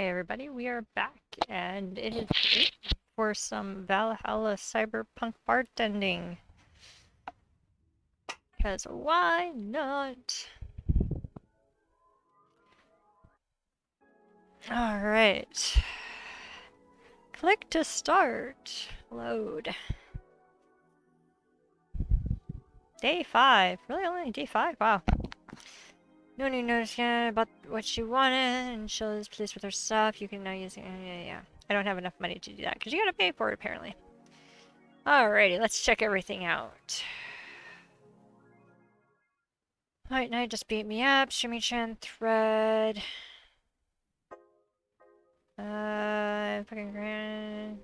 Hey everybody, we are back, and it is for some Valhalla Cyberpunk bartending. Because why not? Alright. Click to start. Load. Day 5. Really only day 5? Wow. No new notice yet about what she wanted, and she'll is pleased with her stuff. You can now use it. Yeah. I don't have enough money to do that, because you gotta pay for it, apparently. Alrighty, let's check everything out. White Knight just beat me up. Shimmy-chan thread. Fucking grand.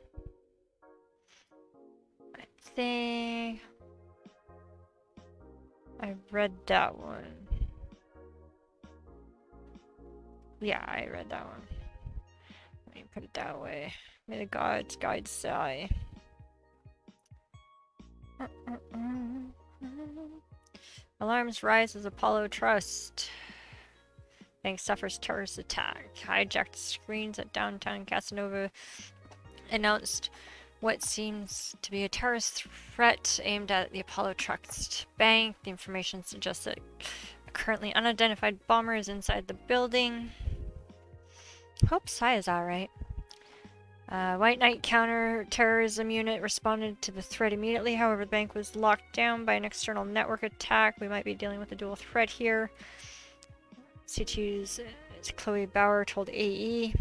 I think I read that one. Yeah, I read that one. Let me put it that way. May the gods guide Sai. Alarms rise as Apollo Trust. Bank suffers terrorist attack. Hijacked screens at downtown Casanova announced what seems to be a terrorist threat aimed at the Apollo Trust Bank. The information suggests that a currently unidentified bomber is inside the building. Hope Sai is alright. White Knight counter-terrorism unit responded to the threat immediately. However, the bank was locked down by an external network attack. We might be dealing with a dual threat here. C2's Chloe Bauer told AE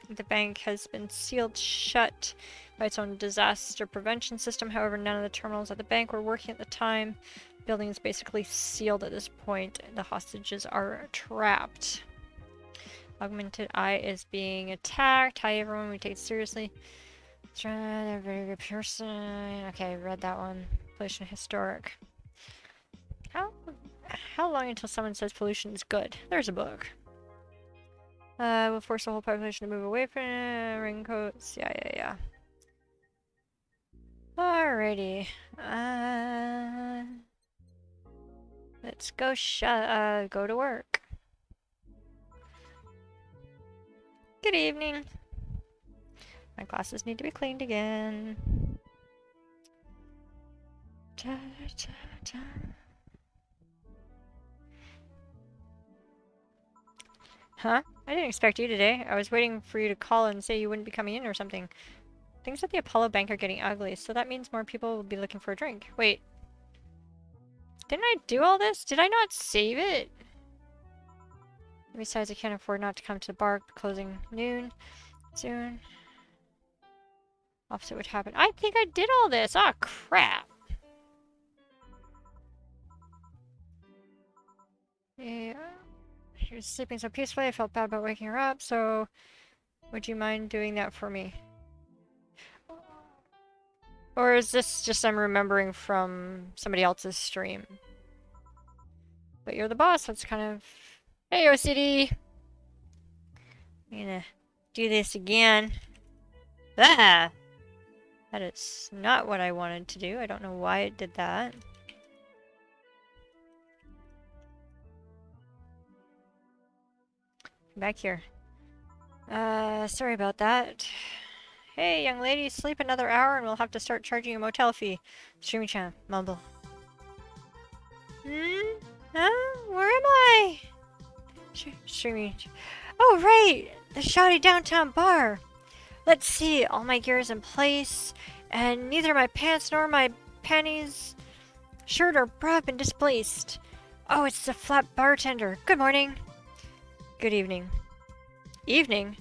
the bank has been sealed shut by its own disaster prevention system. However, none of the terminals at the bank were working at the time. The building is basically sealed at this point. The hostages are trapped. Augmented Eye is being attacked. Hi everyone, we take it seriously. They're a very good person. Okay, read that one. Pollution historic. How long until someone says pollution is good? There's a book. We'll force the whole population to move away from raincoats. Yeah. Alrighty. Let's go go to work. Good evening. My glasses need to be cleaned again. Huh? I didn't expect you today. I was waiting for you to call and say you wouldn't be coming in or something. Things at the Apollo Bank are getting ugly, so that means more people will be looking for a drink. Wait. Didn't I do all this? Did I not save it? Besides, I can't afford not to come to the bar closing noon soon. Opposite would happen. I think I did all this! Ah, crap! Yeah. She was sleeping so peacefully, I felt bad about waking her up, so... Would you mind doing that for me? Or is this just I'm remembering from somebody else's stream? But you're the boss, that's kind of... Hey, OCD! I'm gonna do this again. Ah! That is not what I wanted to do. I don't know why it did that. Back here. Sorry about that. Hey, young lady, sleep another hour and we'll have to start charging you a motel fee. Streamy-chan, mumble. Huh? Where am I? Streamy. Oh, right! The shoddy downtown bar! Let's see, all my gear is in place, and neither my pants nor my panties, shirt or bra have been displaced. Oh, it's the flat bartender. Good morning. Good evening. Evening?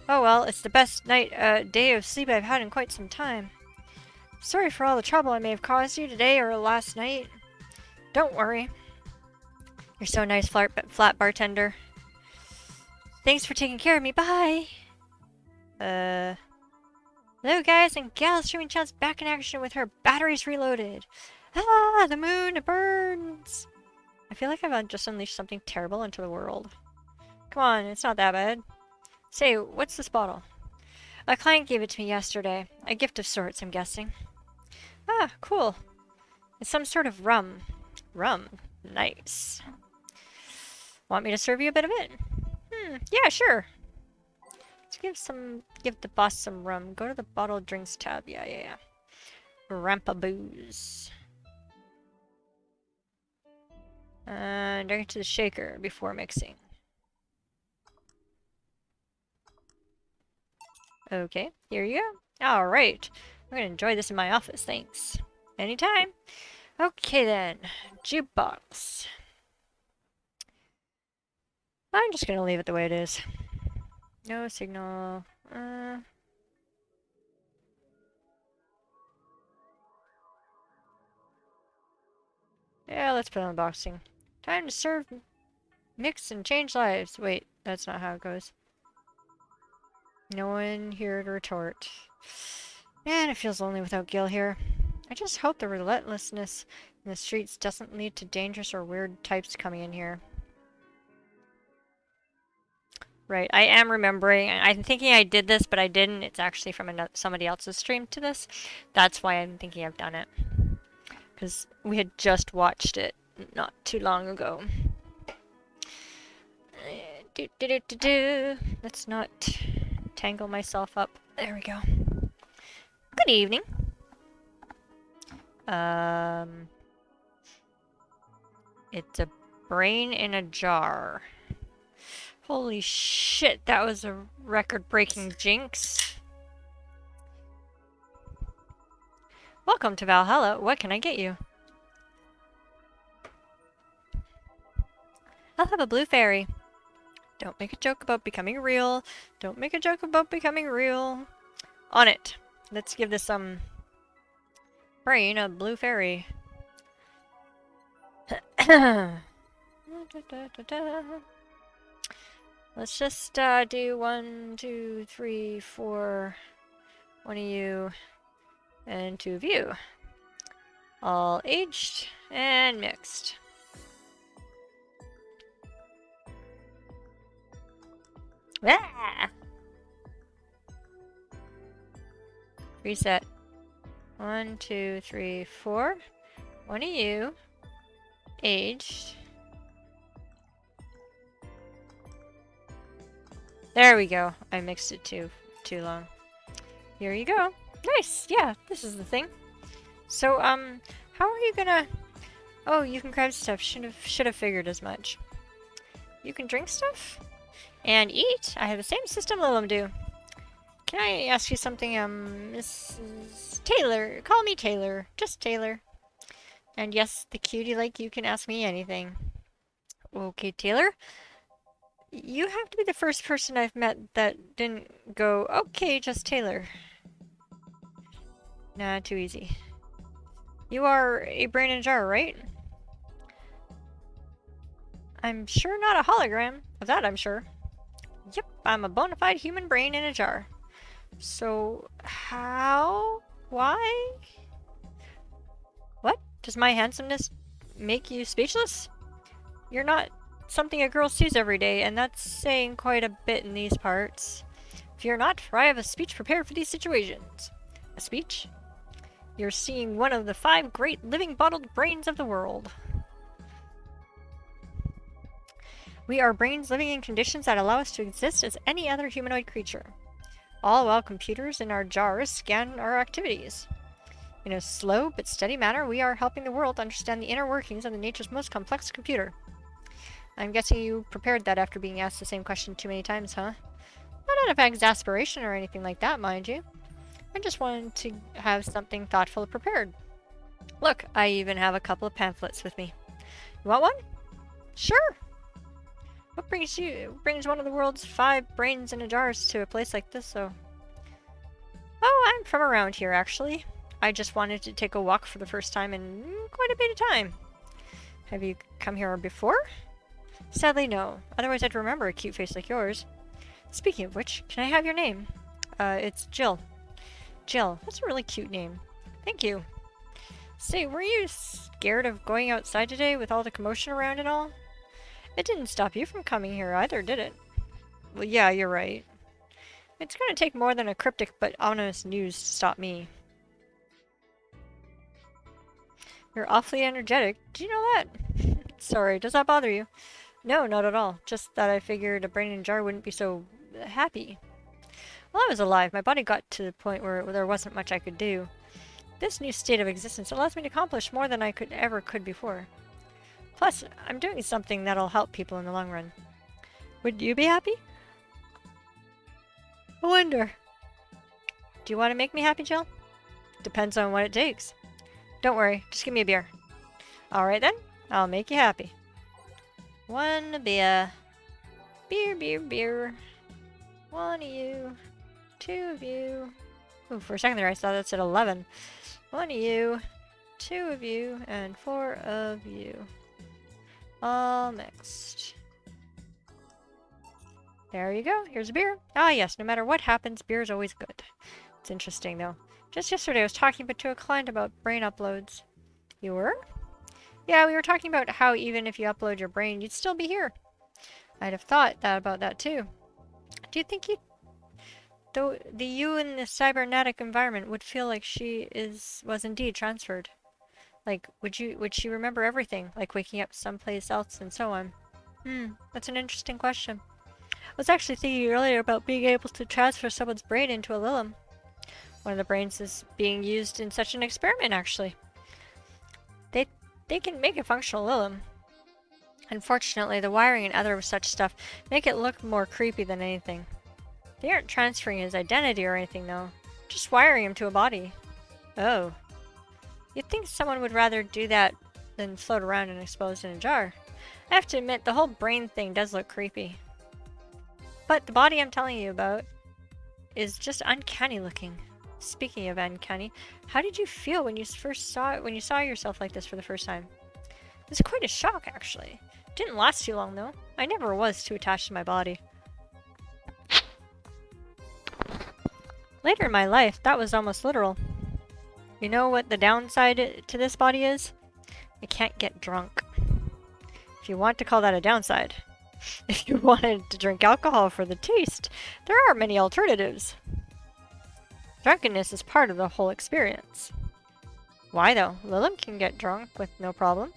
Oh well, it's the best day of sleep I've had in quite some time. Sorry for all the trouble I may have caused you today or last night. Don't worry. You're so nice, flat bartender. Thanks for taking care of me. Bye! Hello guys and gals, Streamy-chan's back in action with her batteries reloaded. Ah, the moon burns! I feel like I've just unleashed something terrible into the world. Come on, it's not that bad. Say, what's this bottle? A client gave it to me yesterday. A gift of sorts, I'm guessing. Ah, cool. It's some sort of rum. Rum? Nice. Want me to serve you a bit of it? Yeah, sure. give the boss some rum. Go to the bottled drinks tab. Yeah. Rampa booze. And drink it to the shaker before mixing. Okay, here you go. Alright. I'm gonna enjoy this in my office, thanks. Anytime. Okay then. Jukebox. I'm just gonna leave it the way it is. No signal. Yeah, let's put on boxing. Time to serve, mix, and change lives. Wait, that's not how it goes. No one here to retort. Man, it feels lonely without Gil here. I just hope the relentlessness in the streets doesn't lead to dangerous or weird types coming in here. Right, I am remembering. I'm thinking I did this, but I didn't. It's actually from somebody else's stream to this. That's why I'm thinking I've done it. Because we had just watched it not too long ago. Let's not tangle myself up. There we go. Good evening. It's a brain in a jar. Holy shit, that was a record-breaking jinx. Welcome to Valhalla. What can I get you? I'll have a blue fairy. Don't make a joke about becoming real. Don't make a joke about becoming real. On it. Let's give this brain a blue fairy. Let's just do 1, 2, 3, 4. One of you and 2 of you. All aged and mixed. Ah! Reset. 1, 2, 3, 4. One of you. Aged. There we go. I mixed it too long. Here you go. Nice. Yeah, this is the thing. So, how are you gonna... Oh, you can grab stuff. Should have figured as much. You can drink stuff? And eat? I have the same system Lilim do. Can I ask you something, Mrs. Taylor? Call me Taylor. Just Taylor. And yes, the cutie like you can ask me anything. Okay, Taylor. You have to be the first person I've met that didn't go, okay, just Taylor. Nah, too easy. You are a brain in a jar, right? I'm sure not a hologram. Of that, I'm sure. Yep, I'm a bona fide human brain in a jar. So, how? Why? What? Does my handsomeness make you speechless? You're not something a girl sees every day, and that's saying quite a bit in these parts. Fear not, for I have a speech prepared for these situations. A speech? You're seeing one of the 5 great living bottled brains of the world. We are brains living in conditions that allow us to exist as any other humanoid creature. All while computers in our jars scan our activities. In a slow but steady manner, we are helping the world understand the inner workings of the nature's most complex computer. I'm guessing you prepared that after being asked the same question too many times, huh? Not out of exasperation or anything like that, mind you. I just wanted to have something thoughtful prepared. Look, I even have a couple of pamphlets with me. You want one? Sure. What brings one of the world's 5 brains in a jars to a place like this, though? Oh, I'm from around here, actually. I just wanted to take a walk for the first time in quite a bit of time. Have you come here before? Sadly, no. Otherwise, I'd remember a cute face like yours. Speaking of which, can I have your name? It's Jill. Jill, that's a really cute name. Thank you. Say, were you scared of going outside today with all the commotion around and all? It didn't stop you from coming here either, did it? Well, yeah, you're right. It's gonna take more than a cryptic but ominous news to stop me. You're awfully energetic. Do you know that? Sorry, does that bother you? No, not at all. Just that I figured a brain in a jar wouldn't be so happy. While I was alive, my body got to the point where there wasn't much I could do. This new state of existence allows me to accomplish more than I could before. Plus, I'm doing something that'll help people in the long run. Would you be happy? I wonder. Do you want to make me happy, Jill? Depends on what it takes. Don't worry, just give me a beer. Alright then, I'll make you happy. 1 beer. Beer, beer, beer. 1 of you. 2 of you. Ooh, for a second there I thought that said 11. 1 of you. 2 of you. And 4 of you. All mixed. There you go. Here's a beer. Ah yes, no matter what happens, beer is always good. It's interesting though. Just yesterday I was talking to a client about brain uploads. You were? Yeah, we were talking about how even if you upload your brain, you'd still be here. I'd have thought about that too. Do you think the you in the cybernetic environment would feel like she was indeed transferred? Like, would she remember everything, like waking up someplace else and so on? That's an interesting question. I was actually thinking earlier about being able to transfer someone's brain into a Lilim. One of the brains is being used in such an experiment, actually. They can make a functional Lilim. Unfortunately, the wiring and other such stuff make it look more creepy than anything. They aren't transferring his identity or anything, though. Just wiring him to a body. Oh. You'd think someone would rather do that than float around and exposed in a jar. I have to admit, the whole brain thing does look creepy. But the body I'm telling you about is just uncanny looking. Speaking of uncanny, how did you feel when you saw yourself like this for the first time? It was quite a shock, actually. It didn't last too long, though. I never was too attached to my body. Later in my life, that was almost literal. You know what the downside to this body is? I can't get drunk. If you want to call that a downside. If you wanted to drink alcohol for the taste, there are many alternatives. Drunkenness is part of the whole experience. Why though? Lilim can get drunk with no problem.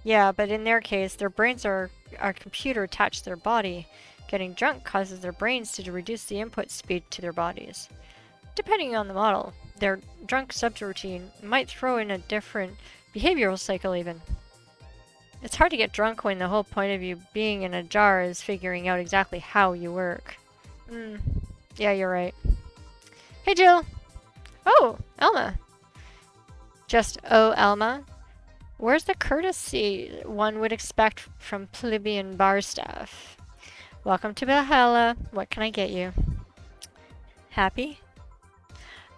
Yeah, but in their case, their brains are a computer attached to their body. Getting drunk causes their brains to reduce the input speed to their bodies. Depending on the model, their drunk subroutine might throw in a different behavioral cycle even. It's hard to get drunk when the whole point of you being in a jar is figuring out exactly how you work. Yeah, you're right. Hey, Jill! Oh, Elma! Just, oh, Elma? Where's the courtesy one would expect from plebeian bar staff? Welcome to Valhalla. What can I get you? Happy?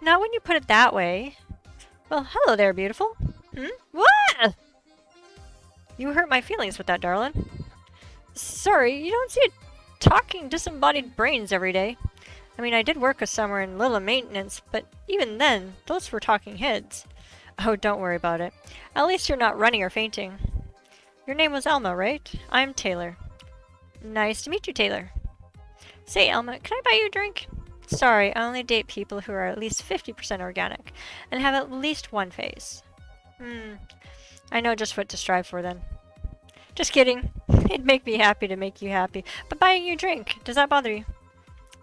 Not when you put it that way. Well, hello there, beautiful. What? You hurt my feelings with that, darling. Sorry, you don't see talking disembodied brains every day. I mean, I did work a summer in Lilim maintenance, but even then, those were talking heads. Oh, don't worry about it. At least you're not running or fainting. Your name was Elma, right? I'm Taylor. Nice to meet you, Taylor. Say, Elma, can I buy you a drink? Sorry, I only date people who are at least 50% organic and have at least one face. I know just what to strive for then. Just kidding. It'd make me happy to make you happy, but buying you a drink, does that bother you?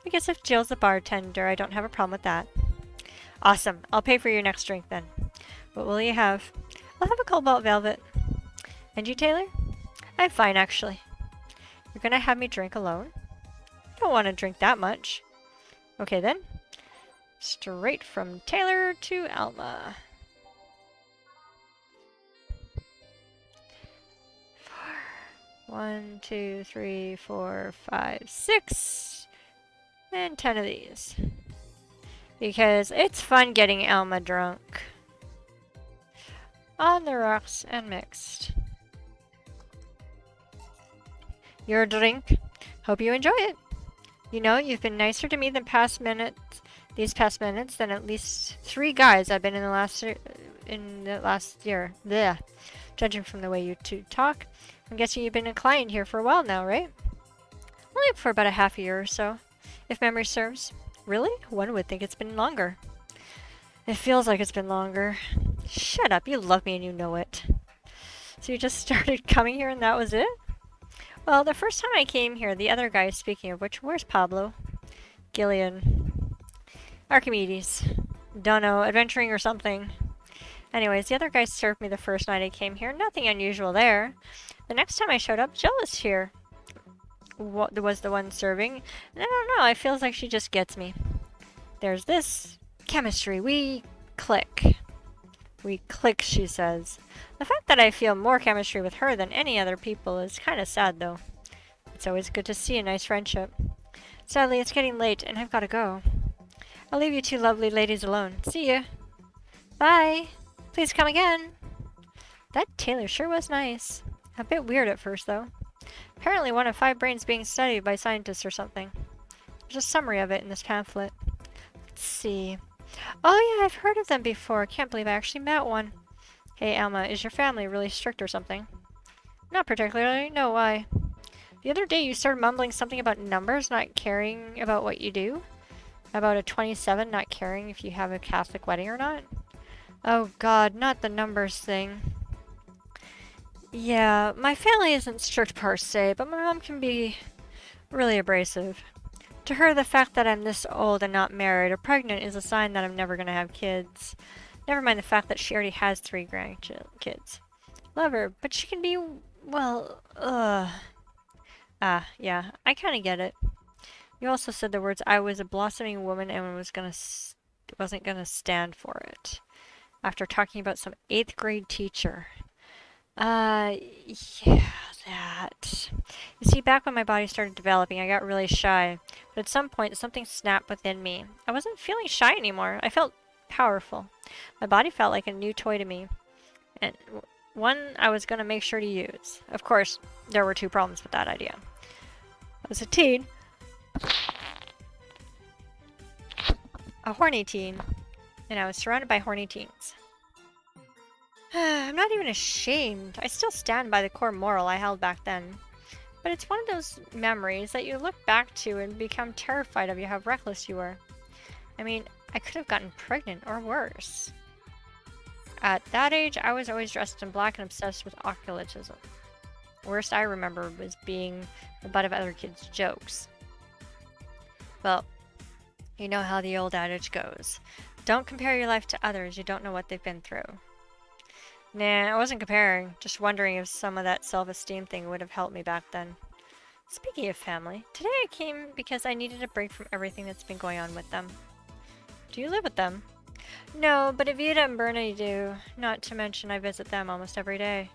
I guess if Jill's the bartender, I don't have a problem with that. Awesome. I'll pay for your next drink then. What will you have? I'll have a Cobalt Velvet. And you, Taylor? I'm fine, actually. You're gonna have me drink alone? I don't want to drink that much. Okay then. Straight from Taylor to Alma. 1, 2, 3, 4, 5, 6. And 10 of these. Because it's fun getting Alma drunk. On the rocks and mixed. Your drink. Hope you enjoy it. You know, you've been nicer to me these past minutes than at least 3 guys I've been in the last year. Blech. Judging from the way you two talk, I'm guessing you've been a client here for a while now, right? Only for about a half a year or so, if memory serves. Really? One would think it's been longer. It feels like it's been longer. Shut up, you love me and you know it. So you just started coming here and that was it? Well, the first time I came here, the other guy, speaking of which, where's Pablo? Gillian. Archimedes. Dunno, adventuring or something. Anyways, the other guy served me the first night I came here. Nothing unusual there. The next time I showed up, Jill was here. Was the one serving. And I don't know, it feels like she just gets me. There's this. Chemistry. We click. We click, she says. The fact that I feel more chemistry with her than any other people is kind of sad, though. It's always good to see a nice friendship. Sadly, it's getting late, and I've got to go. I'll leave you two lovely ladies alone. See ya. Bye. Please come again. That tailor sure was nice. A bit weird at first, though. Apparently one of 5 brains being studied by scientists or something. There's a summary of it in this pamphlet. Let's see. Oh yeah, I've heard of them before. Can't believe I actually met one. Hey, Alma, is your family really strict or something? Not particularly. No, why? The other day you started mumbling something about numbers not caring about what you do? About a 27 not caring if you have a Catholic wedding or not? Oh god, not the numbers thing. Yeah, my family isn't strict per se, but my mom can be really abrasive. To her, the fact that I'm this old and not married or pregnant is a sign that I'm never gonna have kids. Never mind the fact that she already has 3 grandkids. Love her, but she can be, well, Ah, yeah, I kinda get it. You also said the words, I was a blossoming woman and wasn't gonna stand for it. After talking about some 8th grade teacher. Yeah, that. You see, back when my body started developing, I got really shy. But at some point, something snapped within me. I wasn't feeling shy anymore. I felt powerful. My body felt like a new toy to me. And one I was going to make sure to use. Of course, there were 2 problems with that idea. I was a teen. A horny teen. And I was surrounded by horny teens. I'm not even ashamed. I still stand by the core moral I held back then. But it's one of those memories that you look back to and become terrified of how reckless you were. I mean, I could have gotten pregnant or worse. At that age, I was always dressed in black and obsessed with occultism. Worst I remember was being the butt of other kids' jokes. Well, you know how the old adage goes. Don't compare your life to others, you don't know what they've been through. Nah, I wasn't comparing, just wondering if some of that self-esteem thing would have helped me back then. Speaking of family, today I came because I needed a break from everything that's been going on with them. Do you live with them? No, but Evita and Bernie do, not to mention I visit them almost every day.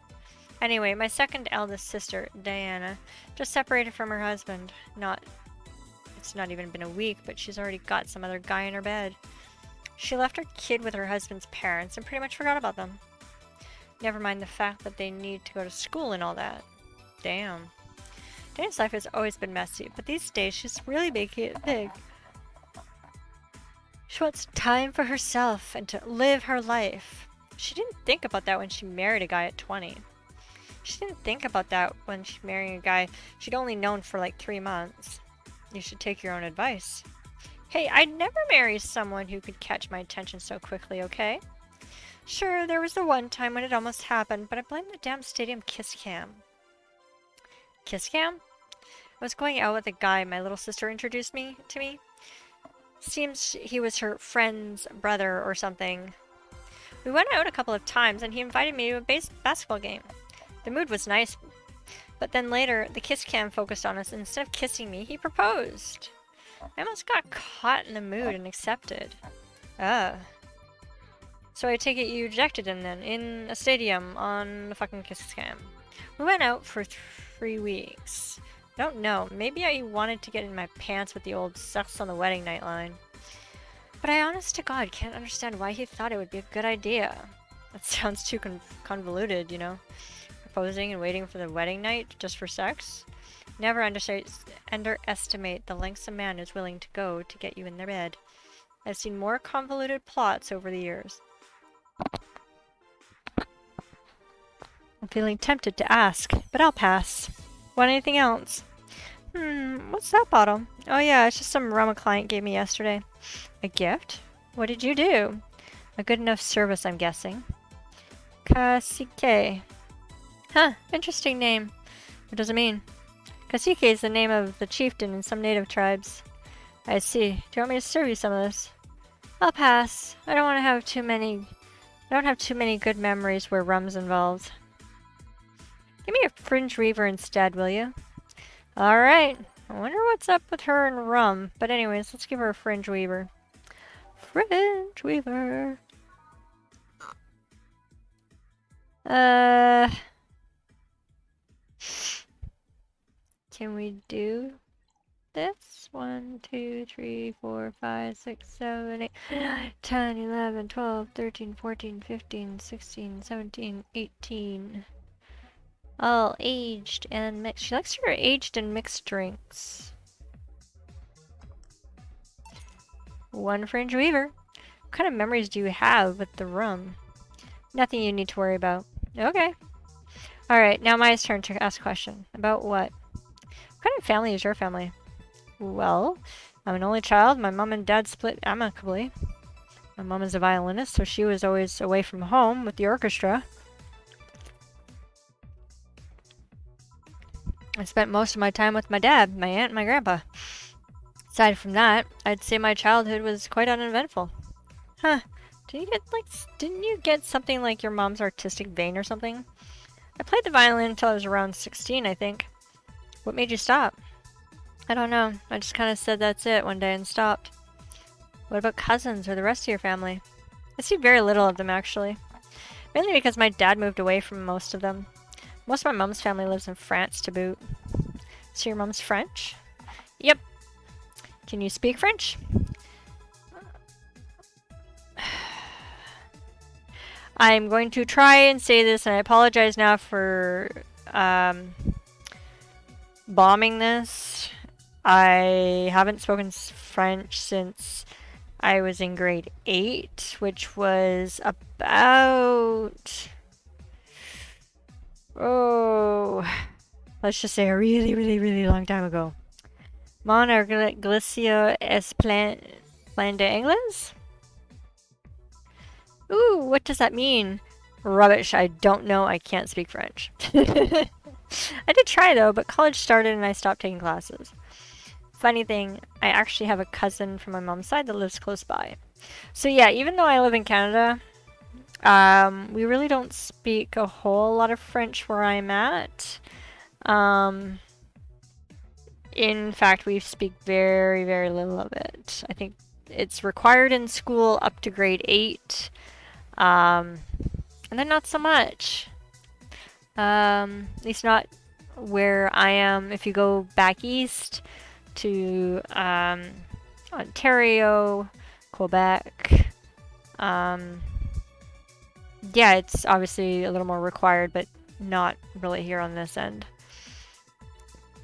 Anyway, my second eldest sister, Diana, just separated from her husband. It's not even been a week, but she's already got some other guy in her bed. She left her kid with her husband's parents and pretty much forgot about them. Never mind the fact that they need to go to school and all that. Damn. Dana's life has always been messy, but these days she's really making it big. She wants time for herself and to live her life. She didn't think about that when she married a guy at 20. She didn't think about that when she married a guy she'd only known for like 3 months. You should take your own advice. Hey, I'd never marry someone who could catch my attention so quickly, okay? Sure, there was the one time when it almost happened, but I blame the damn stadium kiss cam. Kiss cam? I was going out with a guy my little sister introduced to me. Seems he was her friend's brother or something. We went out a couple of times and he invited me to a basketball game. The mood was nice, but then later the kiss cam focused on us and instead of kissing me, he proposed. I almost got caught in the mood and accepted. So I take it you rejected him then, in a stadium, on the fucking kiss cam. We went out for 3 weeks. I don't know, maybe I wanted to get in my pants with the old sex on the wedding night line. But I honest to God can't understand why he thought it would be a good idea. That sounds too convoluted, you know? Proposing and waiting for the wedding night just for sex? Never underestimate the lengths a man is willing to go to get you in their bed. I've seen more convoluted plots over the years. I'm feeling tempted to ask, but I'll pass. Want anything else? What's that bottle? Oh yeah, it's just some rum a client gave me yesterday. A gift? What did you do? A good enough service, I'm guessing. Cacique. Huh, interesting name. What does it mean? Cacique is the name of the chieftain in some native tribes. I see. Do you want me to serve you some of this? I'll pass. I don't want to have too many... I don't have too many good memories where rum's involved. Give me a fringe weaver instead, will you? Alright. I wonder what's up with her and rum. But anyways, let's give her a fringe weaver. Fringe weaver. Can we do this? 1, 2, 3, 4, 5, 6, 7, 8, 9, 10, 11, 12, 13, 14, 15, 16, 17, 18. All aged and mixed. She likes her aged and mixed drinks. 1 fringe weaver. What kind of memories do you have with the rum? Nothing you need to worry about. Okay. Alright, now Maya's turn to ask a question. About what? What kind of family is your family? Well, I'm an only child. My mom and dad split amicably. My mom is a violinist, so she was always away from home with the orchestra. I spent most of my time with my dad, my aunt, and my grandpa. Aside from that, I'd say my childhood was quite uneventful. Huh. Didn't you get something like your mom's artistic vein or something? I played the violin until I was around 16, I think. What made you stop? I don't know. I just kind of said that's it one day and stopped. What about cousins or the rest of your family? I see very little of them, actually. Mainly because my dad moved away from most of them. Most of my mom's family lives in France to boot. So your mom's French? Yep. Can you speak French? I'm going to try and say this, and I apologize now for bombing this. I haven't spoken French since I was in grade 8, which was about... oh... let's just say a really, really, really long time ago. Mon Iglesia es plan de Ingles? Ooh, what does that mean? Rubbish, I don't know, I can't speak French. I did try though, but college started and I stopped taking classes. Funny thing, I actually have a cousin from my mom's side that lives close by. So yeah, even though I live in Canada, we really don't speak a whole lot of French where I'm at. In fact, we speak very, very little of it. I think it's required in school up to grade 8. And then not so much. At least not where I am. If you go back east to Ontario, Quebec, yeah, it's obviously a little more required, but not really here on this end.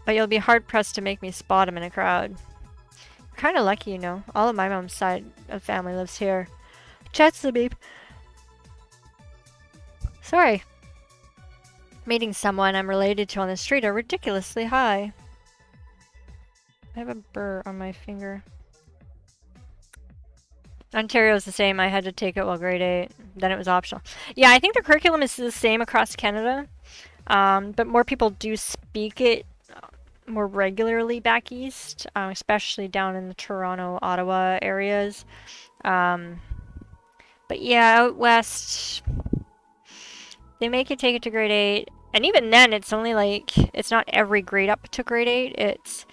But you'll be hard-pressed to make me spot him in a crowd. Kind of lucky, you know. All of my mom's side of family lives here. Chat's the beep. Sorry. Meeting someone I'm related to on the street are ridiculously high. I have a burr on my finger. Ontario's the same. I had to take it while grade 8. Then it was optional. Yeah, I think the curriculum is the same across Canada. But more people do speak it more regularly back east, especially down in the Toronto, Ottawa areas. But yeah, out west, they make you take it to grade 8. And even then, it's only like, it's not every grade up to grade 8. It's,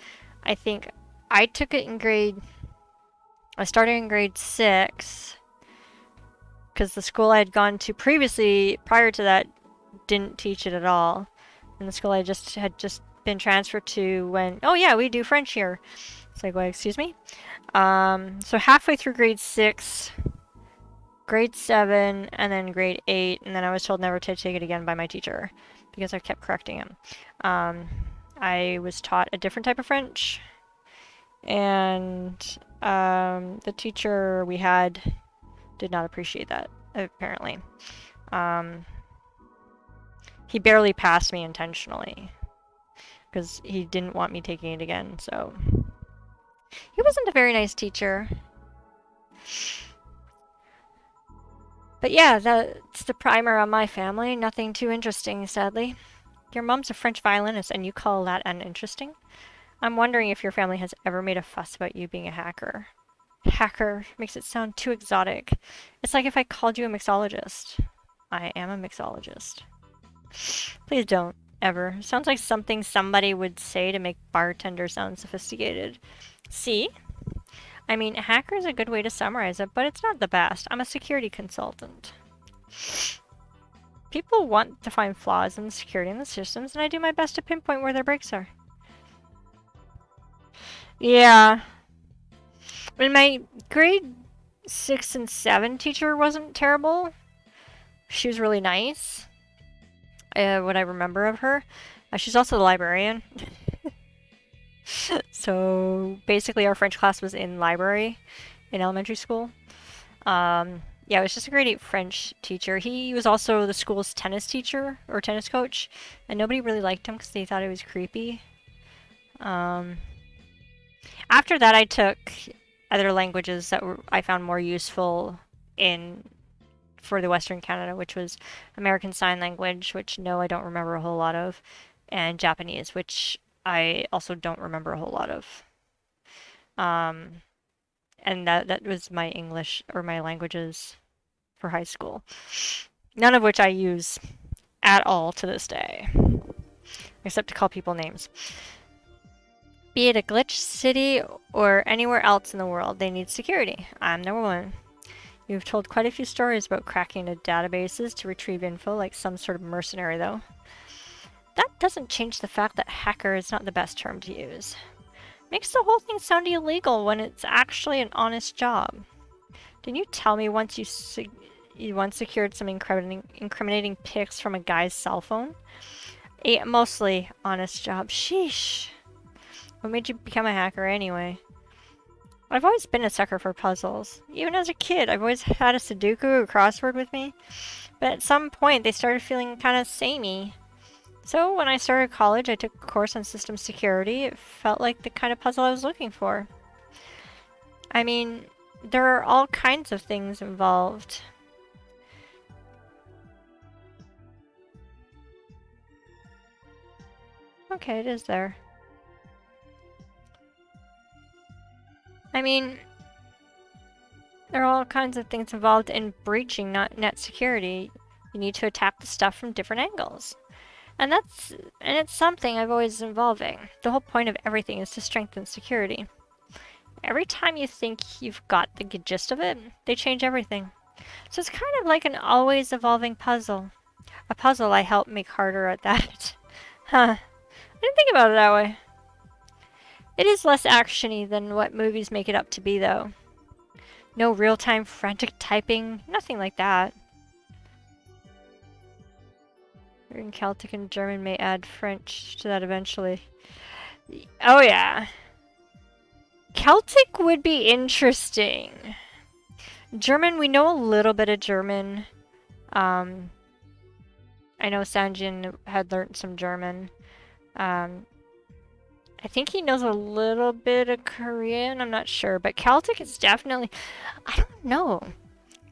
I think, I took it in I started in grade 6. Because the school I had gone to previously, prior to that, didn't teach it at all. And the school I had just been transferred to went, oh yeah, we do French here. It's like, well, excuse me? So halfway through grade 6, grade 7, and then grade 8, and then I was told never to take it again by my teacher because I kept correcting him. I was taught a different type of French, and the teacher we had did not appreciate that, apparently. He barely passed me intentionally because he didn't want me taking it again, so he wasn't a very nice teacher. But yeah, that's the primer on my family. Nothing too interesting, sadly. Your mom's a French violinist and you call that uninteresting? I'm wondering if your family has ever made a fuss about you being a hacker. Hacker makes it sound too exotic. It's like if I called you a mixologist. I am a mixologist. Please don't, ever. Sounds like something somebody would say to make bartender sound sophisticated. See? I mean, hacker is a good way to summarize it, but it's not the best. I'm a security consultant. People want to find flaws in the security in the systems, and I do my best to pinpoint where their breaks are. Yeah. I mean, my grade 6 and 7 teacher wasn't terrible. She was really nice. What I remember of her. She's also the librarian. So basically our French class was in library in elementary school. Yeah, it was just a grade 8 French teacher. He was also the school's tennis teacher or tennis coach, and nobody really liked him because they thought he was creepy. After that, I took other languages that I found more useful for the Western Canada, which was American Sign Language, which no, I don't remember a whole lot of, and Japanese, which I also don't remember a whole lot of. And that was my English or my languages for high school. None of which I use at all to this day, except to call people names. Be it a glitch city or anywhere else in the world, they need security. I'm number one. You've told quite a few stories about cracking into databases to retrieve info like some sort of mercenary, though. That doesn't change the fact that hacker is not the best term to use. Makes the whole thing sound illegal when it's actually an honest job. Didn't you tell me once you once secured some incriminating pics from a guy's cell phone? A mostly honest job. Sheesh. What made you become a hacker anyway? I've always been a sucker for puzzles. Even as a kid, I've always had a Sudoku or crossword with me. But at some point, they started feeling kind of samey. So when I started college, I took a course on system security. It felt like the kind of puzzle I was looking for. I mean, there are all kinds of things involved. Okay, it is there. I mean, there are all kinds of things involved in breaching net security. You need to attack the stuff from different angles. And it's something I've always involving. The whole point of everything is to strengthen security. Every time you think you've got the gist of it, they change everything. So it's kind of like an always evolving puzzle. A puzzle I help make harder at that. Huh. I didn't think about it that way. It is less actiony than what movies make it up to be, though. No real-time frantic typing, nothing like that. In Celtic and German may add French to that eventually. Oh yeah. Celtic would be interesting. German, we know a little bit of German. I know Sanjin had learned some German. I think he knows a little bit of Korean, I'm not sure. But Celtic is definitely... I don't know.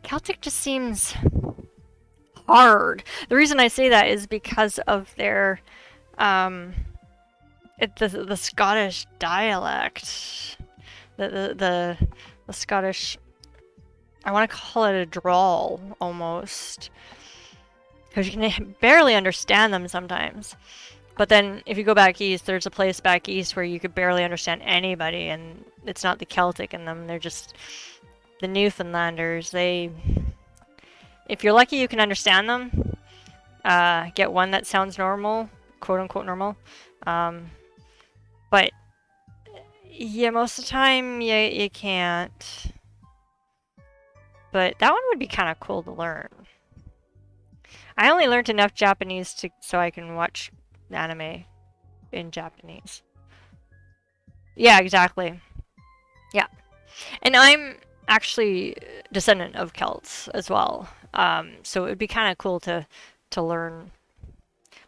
Celtic just seems hard. The reason I say that is because of their... the Scottish dialect. The Scottish... I want to call it a drawl, almost. Because you can barely understand them sometimes. But then, if you go back east, there's a place back east where you could barely understand anybody, and it's not the Celtic in them, they're just the Newfoundlanders. If you're lucky, you can understand them. Get one that sounds normal, quote-unquote normal. But, yeah, most of the time, you can't. But that one would be kind of cool to learn. I only learned enough Japanese so I can watch anime in Japanese. Yeah, exactly. Yeah. And I'm actually descendant of Celts as well. So it would be kind of cool to learn.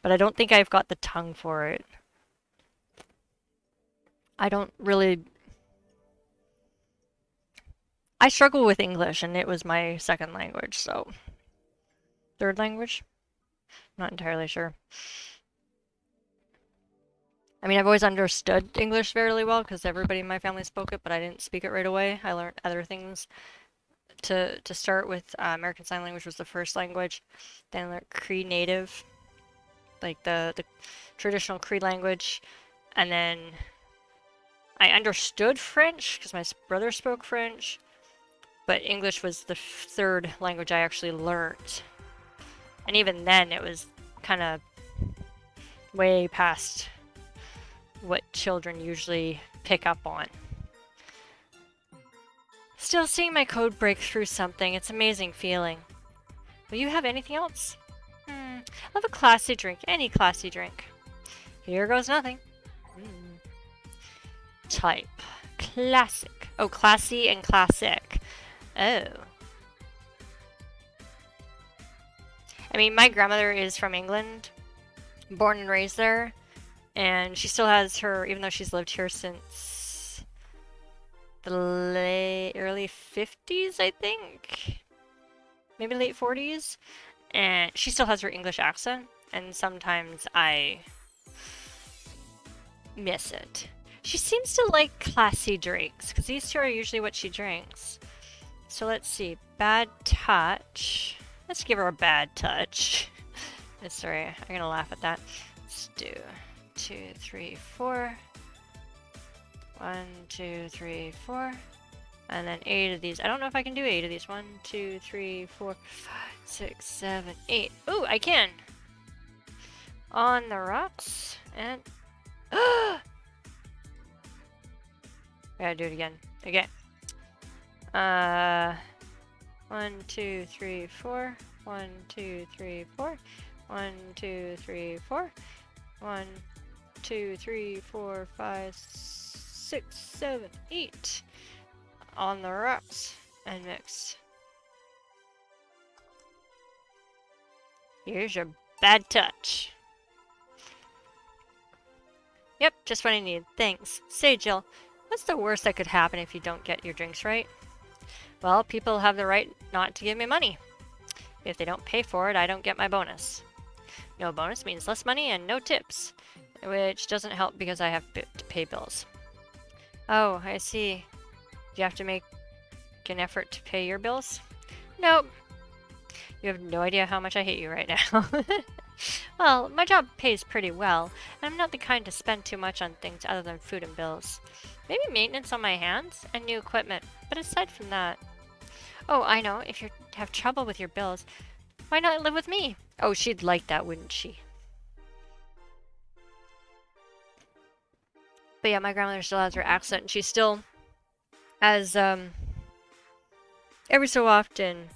But I don't think I've got the tongue for it. I don't really... I struggle with English, and it was my second language, so... Third language? Not entirely sure. I mean, I've always understood English fairly well because everybody in my family spoke it, but I didn't speak it right away. I learned other things to start with. American Sign Language was the first language. Then I learned Cree Native, like the traditional Cree language, and then I understood French because my brother spoke French, but English was the third language I actually learned. And even then, it was kind of way past what children usually pick up on. Still seeing my code break through something, it's an amazing feeling. Will you have anything else? I'll have a classy drink, any classy drink. Here goes nothing. Type. Classic. Oh, classy and classic. Oh. I mean, my grandmother is from England, born and raised there, and she still has her, even though she's lived here since the early 50s, I think. Maybe late 40s. And she still has her English accent, and sometimes I miss it. She seems to like classy drinks, because these two are usually what she drinks. So let's see. Bad touch. Let's give her a bad touch. Sorry, I'm gonna laugh at that. Let's do 2, 3, 4. 1, 2, 3, 4. And then 8 of these. I don't know if I can do 8 of these. 1, 2, 3, 4, 5, 6, 7, 8. Ooh, I can! On the rocks. And... I gotta do it again. Okay. 1, 2, 3, 4. 1, 2, 3, 4. 1, 2, 3, 4. 1, 2, 3, 4, 5, 6, 7, 8. On the rocks and mix. Here's your bad touch. Yep, just what I need. Thanks. Say, Jill, what's the worst that could happen if you don't get your drinks right? Well, people have the right not to give me money. If they don't pay for it, I don't get my bonus. No bonus means less money and no tips, which doesn't help because I have to pay bills. Oh, I see. Do you have to make an effort to pay your bills? Nope. You have no idea how much I hate you right now. Well, my job pays pretty well, and I'm not the kind to spend too much on things other than food and bills. Maybe maintenance on my hands and new equipment, but aside from that... Oh, I know, if you have trouble with your bills, why not live with me? Oh, she'd like that, wouldn't she? But yeah, my grandmother still has her accent, and she still has, every so often,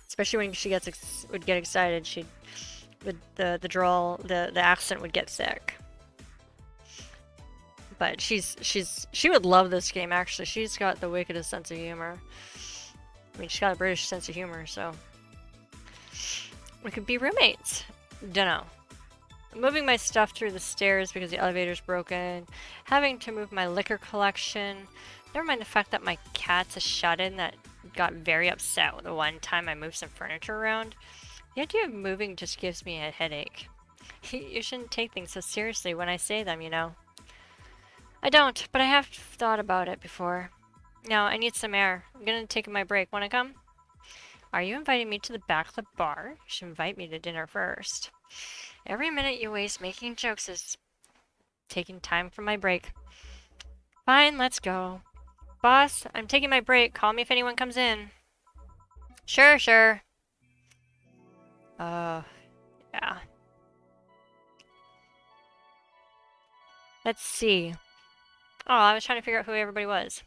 especially when she would get excited, she'd the drawl, the accent would get thick. But she would love this game actually. She's got the wickedest sense of humor. I mean, she's got a British sense of humor, so we could be roommates. Dunno. Moving my stuff through the stairs because the elevator's broken. Having to move my liquor collection. Never mind the fact that my cat's a shut-in that got very upset the one time I moved some furniture around. The idea of moving just gives me a headache. You shouldn't take things so seriously when I say them, you know. I don't, but I have thought about it before. Now, I need some air. I'm gonna take my break. Wanna come? Are you inviting me to the back of the bar? You should invite me to dinner first. Every minute you waste making jokes is taking time from my break. Fine, let's go. Boss, I'm taking my break. Call me if anyone comes in. Sure, sure. Yeah. Let's see. Oh, I was trying to figure out who everybody was.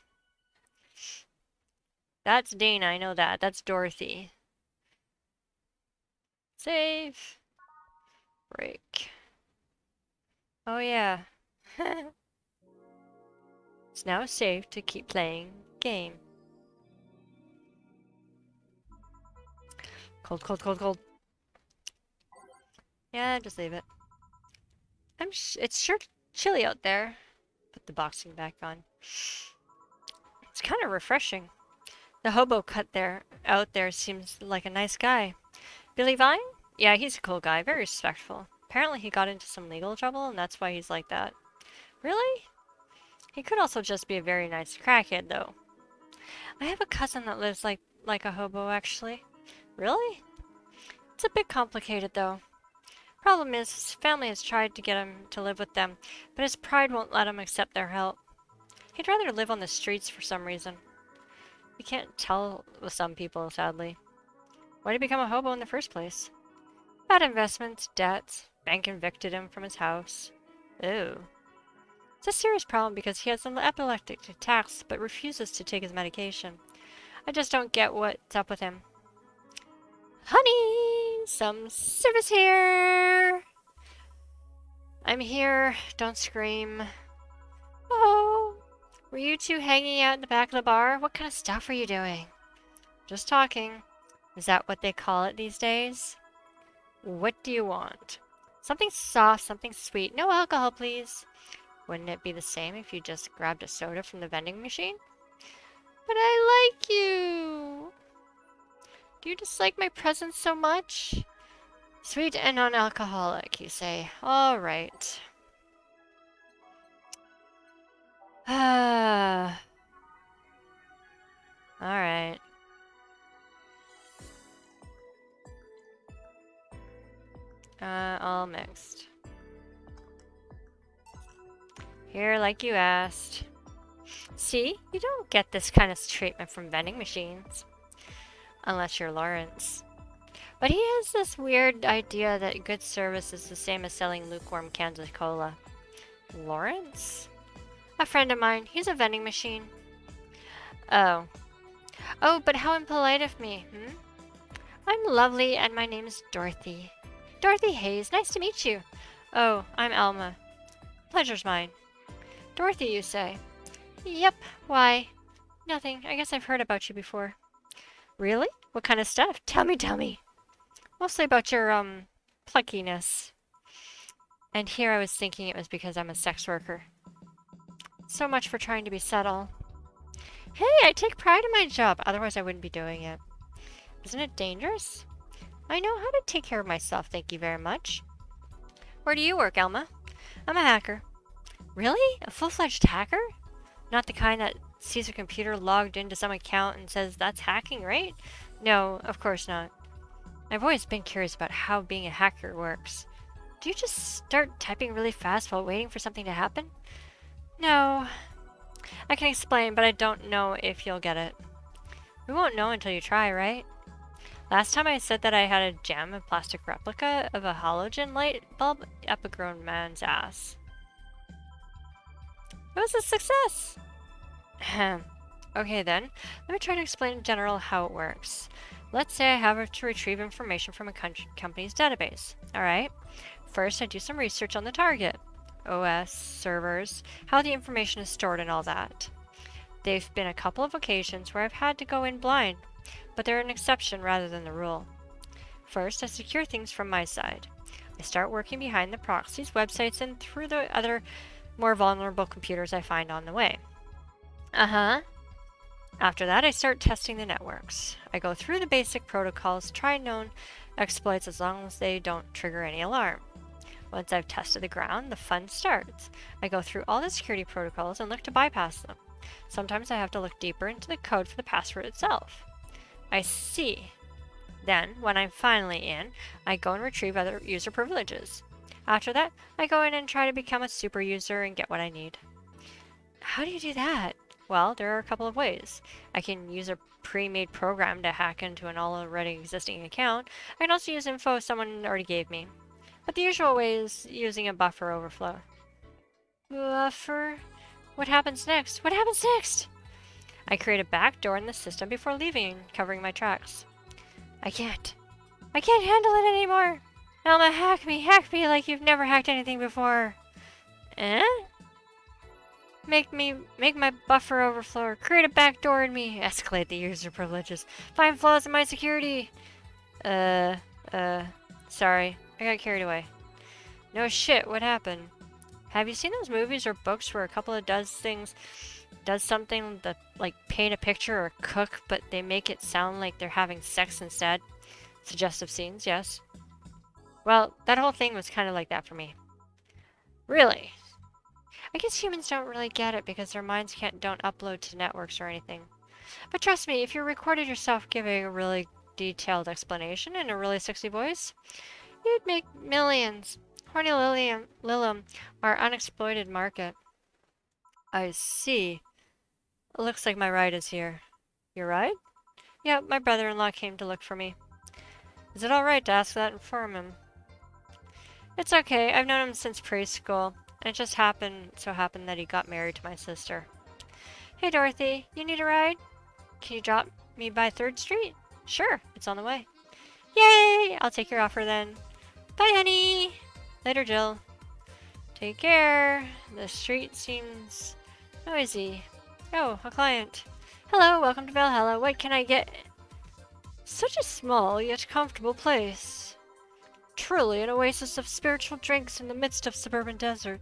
That's Dana, I know that. That's Dorothy. Save. Break. Oh yeah. It's now safe to keep playing game. Cold, cold, cold, cold. Yeah, just leave it. It's sure chilly out there. Put the boxing back on. It's kind of refreshing. The hobo out there seems like a nice guy. Billy Vine? Yeah, he's a cool guy, very respectful. Apparently he got into some legal trouble and that's why he's like that. Really? He could also just be a very nice crackhead, though. I have a cousin that lives like a hobo, actually. Really? It's a bit complicated, though. Problem is, his family has tried to get him to live with them, but his pride won't let him accept their help. He'd rather live on the streets for some reason. You can't tell with some people, sadly. Why did he become a hobo in the first place? Bad investments, debts, bank evicted him from his house. Ooh. It's a serious problem because he has an epileptic attacks but refuses to take his medication. I just don't get what's up with him. Honey, some service here. I'm here. Don't scream. Oh, were you two hanging out in the back of the bar? What kind of stuff were you doing? Just talking. Is that what they call it these days? What do you want? Something soft, something sweet. No alcohol, please. Wouldn't it be the same if you just grabbed a soda from the vending machine? But I like you. Do you dislike my presence so much? Sweet and non-alcoholic, you say. All right. Ah. All right. All mixed. Here, like you asked. See, you don't get this kind of treatment from vending machines. Unless you're Lawrence. But he has this weird idea that good service is the same as selling lukewarm cans of cola. Lawrence? A friend of mine. He's a vending machine. Oh. Oh, but how impolite of me, I'm lovely and my name's Dorothy. Dorothy Hayes, nice to meet you. Oh, I'm Alma. Pleasure's mine. Dorothy, you say? Yep, why? Nothing. I guess I've heard about you before. Really? What kind of stuff? Tell me. Mostly about your, pluckiness. And here I was thinking it was because I'm a sex worker. So much for trying to be subtle. Hey, I take pride in my job, otherwise I wouldn't be doing it. Isn't it dangerous? I know how to take care of myself, thank you very much. Where do you work, Elma? I'm a hacker. Really? A full-fledged hacker? Not the kind that sees a computer logged into some account and says that's hacking, right? No, of course not. I've always been curious about how being a hacker works. Do you just start typing really fast while waiting for something to happen? No. I can explain, but I don't know if you'll get it. We won't know until you try, right? Last time I said that I had a jam and plastic replica of a halogen light bulb up a grown man's ass. It was a success! Okay then, let me try to explain in general how it works. Let's say I have to retrieve information from a company's database. Alright? First, I do some research on the target. OS, servers, how the information is stored and all that. There've been a couple of occasions where I've had to go in blind, but they're an exception rather than the rule. First, I secure things from my side. I start working behind the proxies, websites, and through the other more vulnerable computers I find on the way. After that, I start testing the networks. I go through the basic protocols, try known exploits as long as they don't trigger any alarm. Once I've tested the ground, the fun starts. I go through all the security protocols and look to bypass them. Sometimes I have to look deeper into the code for the password itself. I see. Then, when I'm finally in, I go and retrieve other user privileges. After that, I go in and try to become a super user and get what I need. How do you do that? Well, there are a couple of ways. I can use a pre-made program to hack into an already existing account. I can also use info someone already gave me. But the usual way is using a buffer overflow. Buffer? What happens next? What happens next? I create a backdoor in the system before leaving, covering my tracks. I can't handle it anymore! Alma, hack me like you've never hacked anything before. Eh? Make my buffer overflow, create a backdoor in me, escalate the user privileges, find flaws in my security. Sorry, I got carried away. No shit, what happened? Have you seen those movies or books where a couple does something that, like, paint a picture or cook, but they make it sound like they're having sex instead? Suggestive scenes, yes. Well, that whole thing was kind of like that for me. Really? I guess humans don't really get it because their minds don't upload to networks or anything. But trust me, if you recorded yourself giving a really detailed explanation in a really sexy voice, you'd make millions. Horny Lilium, our unexploited market. I see. It looks like my ride is here. Your ride? Yeah, my brother-in-law came to look for me. Is it alright to ask that and inform him? It's okay. I've known him since preschool. And it just so happened that he got married to my sister. Hey Dorothy, you need a ride? Can you drop me by 3rd Street? Sure, it's on the way. Yay! I'll take your offer then. Bye, honey! Later, Jill. Take care. The street seems noisy. Oh, a client. Hello, welcome to Valhalla. What can I get? Such a small yet comfortable place. Truly an oasis of spiritual drinks in the midst of suburban desert.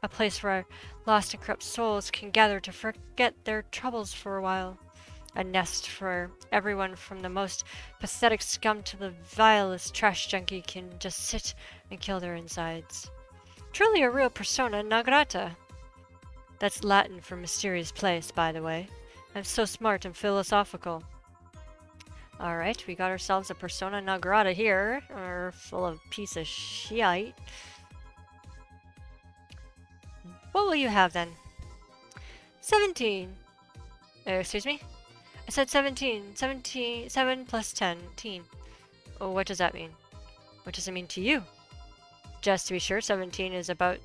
A place where lost and corrupt souls can gather to forget their troubles for a while. A nest for everyone from the most pathetic scum to the vilest trash junkie can just sit and kill their insides. Truly a real persona non grata. That's Latin for mysterious place, by the way. I'm so smart and philosophical. Alright, we got ourselves a persona non grata here, or full of piece of shite. What will you have then? 17. Excuse me? I said 17. 17. 7 plus 10. Oh, what does that mean? What does it mean to you? Just to be sure, 17 is about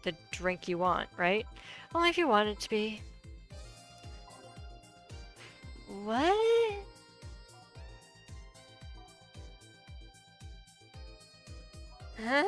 the drink you want, right? Only if you want it to be. What? Huh?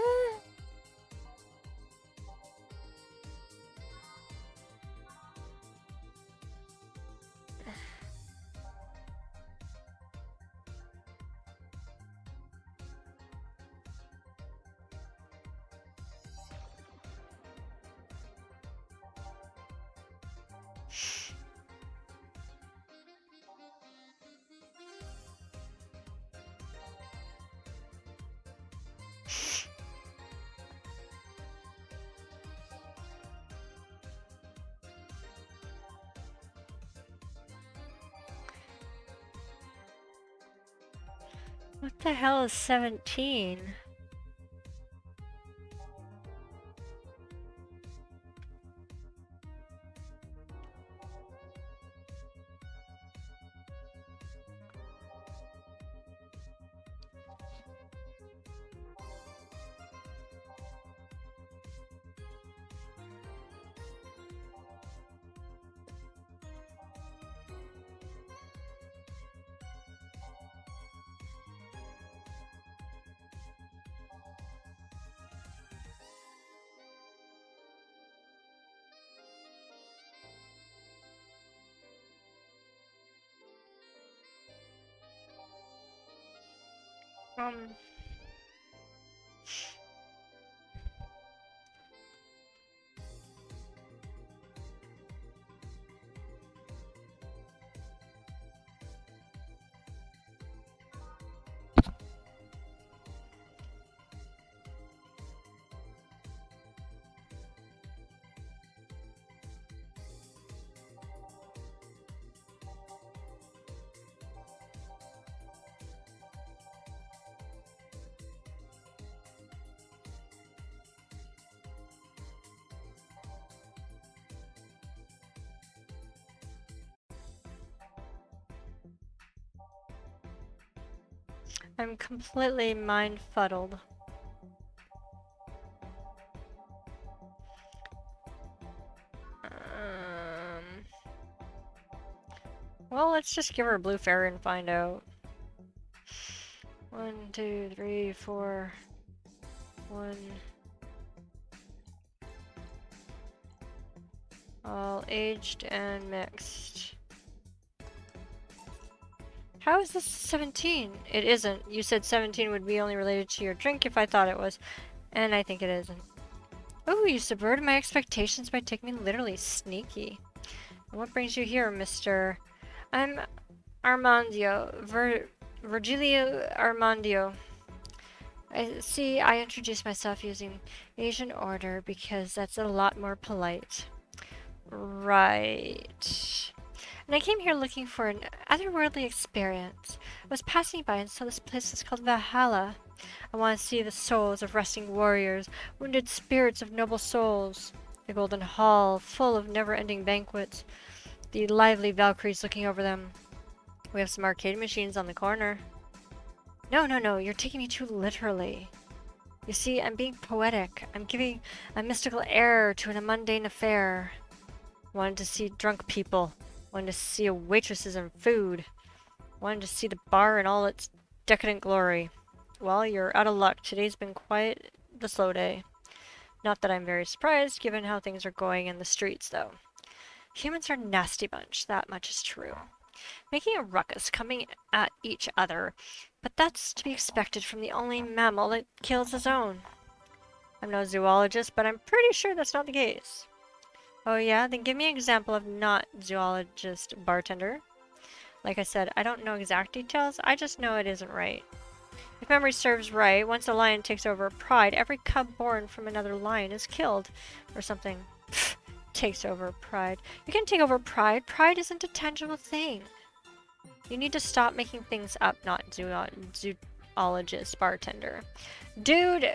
What the hell is 17? Um... I'm completely mind-fuddled. Well, let's just give her a blue fairy and find out. 1, 2, 3, 4. 1. All aged and mixed. How is this 17? It isn't. You said 17 would be only related to your drink if I thought it was. And I think it isn't. Oh, you subverted my expectations by taking me literally. Sneaky. And what brings you here, Mr. I'm Armandio. Virgilio Armandio. I introduced myself using Asian order because that's a lot more polite. Right. And I came here looking for an otherworldly experience. I was passing by and saw this place is called Valhalla. I want to see the souls of resting warriors, wounded spirits of noble souls. The golden hall, full of never-ending banquets. The lively Valkyries looking over them. We have some arcade machines on the corner. No, you're taking me too literally. You see, I'm being poetic. I'm giving a mystical air to a mundane affair. Wanted to see drunk people. Wanted to see waitresses and food. Wanted to see the bar in all its decadent glory. Well, you're out of luck. Today's been quite the slow day. Not that I'm very surprised, given how things are going in the streets, though. Humans are a nasty bunch, that much is true. Making a ruckus, coming at each other. But that's to be expected from the only mammal that kills its own. I'm no zoologist, but I'm pretty sure that's not the case. Oh yeah? Then give me an example of not zoologist bartender. Like I said, I don't know exact details, I just know it isn't right. If memory serves right, once a lion takes over a pride, every cub born from another lion is killed. Or something. Pfft, takes over pride. You can take over pride. Pride isn't a tangible thing. You need to stop making things up, not zoologist bartender. Dude!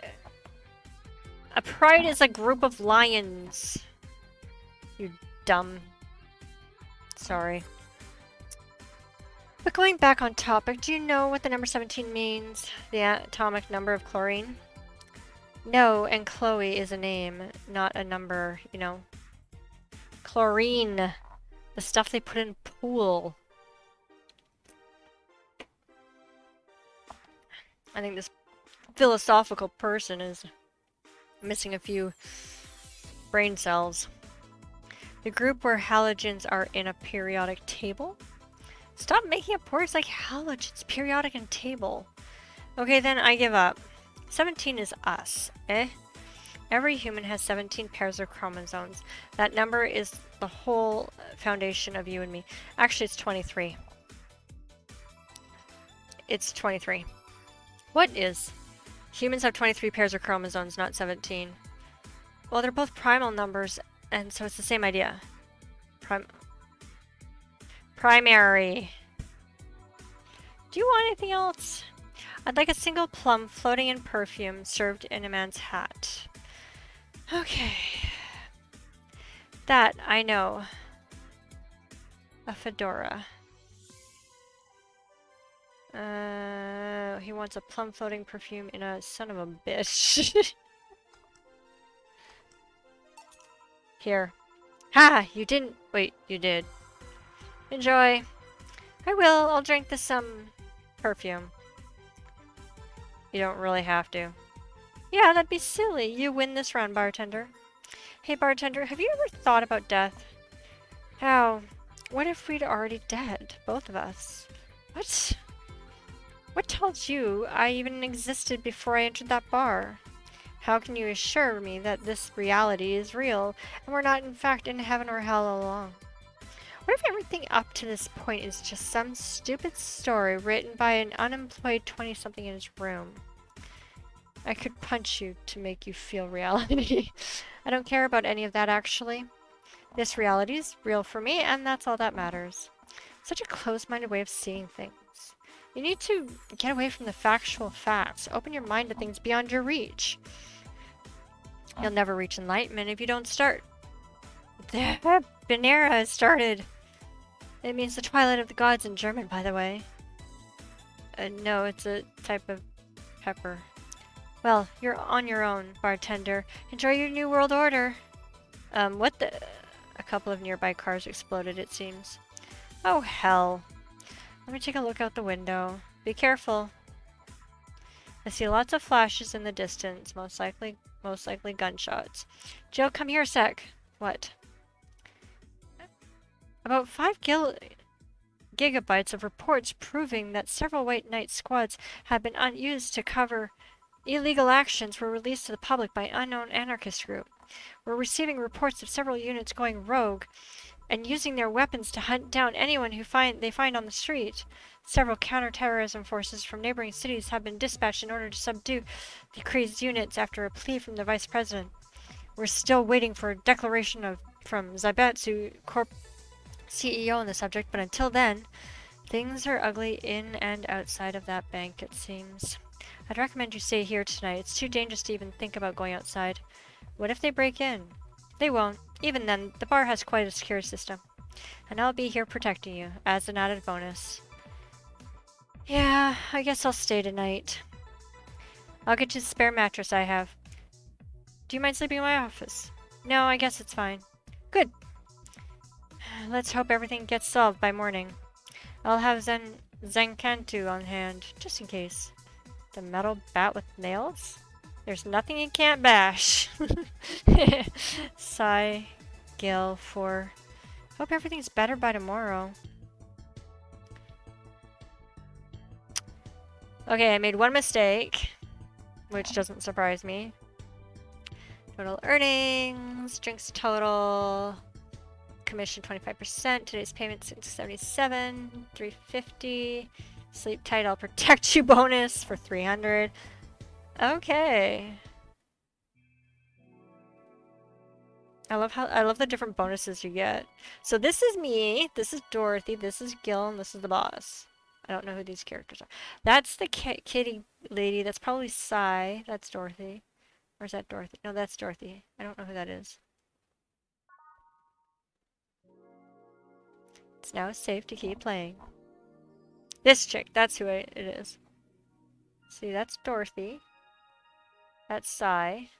A pride is a group of lions. You dumb. Sorry. But going back on topic, do you know what the number 17 means? The atomic number of chlorine? No, and Chloe is a name, not a number, you know. Chlorine. The stuff they put in pool. I think this philosophical person is missing a few brain cells. The group where halogens are in a periodic table? Stop making up words like halogens, periodic, and table. Okay, then I give up. 17 is us, eh? Every human has 17 pairs of chromosomes. That number is the whole foundation of you and me. Actually, it's 23. It's 23. What is? Humans have 23 pairs of chromosomes, not 17. Well, they're both primal numbers, and so it's the same idea. Primary. Do you want anything else? I'd like a single plum floating in perfume served in a man's hat. Okay. That, I know. A fedora. He wants a plum floating perfume in a son of a bitch. Here. Ha! You didn't. Wait, you did. Enjoy. I will. I'll drink this perfume. You don't really have to. Yeah, that'd be silly. You win this round, bartender. Hey, bartender, have you ever thought about death? How? What if we'd already dead? Both of us. What? What told you I even existed before I entered that bar? How can you assure me that this reality is real and we're not in fact in heaven or hell all along? What if everything up to this point is just some stupid story written by an unemployed 20-something in his room? I could punch you to make you feel reality. I don't care about any of that, actually. This reality is real for me, and that's all that matters. Such a closed-minded way of seeing things. You need to get away from the factual facts. Open your mind to things beyond your reach. You'll never reach enlightenment if you don't start. The Binera has started. It means the twilight of the gods in German, by the way. No, it's a type of pepper. Well, you're on your own, bartender. Enjoy your new world order. What the? A couple of nearby cars exploded, it seems. Oh, hell. Let me take a look out the window. Be careful. I see lots of flashes in the distance, most likely gunshots. Jill, come here a sec. What? About 5 gigabytes of reports proving that several White Knight squads have been used to cover illegal actions were released to the public by an unknown anarchist group. We're receiving reports of several units going rogue and using their weapons to hunt down anyone who they find on the street. Several counter-terrorism forces from neighboring cities have been dispatched in order to subdue the crazed units after a plea from the Vice President. We're still waiting for a declaration from Zaibatsu Corp CEO on the subject, but until then, things are ugly in and outside of that bank, it seems. I'd recommend you stay here tonight. It's too dangerous to even think about going outside. What if they break in? They won't. Even then, the bar has quite a secure system. And I'll be here protecting you, as an added bonus. Yeah, I guess I'll stay tonight. I'll get you the spare mattress I have. Do you mind sleeping in my office? No, I guess it's fine. Good. Let's hope everything gets solved by morning. I'll have Zenkantu on hand, just in case. The metal bat with nails? There's nothing you can't bash. Sigh, Gil, for... Hope everything's better by tomorrow. Okay, I made one mistake, which doesn't surprise me. Total earnings, drinks total, commission 25%, today's payment 677, 350, sleep tight, I'll protect you bonus for 300. Okay. I love the different bonuses you get. So this is me, this is Dorothy, this is Gil, and this is the boss. I don't know who these characters are. That's the kitty lady. That's probably Sai. That's Dorothy. Or is that Dorothy? No, that's Dorothy. I don't know who that is. It's now safe to keep playing. This chick. That's who it is. See, that's Dorothy. That's Sai.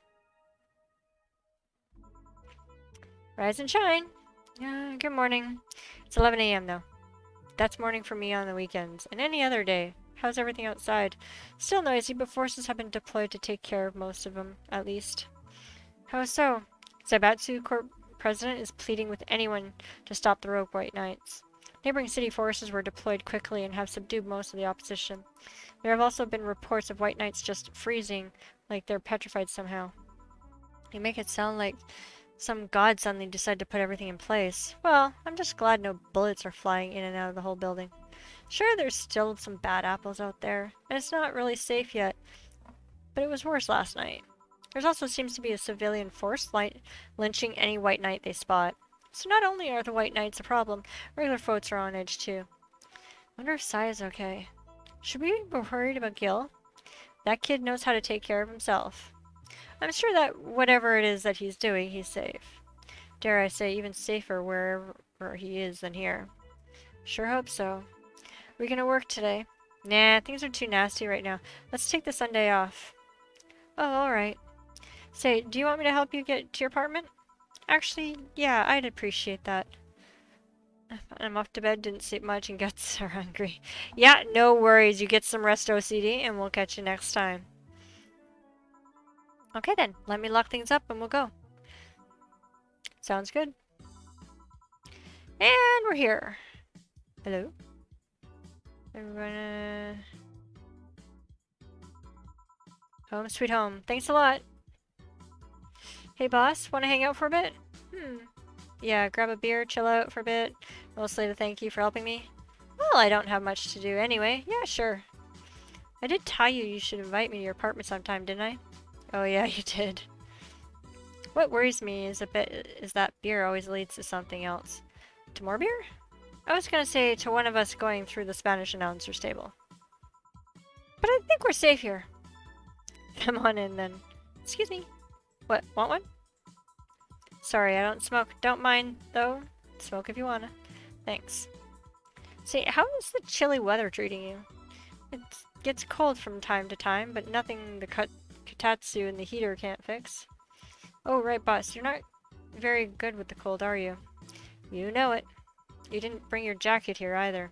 Rise and shine. Good morning. It's 11 a.m. though. That's morning for me on the weekends, and any other day. How's everything outside? Still noisy, but forces have been deployed to take care of most of them, at least. How so? Zaibatsu Corp President is pleading with anyone to stop the rogue White Knights. Neighboring city forces were deployed quickly and have subdued most of the opposition. There have also been reports of White Knights just freezing, like they're petrified somehow. You make it sound like some god suddenly decided to put everything in place. Well, I'm just glad no bullets are flying in and out of the whole building. Sure, there's still some bad apples out there, and it's not really safe yet, but it was worse last night. There also seems to be a civilian force lynching any White Knight they spot. So not only are the White Knights a problem, regular folks are on edge too. Wonder if Sai is okay. Should we be worried about Gil? That kid knows how to take care of himself. I'm sure that whatever it is that he's doing, he's safe. Dare I say, even safer wherever he is than here. Sure hope so. We gonna work today? Nah, things are too nasty right now. Let's take the Sunday off. Oh, alright. Say, do you want me to help you get to your apartment? Actually, yeah, I'd appreciate that. I'm off to bed, didn't sleep much, and guts are hungry. Yeah, no worries. You get some rest, OCD, and we'll catch you next time. Okay then, let me lock things up and we'll go. Sounds good. And we're here. Hello? We're gonna... Home sweet home. Thanks a lot. Hey boss, wanna hang out for a bit? Yeah, grab a beer, chill out for a bit. Mostly to thank you for helping me. Well, I don't have much to do anyway. Yeah, sure. I did tell you you should invite me to your apartment sometime, didn't I? Oh yeah, you did. What worries me is that beer always leads to something else. To more beer? I was gonna say to one of us going through the Spanish announcer's table. But I think we're safe here. Come on in then. Excuse me. What, want one? Sorry, I don't smoke. Don't mind, though. Smoke if you wanna. Thanks. Say, how is the chilly weather treating you? It gets cold from time to time, but nothing the Katatsu and the heater can't fix. Oh, right, boss. You're not very good with the cold, are you? You know it. You didn't bring your jacket here, either.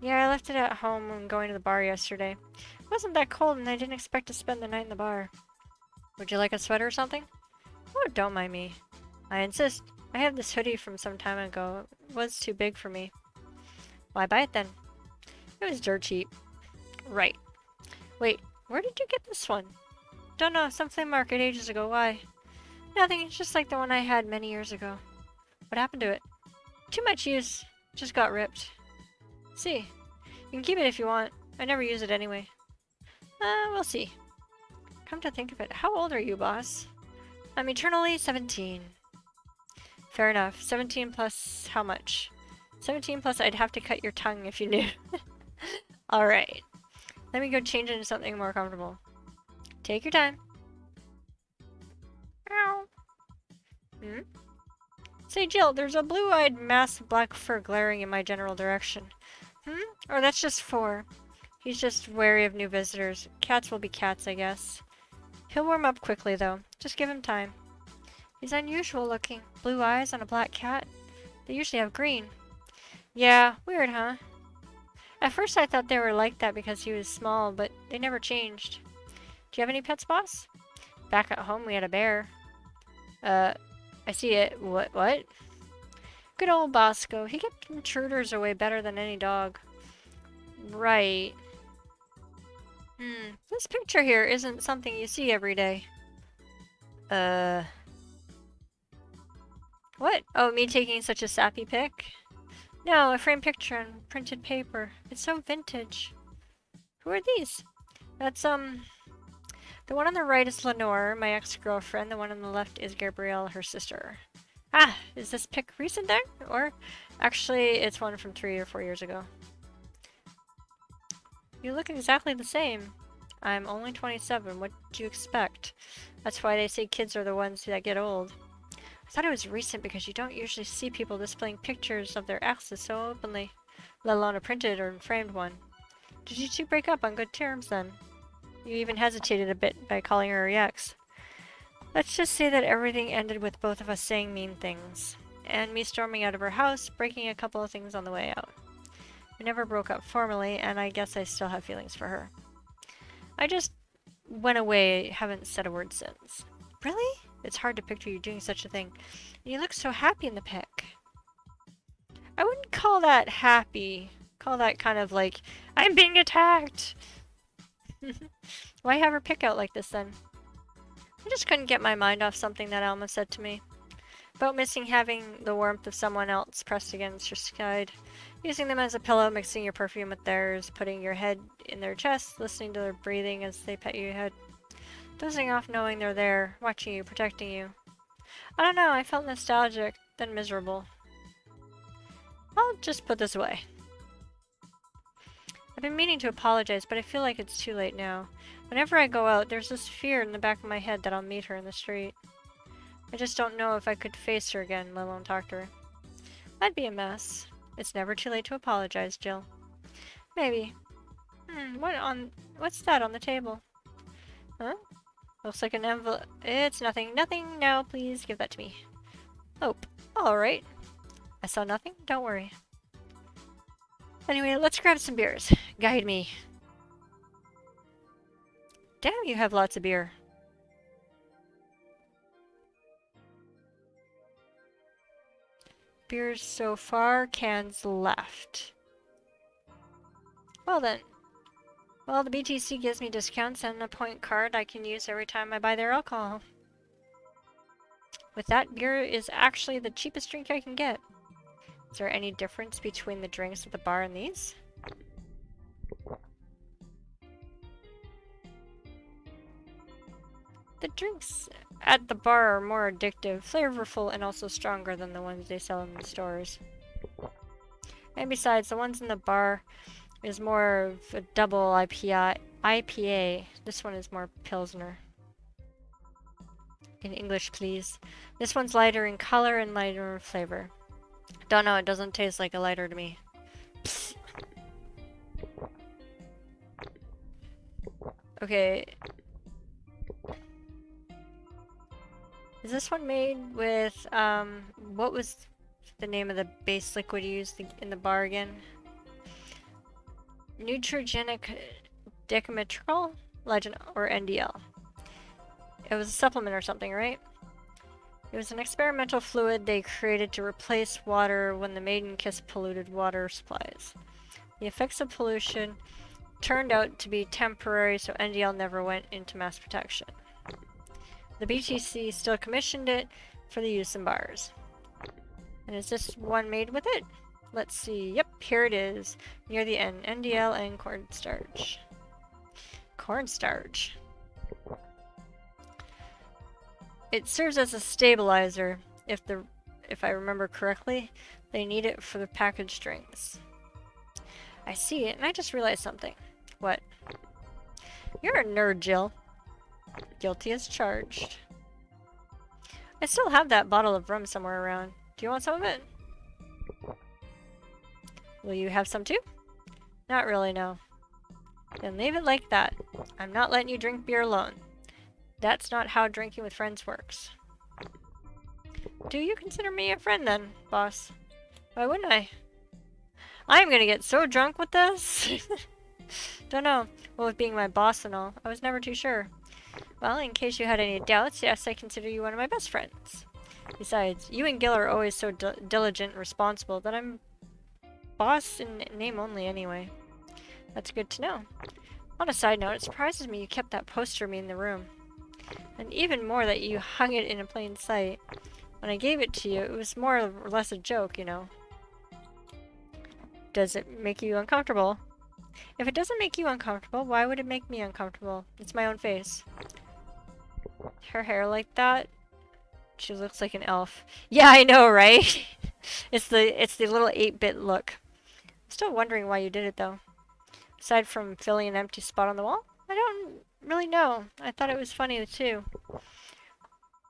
Yeah, I left it at home when going to the bar yesterday. It wasn't that cold, and I didn't expect to spend the night in the bar. Would you like a sweater or something? Oh, don't mind me. I insist. I have this hoodie from some time ago. It was too big for me. Why buy it then? It was dirt cheap. Right. Wait, where did you get this one? Don't know, some flea market ages ago. Why? Nothing, it's just like the one I had many years ago. What happened to it? Too much use. Just got ripped. See, you can keep it if you want. I never use it anyway. We'll see. Come to think of it, how old are you, boss? I'm eternally 17. Fair enough. 17 plus how much? 17 plus I'd have to cut your tongue if you knew. Alright. Let me go change into something more comfortable. Take your time. Ow. Hmm? Say, Jill, there's a blue-eyed mass of black fur glaring in my general direction. Or that's just four. He's just wary of new visitors. Cats will be cats, I guess. He'll warm up quickly, though. Just give him time. He's unusual looking. Blue eyes on a black cat. They usually have green. Yeah, weird, huh? At first I thought they were like that because he was small, but they never changed. Do you have any pets, boss? Back at home we had a bear. I see it. What? Good old Bosco. He kept intruders away better than any dog. Right. This picture here isn't something you see every day. What? Oh, me taking such a sappy pic? No, a framed picture on printed paper. It's so vintage. Who are these? That's, the one on the right is Lenore, my ex-girlfriend. The one on the left is Gabrielle, her sister. Ah, is this pic recent then? Or, actually, it's one from 3 or 4 years ago. You look exactly the same. I'm only 27. What do you expect? That's why they say kids are the ones that get old. I thought it was recent because you don't usually see people displaying pictures of their exes so openly, let alone a printed or framed one. Did you two break up on good terms then? You even hesitated a bit by calling her your ex. Let's just say that everything ended with both of us saying mean things, and me storming out of her house, breaking a couple of things on the way out. We never broke up formally, and I guess I still have feelings for her. I just went away, haven't said a word since. Really? It's hard to picture you doing such a thing. And you look so happy in the pic. I wouldn't call that happy. Call that kind of like, I'm being attacked! Why have her pic out like this then? I just couldn't get my mind off something that Alma said to me. About missing having the warmth of someone else pressed against your side. Using them as a pillow, mixing your perfume with theirs, putting your head in their chest, listening to their breathing as they pet your head. Dozing off knowing they're there, watching you, protecting you. I don't know, I felt nostalgic, then miserable. I'll just put this away. I've been meaning to apologize, but I feel like it's too late now. Whenever I go out, there's this fear in the back of my head that I'll meet her in the street. I just don't know if I could face her again, let alone talk to her. That'd be a mess. It's never too late to apologize, Jill. Maybe. What's that on the table? Huh? Looks like an envelope. It's nothing. Nothing now, please give that to me. Oh, alright. I saw nothing, don't worry. Anyway, let's grab some beers. Guide me. Damn, you have lots of beer. Beers so far, cans left. Well then. Well, the BTC gives me discounts and a point card I can use every time I buy their alcohol. With that, beer is actually the cheapest drink I can get. Is there any difference between the drinks at the bar and these? The drinks at the bar are more addictive, flavorful, and also stronger than the ones they sell in the stores. And besides, the ones in the bar is more of a double IPA. This one is more Pilsner. In English, please. This one's lighter in color and lighter in flavor. Don't know, it doesn't taste like a lighter to me. Psst. Okay. Is this one made with, what was the name of the base liquid used in the bar again? Neutrogenic Decametrol? Legend, or NDL. It was a supplement or something, right? It was an experimental fluid they created to replace water when the Maiden Kiss polluted water supplies. The effects of pollution turned out to be temporary, so NDL never went into mass production. The BTC still commissioned it for the use in bars. And is this one made with it? Let's see. Yep, here it is. Near the end. NDL and cornstarch. Cornstarch. It serves as a stabilizer. If I remember correctly, they need it for the packaged drinks. I see it, and I just realized something. What? You're a nerd, Jill. Guilty as charged. I still have that bottle of rum somewhere around. Do you want some of it? Will you have some too? Not really, no. Then leave it like that. I'm not letting you drink beer alone. That's not how drinking with friends works. Do you consider me a friend then, boss? Why wouldn't I? I'm gonna get so drunk with this. Don't know. Well, with being my boss and all, I was never too sure. Well, in case you had any doubts, yes, I consider you one of my best friends. Besides, you and Gil are always so diligent and responsible that I'm boss in name only anyway. That's good to know. On a side note, it surprises me you kept that poster of me in the room. And even more that you hung it in plain sight. When I gave it to you, it was more or less a joke, you know. Does it make you uncomfortable? If it doesn't make you uncomfortable, why would it make me uncomfortable? It's my own face. Her hair like that? She looks like an elf. Yeah, I know, right? It's the little 8-bit look. I'm still wondering why you did it, though. Aside from filling an empty spot on the wall? I don't really know. I thought it was funny, too.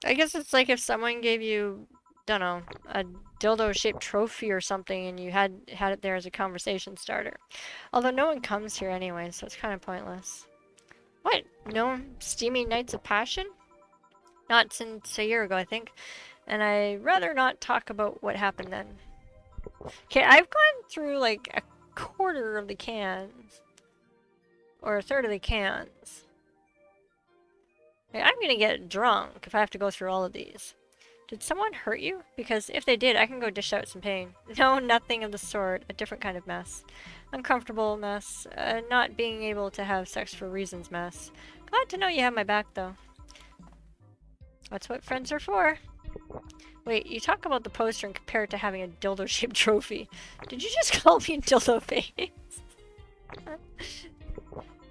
I guess it's like if someone gave you, don't know, a dildo-shaped trophy or something and you had it there as a conversation starter. Although no one comes here anyway, so it's kind of pointless. What? No steamy nights of passion? Not since a year ago, I think. And I'd rather not talk about what happened then. Okay, I've gone through like a quarter of the cans. Or a third of the cans. I'm gonna get drunk if I have to go through all of these. Did someone hurt you? Because if they did, I can go dish out some pain. No, nothing of the sort. A different kind of mess. Uncomfortable mess. Not being able to have sex for reasons mess. Glad to know you have my back, though. That's what friends are for. Wait, you talk about the poster and compare it to having a dildo-shaped trophy. Did you just call me dildo face?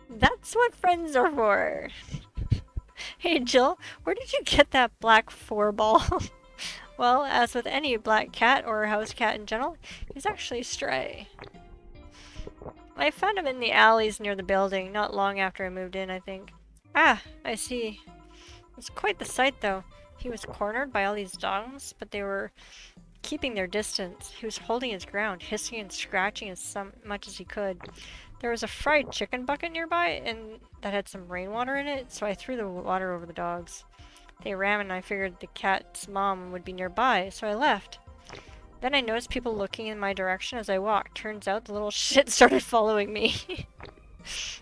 That's what friends are for. Hey Jill, where did you get that black 4-ball? Well, as with any black cat or house cat in general, he's actually stray. I found him in the alleys near the building, not long after I moved in, I think. Ah, I see. It's quite the sight, though. He was cornered by all these dogs, but they were keeping their distance. He was holding his ground, hissing and scratching as much as he could. There was a fried chicken bucket nearby, and that had some rainwater in it, so I threw the water over the dogs. They ran, and I figured the cat's mom would be nearby, so I left. Then I noticed people looking in my direction as I walked. Turns out the little shit started following me.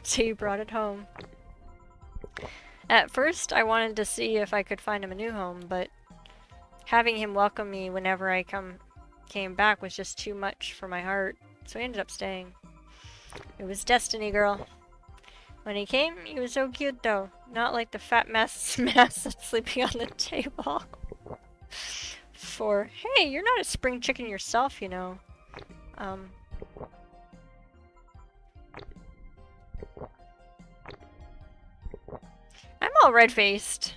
So you brought it home. At first, I wanted to see if I could find him a new home, but having him welcome me whenever I came back was just too much for my heart, so I ended up staying. It was destiny, girl. When he came, he was so cute, though. Not like the fat mess that's sleeping on the table. Hey, you're not a spring chicken yourself, you know. I'm all red-faced.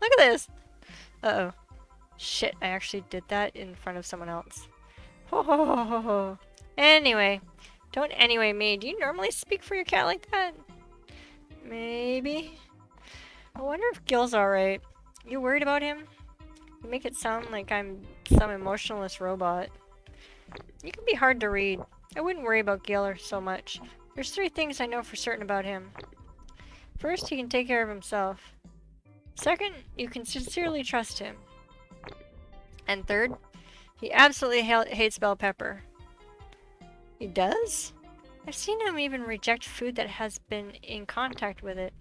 Look at this. Uh-oh. Shit, I actually did that in front of someone else. Ho ho ho ho ho. Anyway. Don't anyway me. Do you normally speak for your cat like that? Maybe. I wonder if Gil's alright. You worried about him? You make it sound like I'm some emotionless robot. You can be hard to read. I wouldn't worry about Gil so much. There's 3 things I know for certain about him. First, he can take care of himself. Second, you can sincerely trust him. And third, he absolutely hates bell pepper. He does? I've seen him even reject food that has been in contact with it.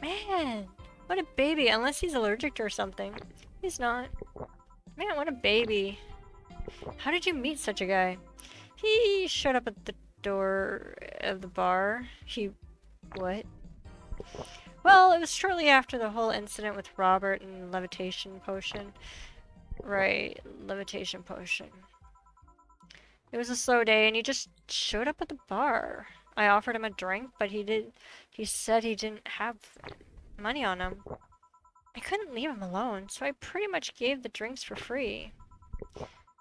Man, what a baby, unless he's allergic or something. He's not. Man, what a baby. How did you meet such a guy? He showed up at the door of the bar. What? Well, it was shortly after the whole incident with Robert and the levitation potion. Right, levitation potion. It was a slow day and he just showed up at the bar. I offered him a drink, but he said he didn't have money on him. I couldn't leave him alone, so I pretty much gave the drinks for free.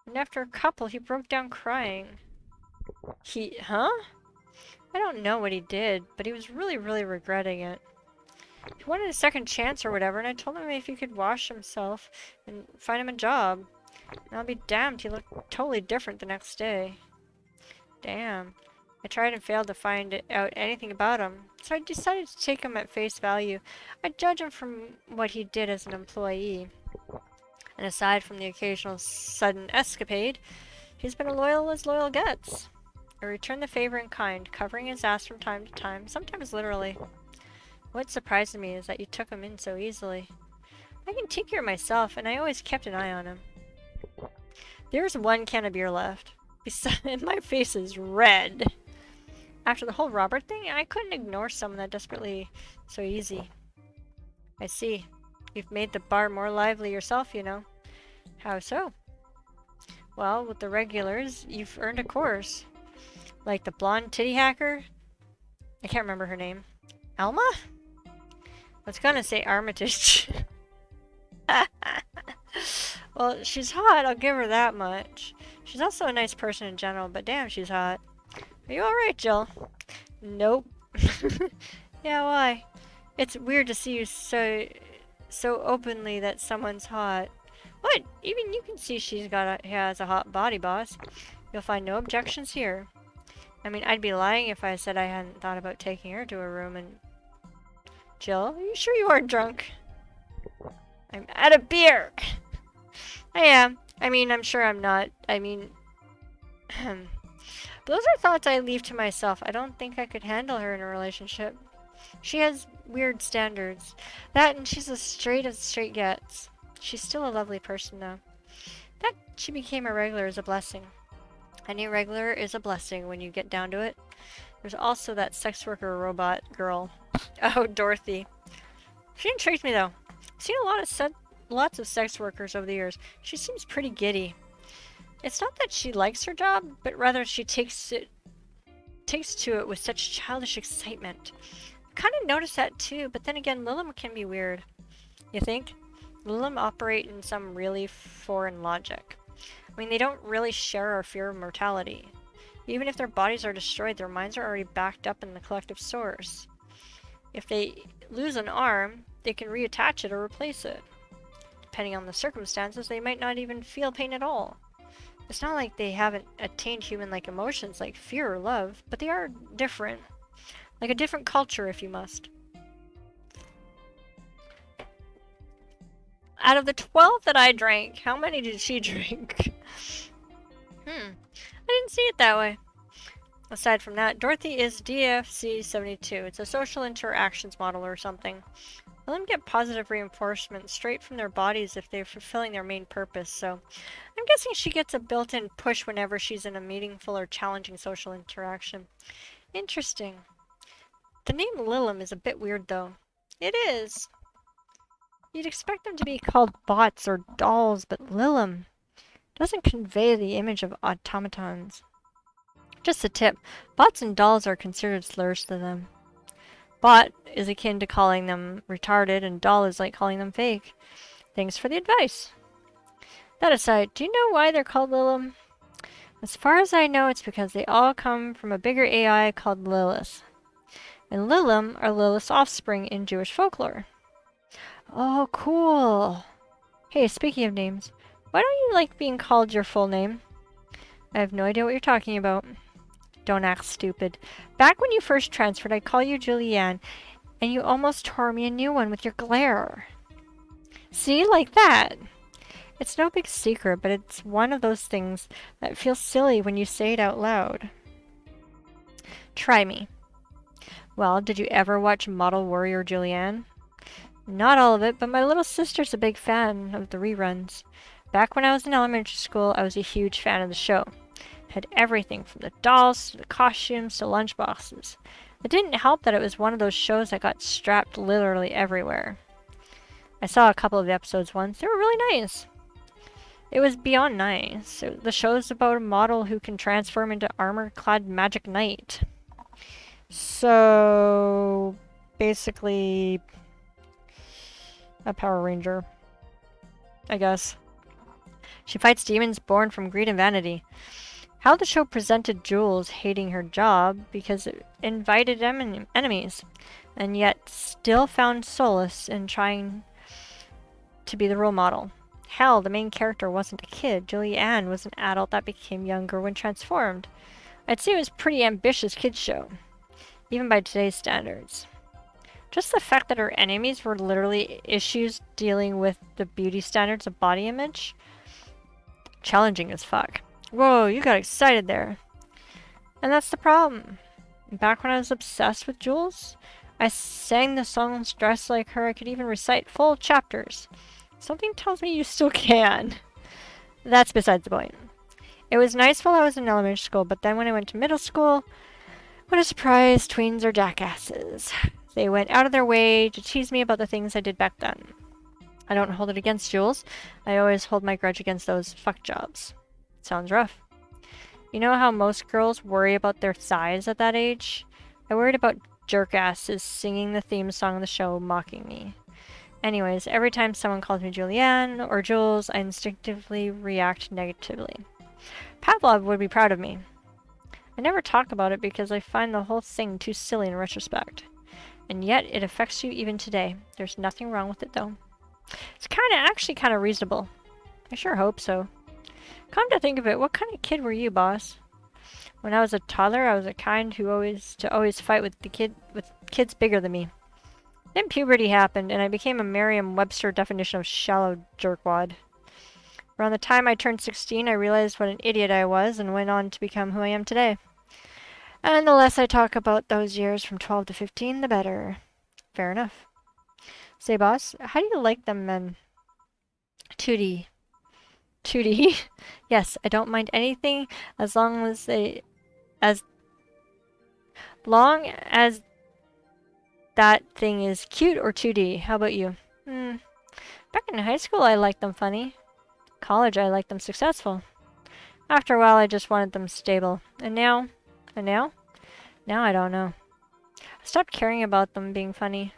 And after a couple, he broke down crying. Huh? I don't know what he did, but he was really, really regretting it. He wanted a second chance or whatever, and I told him if he could wash himself and find him a job. And I'll be damned, he looked totally different the next day. Damn. I tried and failed to find out anything about him, so I decided to take him at face value. I'd judge him from what he did as an employee. And aside from the occasional sudden escapade, he's been loyal as loyal gets. I returned the favor in kind, covering his ass from time to time, sometimes literally. What surprised me is that you took him in so easily. I can take care of myself, and I always kept an eye on him. There's one can of beer left. Besides, my face is red. After the whole Robert thing, I couldn't ignore someone that desperately so easy. I see. You've made the bar more lively yourself, you know. How so? Well, with the regulars, you've earned a course. Like the blonde titty hacker? I can't remember her name. Alma? I was gonna say Armitage. Well, she's hot, I'll give her that much. She's also a nice person in general, but damn, she's hot. Are you alright, Jill? Nope. Yeah, why? It's weird to see you so openly that someone's hot. What? Even you can see she has a hot body, boss. You'll find no objections here. I mean, I'd be lying if I said I hadn't thought about taking her to a room and... Jill, are you sure you aren't drunk? I'm out of beer! I am. I mean, I'm sure I'm not. I mean... Those are thoughts I leave to myself. I don't think I could handle her in a relationship. She has weird standards. That and she's as straight gets. She's still a lovely person, though. That she became a regular is a blessing. Any regular is a blessing when you get down to it. There's also that sex worker robot girl. Oh, Dorothy. She intrigues me, though. I've seen lots of sex workers over the years. She seems pretty giddy. It's not that she likes her job, but rather she takes to it with such childish excitement. I kind of noticed that too, but then again, Lilim can be weird. You think? Lilim operate in some really foreign logic. I mean, they don't really share our fear of mortality. Even if their bodies are destroyed, their minds are already backed up in the collective source. If they lose an arm, they can reattach it or replace it. Depending on the circumstances, they might not even feel pain at all. It's not like they haven't attained human-like emotions like fear or love, but they are different. Like a different culture, if you must. Out of the 12 that I drank, how many did she drink? I didn't see it that way. Aside from that, Dorothy is DFC-72. It's a social interactions model or something. Let them get positive reinforcement straight from their bodies if they're fulfilling their main purpose, so I'm guessing she gets a built-in push whenever she's in a meaningful or challenging social interaction. Interesting. The name Lilim is a bit weird, though. It is. You'd expect them to be called bots or dolls, but Lilim doesn't convey the image of automatons. Just a tip, bots and dolls are considered slurs to them. Bot is akin to calling them retarded, and doll is like calling them fake. Thanks for the advice. That aside, do you know why they're called Lilim? As far as I know, it's because they all come from a bigger AI called Lilith. And Lilim are Lilith's offspring in Jewish folklore. Oh, cool. Hey, speaking of names, why don't you like being called your full name? I have no idea what you're talking about. Don't act stupid. Back when you first transferred, I called you Julianne, and you almost tore me a new one with your glare. See, like that. It's no big secret, but it's one of those things that feels silly when you say it out loud. Try me. Well, did you ever watch Model Warrior Julianne? Not all of it, but my little sister's a big fan of the reruns. Back when I was in elementary school, I was a huge fan of the show. Had everything from the dolls to the costumes to lunchboxes. It didn't help that it was one of those shows that got strapped literally everywhere. I saw a couple of episodes once. They were really nice. It was beyond nice. The show's about a model who can transform into armor-clad magic knight. So, basically, a Power Ranger, I guess. She fights demons born from greed and vanity. How the show presented Jules hating her job because it invited enemies, and yet still found solace in trying to be the role model. Hell, the main character wasn't a kid. Julie Ann was an adult that became younger when transformed. I'd say it was a pretty ambitious kids show, even by today's standards. Just the fact that her enemies were literally issues dealing with the beauty standards of body image. Challenging as fuck. Whoa, you got excited there. And that's the problem. Back when I was obsessed with Jules, I sang the songs dressed like her. I could even recite full chapters. Something tells me you still can. That's besides the point. It was nice while I was in elementary school, but then when I went to middle school, what a surprise, tweens are jackasses. They went out of their way to tease me about the things I did back then. I don't hold it against Jules. I always hold my grudge against those fuck jobs. Sounds rough. You know how most girls worry about their size at that age? I worried about jerkasses singing the theme song of the show, mocking me. Anyways, every time someone calls me Julianne or Jules, I instinctively react negatively. Pavlov would be proud of me. I never talk about it because I find the whole thing too silly in retrospect. And yet, it affects you even today. There's nothing wrong with it, though. It's actually kind of reasonable. I sure hope so. Come to think of it, what kind of kid were you, boss? When I was a toddler, I was the kind who always fight with kids bigger than me. Then puberty happened, and I became a Merriam-Webster definition of shallow jerkwad. Around the time I turned 16, I realized what an idiot I was and went on to become who I am today. And the less I talk about those years from 12 to 15, the better. Fair enough. Say, boss, how do you like them men? 2D. 2D? Yes, I don't mind anything as long as that thing is cute or 2D. How about you? Back in high school, I liked them funny. College, I liked them successful. After a while, I just wanted them stable. And now? Now I don't know. I stopped caring about them being funny.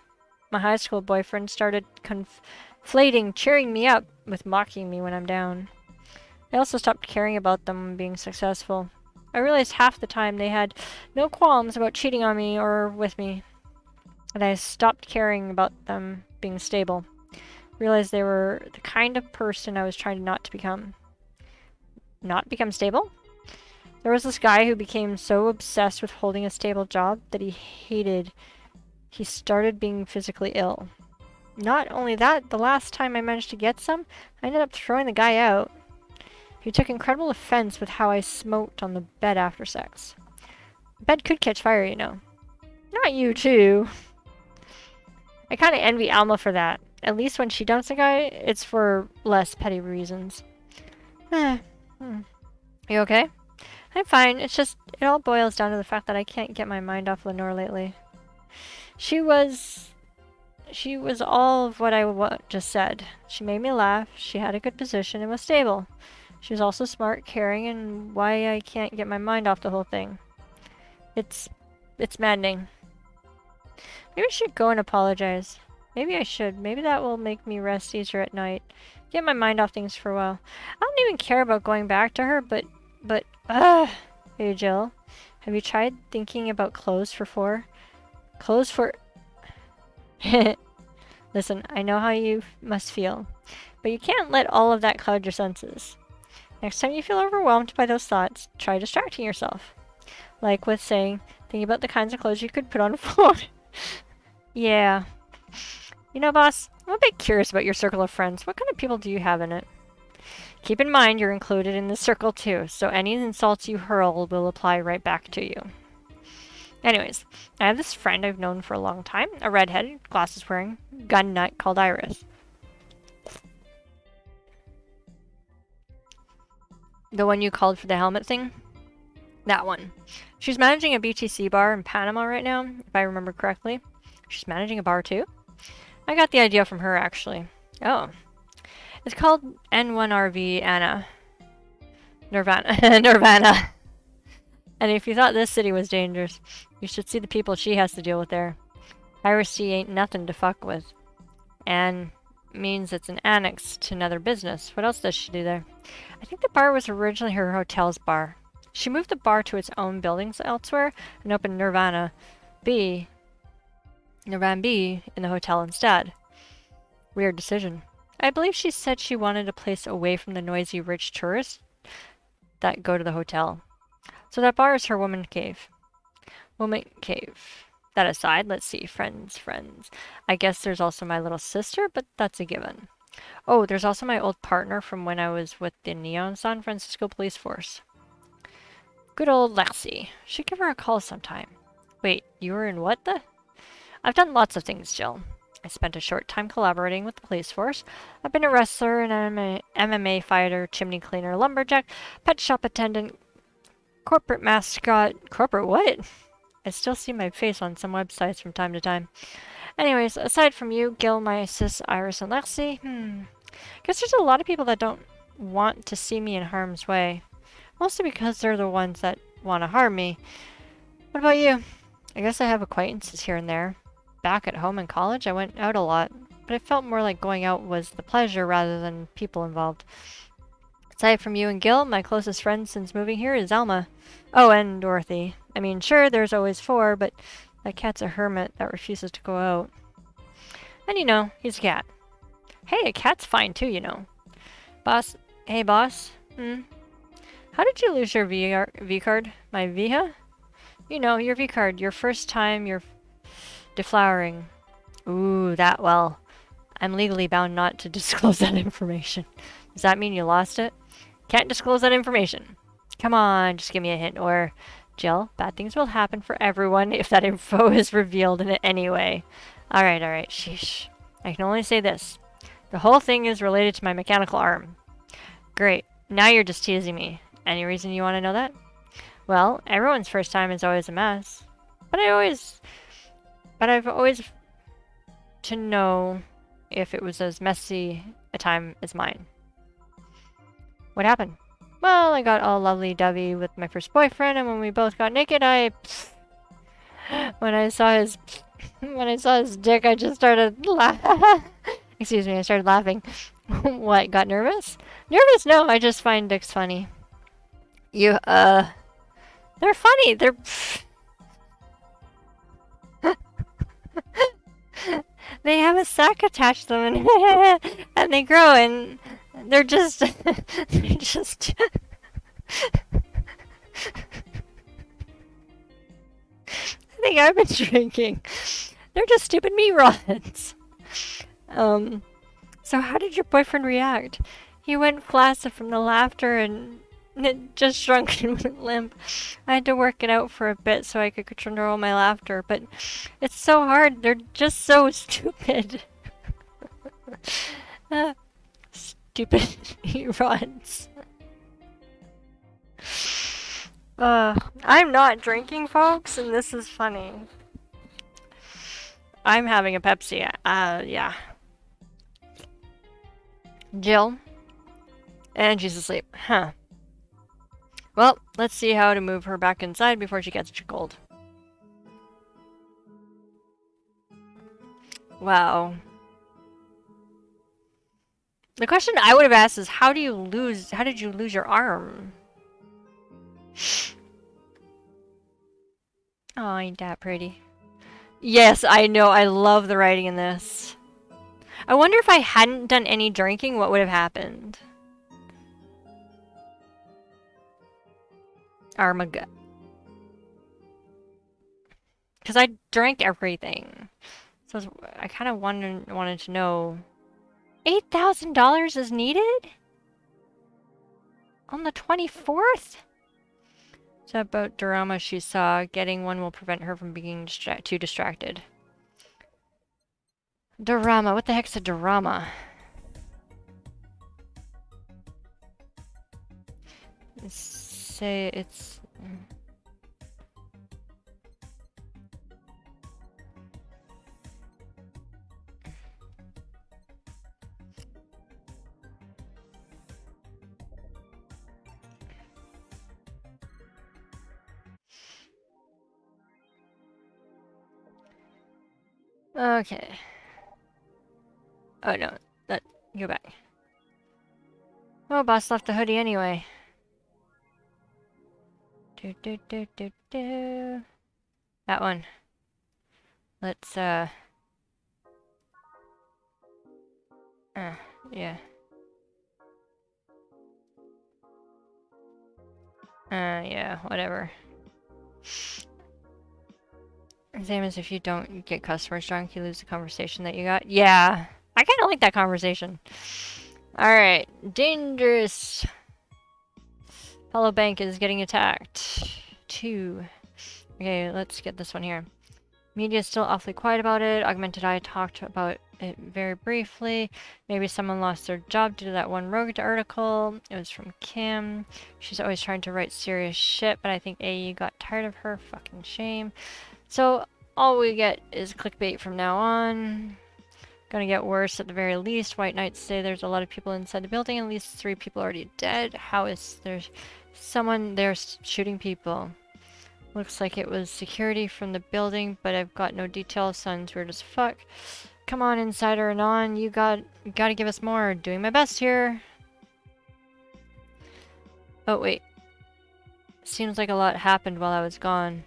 My high school boyfriend started conflating cheering me up with mocking me when I'm down. I also stopped caring about them being successful. I realized half the time they had no qualms about cheating on me or with me. And I stopped caring about them being stable. Realized they were the kind of person I was trying not to become. Not become stable? There was this guy who became so obsessed with holding a stable job that he started being physically ill. Not only that, the last time I managed to get some, I ended up throwing the guy out. He took incredible offense with how I smoked on the bed after sex. The bed could catch fire, you know. Not you, too. I kind of envy Alma for that. At least when she dumps a guy, it's for less petty reasons. You okay? I'm fine. It's just, it all boils down to the fact that I can't get my mind off Lenore lately. She was all of what I just said. She made me laugh, she had a good position, and was stable. She was also smart, caring, and why I can't get my mind off the whole thing. It's maddening. Maybe I should go and apologize. Maybe I should. Maybe that will make me rest easier at night. Get my mind off things for a while. I don't even care about going back to her, but hey Jill, have you tried thinking about clothes for 4? Clothes for... Listen, I know how you must feel, but you can't let all of that cloud your senses. Next time you feel overwhelmed by those thoughts, try distracting yourself. Like with saying, think about the kinds of clothes you could put on a phone. Yeah. You know, boss, I'm a bit curious about your circle of friends. What kind of people do you have in it? Keep in mind you're included in this circle too, so any insults you hurl will apply right back to you. Anyways, I have this friend I've known for a long time, a redhead, glasses-wearing, gun nut called Iris. The one you called for the helmet thing? That one. She's managing a BTC bar in Panama right now, if I remember correctly. She's managing a bar too? I got the idea from her, actually. Oh. It's called N1RV Anna. Nirvana. Nirvana. And if you thought this city was dangerous, you should see the people she has to deal with there. Piracy ain't nothing to fuck with. And means it's an annex to another business. What else does she do there? I think the bar was originally her hotel's bar. She moved the bar to its own buildings elsewhere and opened Nirvana B in the hotel instead. Weird decision. I believe she said she wanted a place away from the noisy rich tourists that go to the hotel. So that bar is her woman cave. Woman cave. That aside, let's see. Friends. I guess there's also my little sister, but that's a given. Oh, there's also my old partner from when I was with the Neon San Francisco Police Force. Good old Lexi. Should give her a call sometime. Wait, you were in what the? I've done lots of things, Jill. I spent a short time collaborating with the police force. I've been a wrestler, an MMA fighter, chimney cleaner, lumberjack, pet shop attendant, corporate mascot. Corporate what? I still see my face on some websites from time to time. Anyways, aside from you, Gil, my sis, Iris, and Lexi, guess there's a lot of people that don't want to see me in harm's way. Mostly because they're the ones that want to harm me. What about you? I guess I have acquaintances here and there. Back at home in college, I went out a lot, but it felt more like going out was the pleasure rather than people involved. Aside from you and Gil, my closest friend since moving here is Alma. Oh, and Dorothy. I mean, sure, there's always 4, but that cat's a hermit that refuses to go out. And you know, he's a cat. Hey, a cat's fine too, you know. Boss. Hey, boss. How did you lose your V-card? My Viha? You know, your V-card. Your first time you're deflowering. Ooh, that well. I'm legally bound not to disclose that information. Does that mean you lost it? Can't disclose that information. Come on, just give me a hint. Or, Jill, bad things will happen for everyone if that info is revealed in any way. Alright, sheesh. I can only say this. The whole thing is related to my mechanical arm. Great. Now you're just teasing me. Any reason you want to know that? Well, everyone's first time is always a mess. But I've always to know if it was as messy a time as mine. What happened? Well, I got all lovey-dovey with my first boyfriend, and when we both got naked, when I saw his dick, I just started laughing. Excuse me, I started laughing. What, got nervous? Nervous? No, I just find dicks funny. They're funny, they have a sack attached to them, and they grow, and they're just, I think I've been drinking. They're just stupid meat rods. So how did your boyfriend react? He went flaccid from the laughter and it just shrunk and went limp. I had to work it out for a bit so I could control my laughter, but it's so hard. They're just so stupid. Stupid rods. I'm not drinking, folks, and this is funny. I'm having a Pepsi. Yeah. Jill. And she's asleep. Huh. Well, let's see how to move her back inside before she gets too cold. Wow. The question I would have asked is, how did you lose your arm? Oh, ain't that pretty. Yes, I know, I love the writing in this. I wonder if I hadn't done any drinking, what would have happened? Armageddon. Because I drank everything. So I kind of wanted to know. $8,000 is needed? On the 24th? So about Dorama she saw. Getting one will prevent her from being too distracted. Dorama. What the heck's a Dorama? Say it's... Okay. Oh no, go back. Oh, boss left the hoodie anyway. That one. Let's, yeah. Yeah, whatever. Same as if you don't get customers drunk, you lose the conversation that you got. Yeah, I kind of like that conversation. Alright, dangerous. Fellow bank is getting attacked. 2. Okay, let's get this one here. Media is still awfully quiet about it. Augmented Eye talked about it very briefly. Maybe someone lost their job due to that one rogue article. It was from Kim. She's always trying to write serious shit, but I think AE got tired of her. Fucking shame. So, all we get is clickbait from now on. Gonna get worse at the very least. White Knights say there's a lot of people inside the building. At least 3 people already dead. How is there someone there shooting people? Looks like it was security from the building, but I've got no details. Sounds weird as fuck. Come on, Insider Anon. You gotta give us more. Doing my best here. Oh, wait. Seems like a lot happened while I was gone.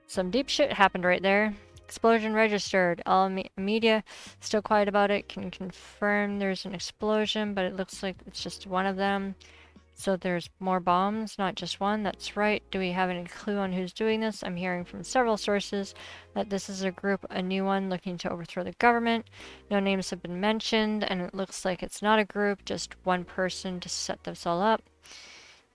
Some deep shit happened right there. Explosion registered. All media still quiet about it. Can confirm there's an explosion, but it looks like it's just one of them. So there's more bombs, not just one. That's right. Do we have any clue on who's doing this? I'm hearing from several sources that this is a group, a new one, looking to overthrow the government. No names have been mentioned, and it looks like it's not a group, just one person to set this all up.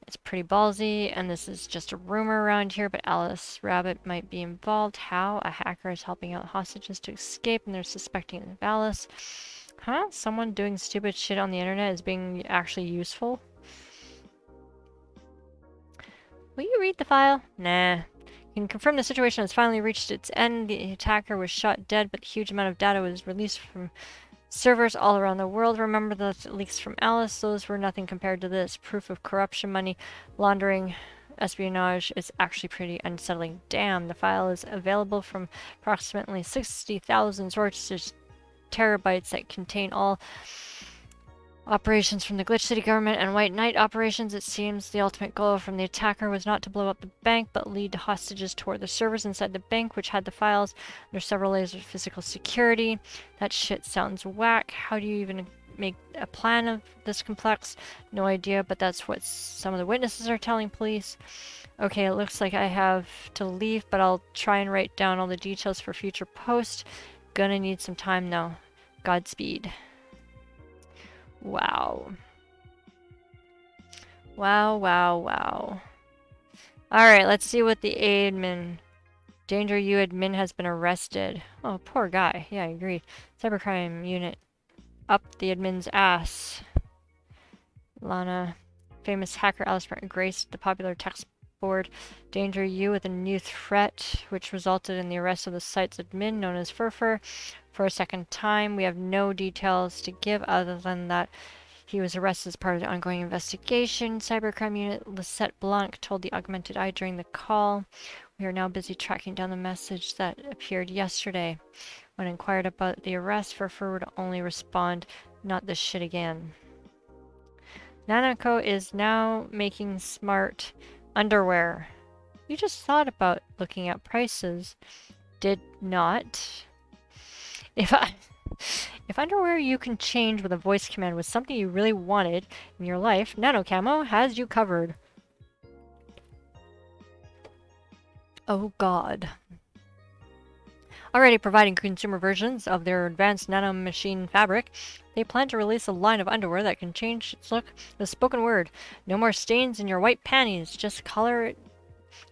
It's pretty ballsy, and this is just a rumor around here, but Alice Rabbit might be involved. How? A hacker is helping out hostages to escape, and they're suspecting of Alice. Huh? Someone doing stupid shit on the internet is being actually useful? Will you read the file? Nah. You can confirm the situation has finally reached its end. The attacker was shot dead, but a huge amount of data was released from servers all around the world. Remember the leaks from Alice? Those were nothing compared to this. Proof of corruption, money laundering, espionage is actually pretty unsettling. Damn, the file is available from approximately 60,000 sources, terabytes that contain all operations from the Glitch City government and White Knight operations. It seems the ultimate goal from the attacker was not to blow up the bank, but lead hostages toward the servers inside the bank, which had the files under several layers of physical security. That shit sounds whack. How do you even make a plan of this complex? No idea, but that's what some of the witnesses are telling police. Okay, it looks like I have to leave, but I'll try and write down all the details for future post. Gonna need some time though. Godspeed. Wow. Wow, wow, wow. Alright, let's see what the admin... Danger U admin has been arrested. Oh, poor guy. Yeah, I agree. Cybercrime unit. Up the admin's ass. Lana. Famous hacker Alice graced the popular text board Danger U with a new threat, which resulted in the arrest of the site's admin, known as Furfur. For a second time, we have no details to give other than that he was arrested as part of the ongoing investigation. Cybercrime unit Lisette Blanc told the Augmented Eye during the call. We are now busy tracking down the message that appeared yesterday. When inquired about the arrest, Furfur would only respond, "Not this shit again." Nanako is now making smart underwear. You just thought about looking at prices. Did not. If underwear you can change with a voice command was something you really wanted in your life, NanoCamo has you covered. Oh god. Already providing consumer versions of their advanced nanomachine fabric, they plan to release a line of underwear that can change its look with a spoken word. No more stains in your white panties, just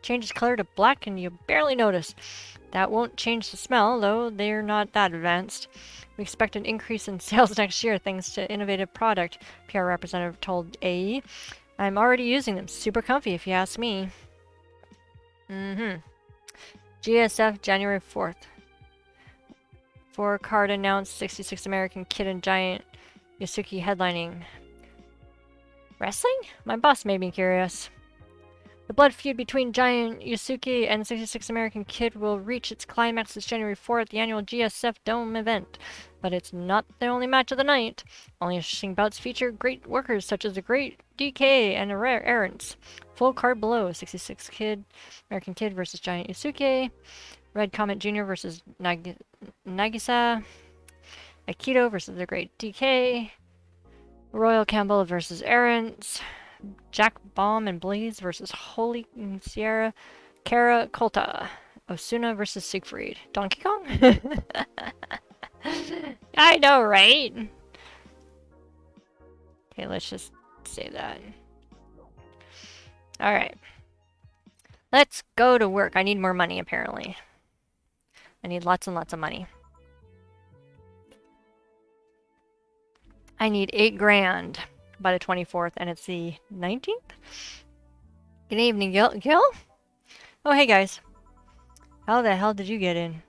changes color to black and you barely notice. That won't change the smell, though they're not that advanced. We expect an increase in sales next year thanks to innovative product, PR representative told AE. I'm already using them. Super comfy if you ask me. GSF January 4th. 4-card announced 66 American Kid and Giant Yasuki headlining. Wrestling? My boss made me curious. The blood feud between Giant Yusuke and 66 American Kid will reach its climax this January 4th at the annual GSF Dome event. But it's not the only match of the night. Only interesting bouts feature great workers such as the Great DK and the Rare Errands. Full card below: 66 Kid, American Kid versus Giant Yusuke, Red Comet Jr. versus Nagisa, Aikido versus the Great DK, Royal Campbell versus Errands, Jack Bomb and Blaze versus Holy Sierra, Kara Kolta, Osuna versus Siegfried. Donkey Kong? I know, right? Okay, let's just save that. Alright. Let's go to work. I need more money, apparently. I need lots and lots of money. I need 8 grand by the 24th, and it's the 19th? Good evening, Gil? Oh, hey, guys. How the hell did you get in?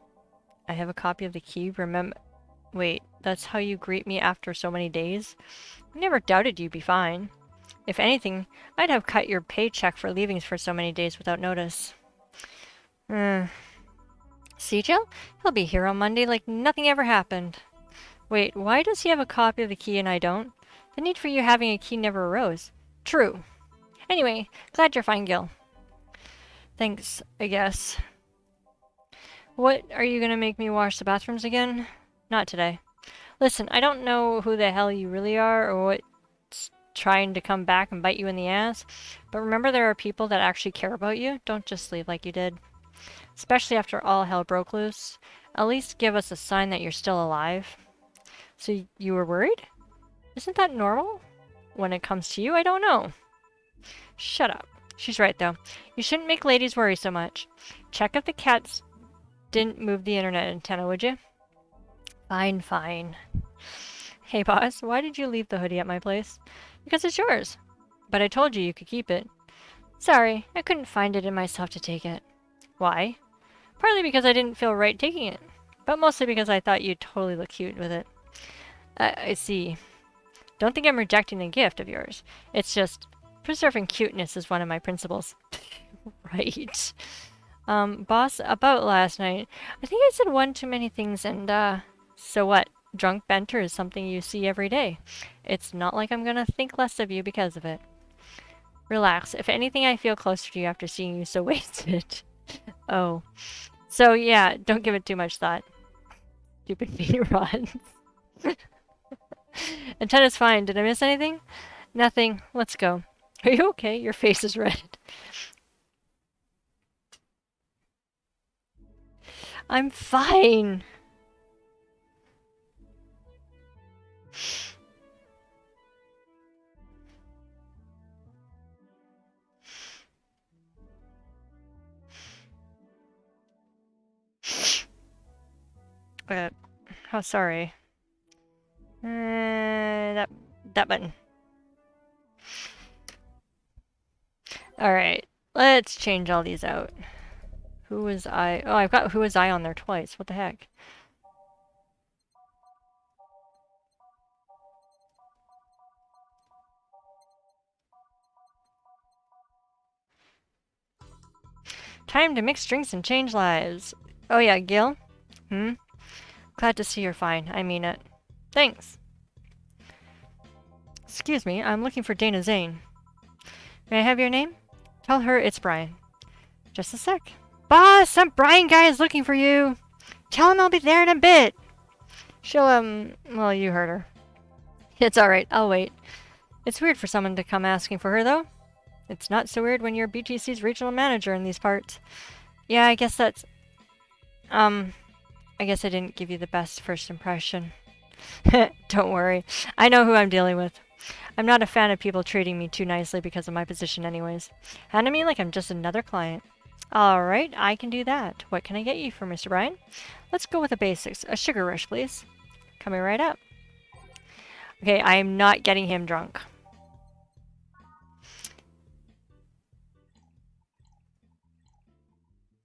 I have a copy of the key. Remember... Wait, that's how you greet me after so many days? I never doubted you'd be fine. If anything, I'd have cut your paycheck for leaving for so many days without notice. See, Jill? He'll be here on Monday like nothing ever happened. Wait, why does he have a copy of the key and I don't? The need for you having a key never arose. True. Anyway, glad you're fine, Gil. Thanks, I guess. What, are you gonna make me wash the bathrooms again? Not today. Listen, I don't know who the hell you really are or what's trying to come back and bite you in the ass, but remember there are people that actually care about you. Don't just leave like you did. Especially after all hell broke loose. At least give us a sign that you're still alive. So you were worried? Isn't that normal? When it comes to you, I don't know. Shut up. She's right, though. You shouldn't make ladies worry so much. Check if the cats didn't move the internet antenna, would you? Fine, fine. Hey, boss, why did you leave the hoodie at my place? Because it's yours. But I told you could keep it. Sorry, I couldn't find it in myself to take it. Why? Partly because I didn't feel right taking it, but mostly because I thought you'd totally look cute with it. I see. Don't think I'm rejecting a gift of yours. It's just, preserving cuteness is one of my principles. Right. Boss, about last night, I think I said one too many things and, so what? Drunk banter is something you see every day. It's not like I'm gonna think less of you because of it. Relax. If anything, I feel closer to you after seeing you so wasted. Oh. So, yeah, don't give it too much thought. Stupid feet rods. Antenna's fine. Did I miss anything? Nothing. Let's go. Are you okay? Your face is red. I'm fine. Oh, sorry. That button. Alright, let's change all these out. Who was I? Oh, I've got who was I on there twice. What the heck? Time to mix drinks and change lives. Oh yeah, Gil? Glad to see you're fine. I mean it. Thanks. Excuse me, I'm looking for Dana Zane. May I have your name? Tell her it's Brian. Just a sec. Boss, some Brian guy is looking for you. Tell him I'll be there in a bit. She'll, well, you heard her. It's alright, I'll wait. It's weird for someone to come asking for her, though. It's not so weird when you're BTC's regional manager in these parts. Yeah, I guess that's... I guess I didn't give you the best first impression. Don't worry. I know who I'm dealing with. I'm not a fan of people treating me too nicely because of my position anyways. Handle me like I'm just another client. Alright, I can do that. What can I get you for Mr. Brian? Let's go with the basics. A sugar rush, please. Coming right up. Okay, I am not getting him drunk.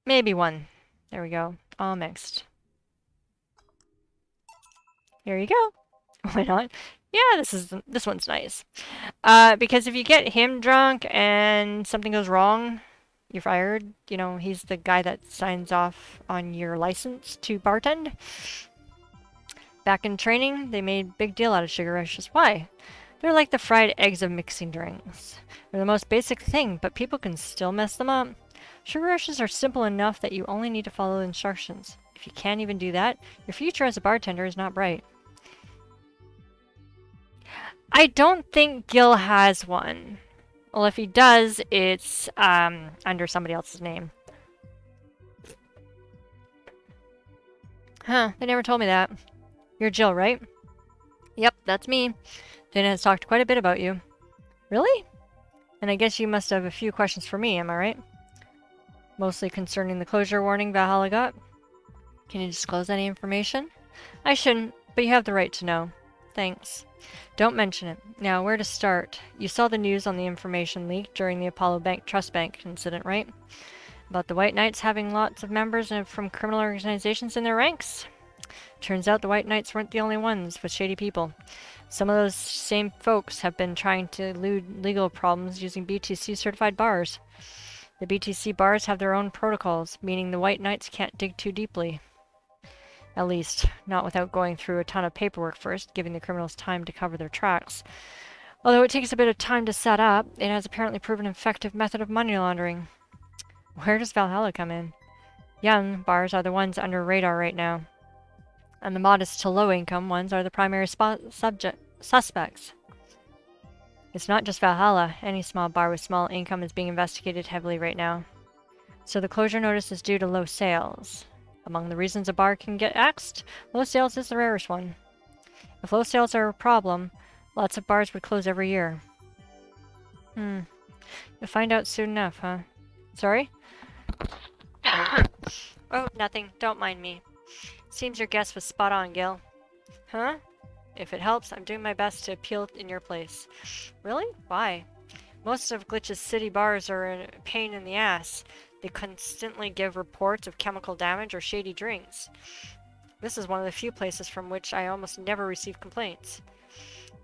Maybe one. There we go. All mixed. Here you go. Why not? Yeah, this one's nice. Because if you get him drunk and something goes wrong, you're fired. You know, he's the guy that signs off on your license to bartend. Back in training, they made big deal out of sugar rushes. Why? They're like the fried eggs of mixing drinks. They're the most basic thing, but people can still mess them up. Sugar rushes are simple enough that you only need to follow the instructions. If you can't even do that, your future as a bartender is not bright. I don't think Gil has one. Well, if he does, it's under somebody else's name. Huh, they never told me that. You're Jill, right? Yep, that's me. Dana has talked quite a bit about you. Really? And I guess you must have a few questions for me, am I right? Mostly concerning the closure warning Valhalla got. Can you disclose any information? I shouldn't, but you have the right to know. Thanks. Don't mention it. Now, where to start? You saw the news on the information leak during the Apollo Bank Trust Bank incident, right? About the White Knights having lots of members from criminal organizations in their ranks? Turns out the White Knights weren't the only ones with shady people. Some of those same folks have been trying to elude legal problems using BTC-certified bars. The BTC bars have their own protocols, meaning the White Knights can't dig too deeply. At least, not without going through a ton of paperwork first, giving the criminals time to cover their tracks. Although it takes a bit of time to set up, it has apparently proven an effective method of money laundering. Where does Valhalla come in? Young bars are the ones under radar right now, and the modest to low-income ones are the primary suspects. It's not just Valhalla. Any small bar with small income is being investigated heavily right now. So the closure notice is due to low sales. Among the reasons a bar can get axed, low sales is the rarest one. If low sales are a problem, lots of bars would close every year. You'll find out soon enough, huh? Sorry? Oh, nothing. Don't mind me. Seems your guess was spot on, Gil. Huh? If it helps, I'm doing my best to appeal in your place. Really? Why? Most of Glitch's city bars are a pain in the ass. They constantly give reports of chemical damage or shady drinks. This is one of the few places from which I almost never receive complaints.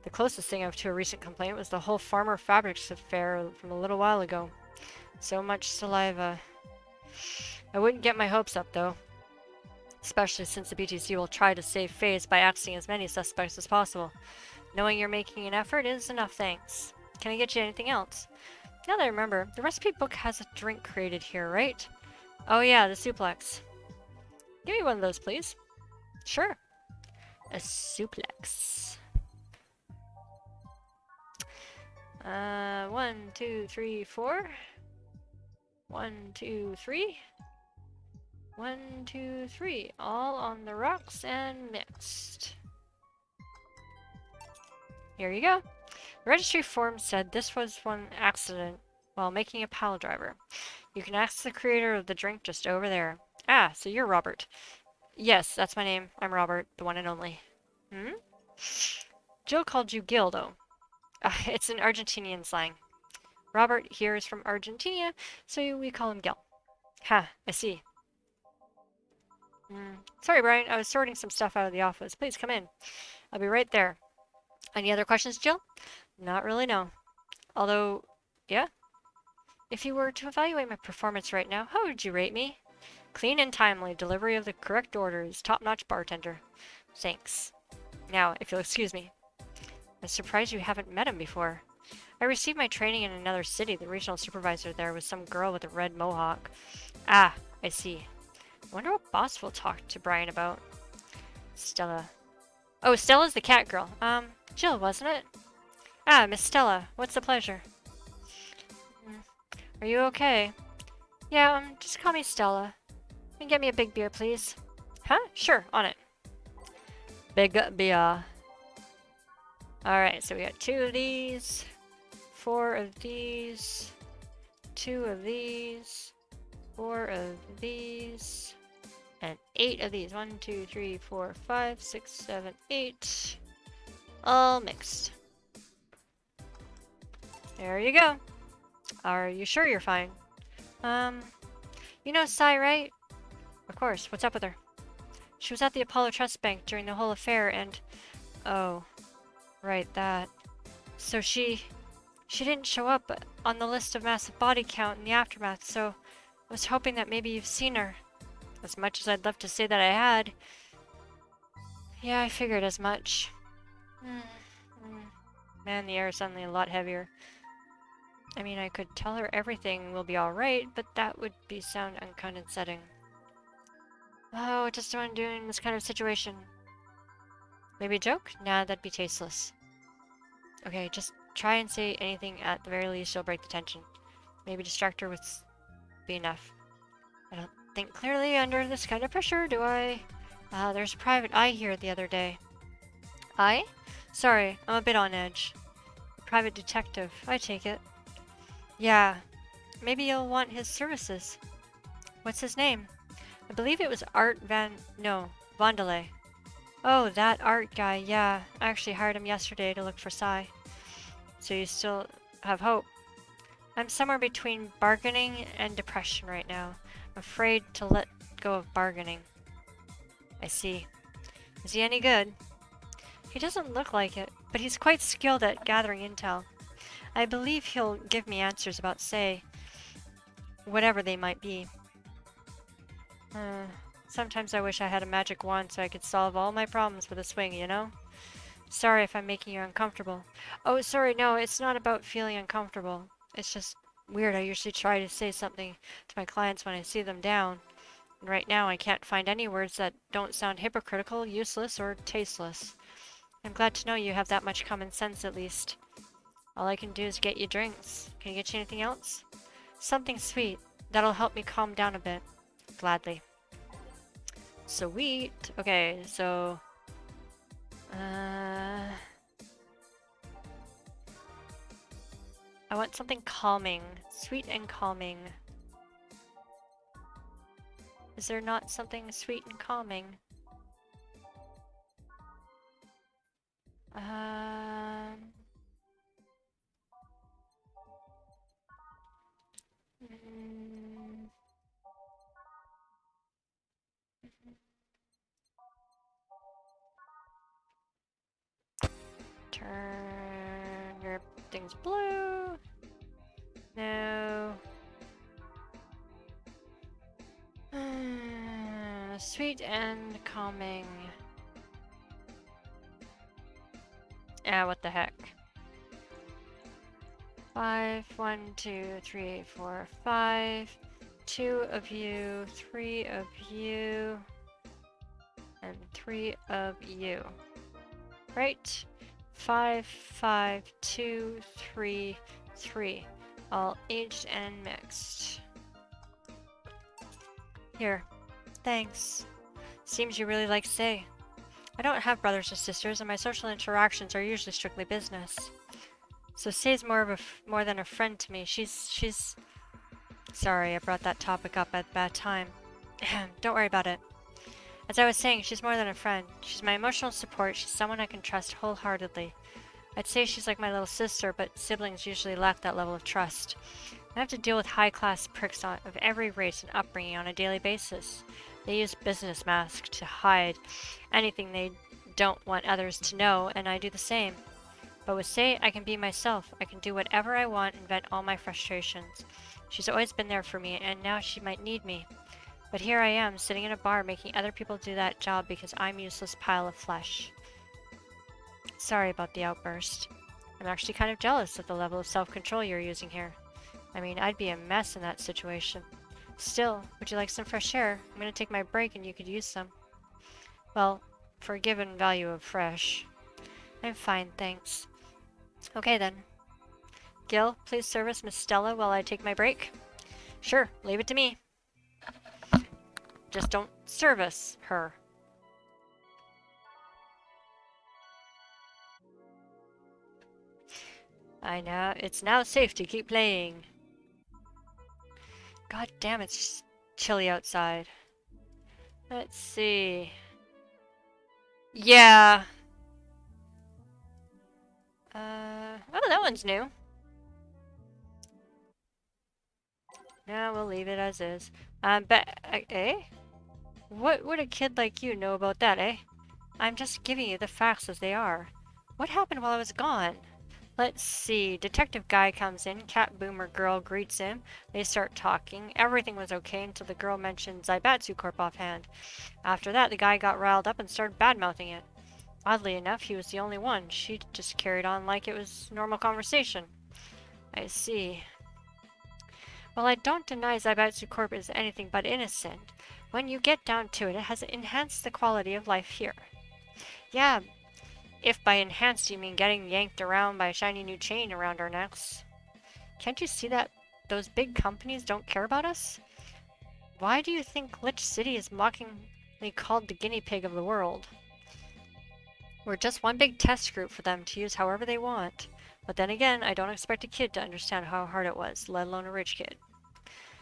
The closest thing to a recent complaint was the whole Farmer Fabrics affair from a little while ago. So much saliva. I wouldn't get my hopes up, though. Especially since the BTC will try to save face by axing as many suspects as possible. Knowing you're making an effort is enough thanks. Can I get you anything else? Now that I remember, the recipe book has a drink created here, right? Oh yeah, the suplex. Give me one of those, please. Sure. A suplex. 1, 2, 3, 4. 1, 2, 3. 1, 2, 3. All on the rocks and mixed. Here you go. The registry form said this was one accident while making a pile driver. You can ask the creator of the drink just over there. Ah, so you're Robert. Yes, that's my name. I'm Robert, the one and only. Jill called you Gil, though. It's an Argentinian slang. Robert here is from Argentina, so we call him Gil. Ha, I see. Sorry, Brian. I was sorting some stuff out of the office. Please come in. I'll be right there. Any other questions, Jill? Not really, no. Although, yeah? If you were to evaluate my performance right now, how would you rate me? Clean and timely, delivery of the correct orders, top-notch bartender. Thanks. Now, if you'll excuse me. I'm surprised you haven't met him before. I received my training in another city. The regional supervisor there was some girl with a red mohawk. Ah, I see. I wonder what boss will talk to Brian about. Stella. Oh, Stella's the cat girl. Jill, wasn't it? Ah, Miss Stella. What's the pleasure? Are you okay? Yeah, just call me Stella. And get me a big beer, please. Huh? Sure, on it. Big beer. Alright, so we got 2 of these, 4 of these, 2 of these, 4 of these, and 8 of these. 1, 2, 3, 4, 5, 6, 7, 8. All mixed. There you go. Are you sure you're fine? You know Sai, right? Of course. What's up with her? She was at the Apollo Trust Bank during the whole affair and... Oh. Right, that. So she didn't show up on the list of massive body count in the aftermath, so I was hoping that maybe you've seen her. As much as I'd love to say that I had. Yeah, I figured as much. Man, the air is suddenly a lot heavier. I mean, I could tell her everything will be alright, but that would be sound uncondescending. Oh, just what I'm doing in this kind of situation. Maybe a joke? Nah, that'd be tasteless. Okay, just try and say anything at the very least, you'll break the tension. Maybe distract her with be enough. I don't think clearly under this kind of pressure, do I? There's a private eye here the other day. Eye? Sorry, I'm a bit on edge. Private detective, I take it. Yeah, maybe you'll want his services. What's his name? I believe it was Art Vandelay. Oh, that Art guy, yeah. I actually hired him yesterday to look for Sai. So you still have hope? I'm somewhere between bargaining and depression right now. I'm afraid to let go of bargaining. I see. Is he any good? He doesn't look like it, but he's quite skilled at gathering intel. I believe he'll give me answers about Sai, whatever they might be. Sometimes I wish I had a magic wand so I could solve all my problems with a swing, you know? Sorry if I'm making you uncomfortable. Oh, sorry, no, it's not about feeling uncomfortable. It's just weird. I usually try to say something to my clients when I see them down. And right now I can't find any words that don't sound hypocritical, useless, or tasteless. I'm glad to know you have that much common sense at least. All I can do is get you drinks. Can I get you anything else? Something sweet. That'll help me calm down a bit. Gladly. Sweet. Okay, so... I want something calming. Sweet and calming. Is there not something sweet and calming? Turn your things blue. No. Sweet and calming. Ah, what the heck. 5, 1, 2, 3, 4, 5. 2 of you, 3 of you, and 3 of you. Right? 5, 5, 2, 3, 3. All aged and mixed. Here. Thanks. Seems you really like Sai. I don't have brothers or sisters, and my social interactions are usually strictly business. So Sai's more than a friend to me. She's... Sorry, I brought that topic up at a bad time. Don't worry about it. As I was saying, she's more than a friend. She's my emotional support. She's someone I can trust wholeheartedly. I'd say she's like my little sister, but siblings usually lack that level of trust. I have to deal with high-class pricks of every race and upbringing on a daily basis. They use business masks to hide anything they don't want others to know, and I do the same. But with Sai, I can be myself. I can do whatever I want and vent all my frustrations. She's always been there for me, and now she might need me. But here I am, sitting in a bar making other people do that job because I'm a useless pile of flesh. Sorry about the outburst. I'm actually kind of jealous of the level of self-control you're using here. I mean, I'd be a mess in that situation. Still, would you like some fresh air? I'm gonna take my break and you could use some. Well, for a given value of fresh. I'm fine, thanks. Okay then. Gil, please service Miss Stella while I take my break? Sure, leave it to me. Just don't service her. It's now safe to keep playing. God damn, it's chilly outside. Let's see. Yeah. Oh, that one's new. No, we'll leave it as is. Eh? What would a kid like you know about that, eh? I'm just giving you the facts as they are. What happened while I was gone? Let's see. Detective guy comes in. Cat boomer girl greets him. They start talking. Everything was okay until the girl mentioned Zaibatsu Corp offhand. After that, the guy got riled up and started bad-mouthing it. Oddly enough, he was the only one. She just carried on like it was normal conversation. I see. While I don't deny Zaibatsu Corp is anything but innocent, when you get down to it, it has enhanced the quality of life here. Yeah, if by enhanced you mean getting yanked around by a shiny new chain around our necks. Can't you see that those big companies don't care about us? Why do you think Lich City is mockingly called the guinea pig of the world? We're just one big test group for them to use however they want. But then again, I don't expect a kid to understand how hard it was, let alone a rich kid.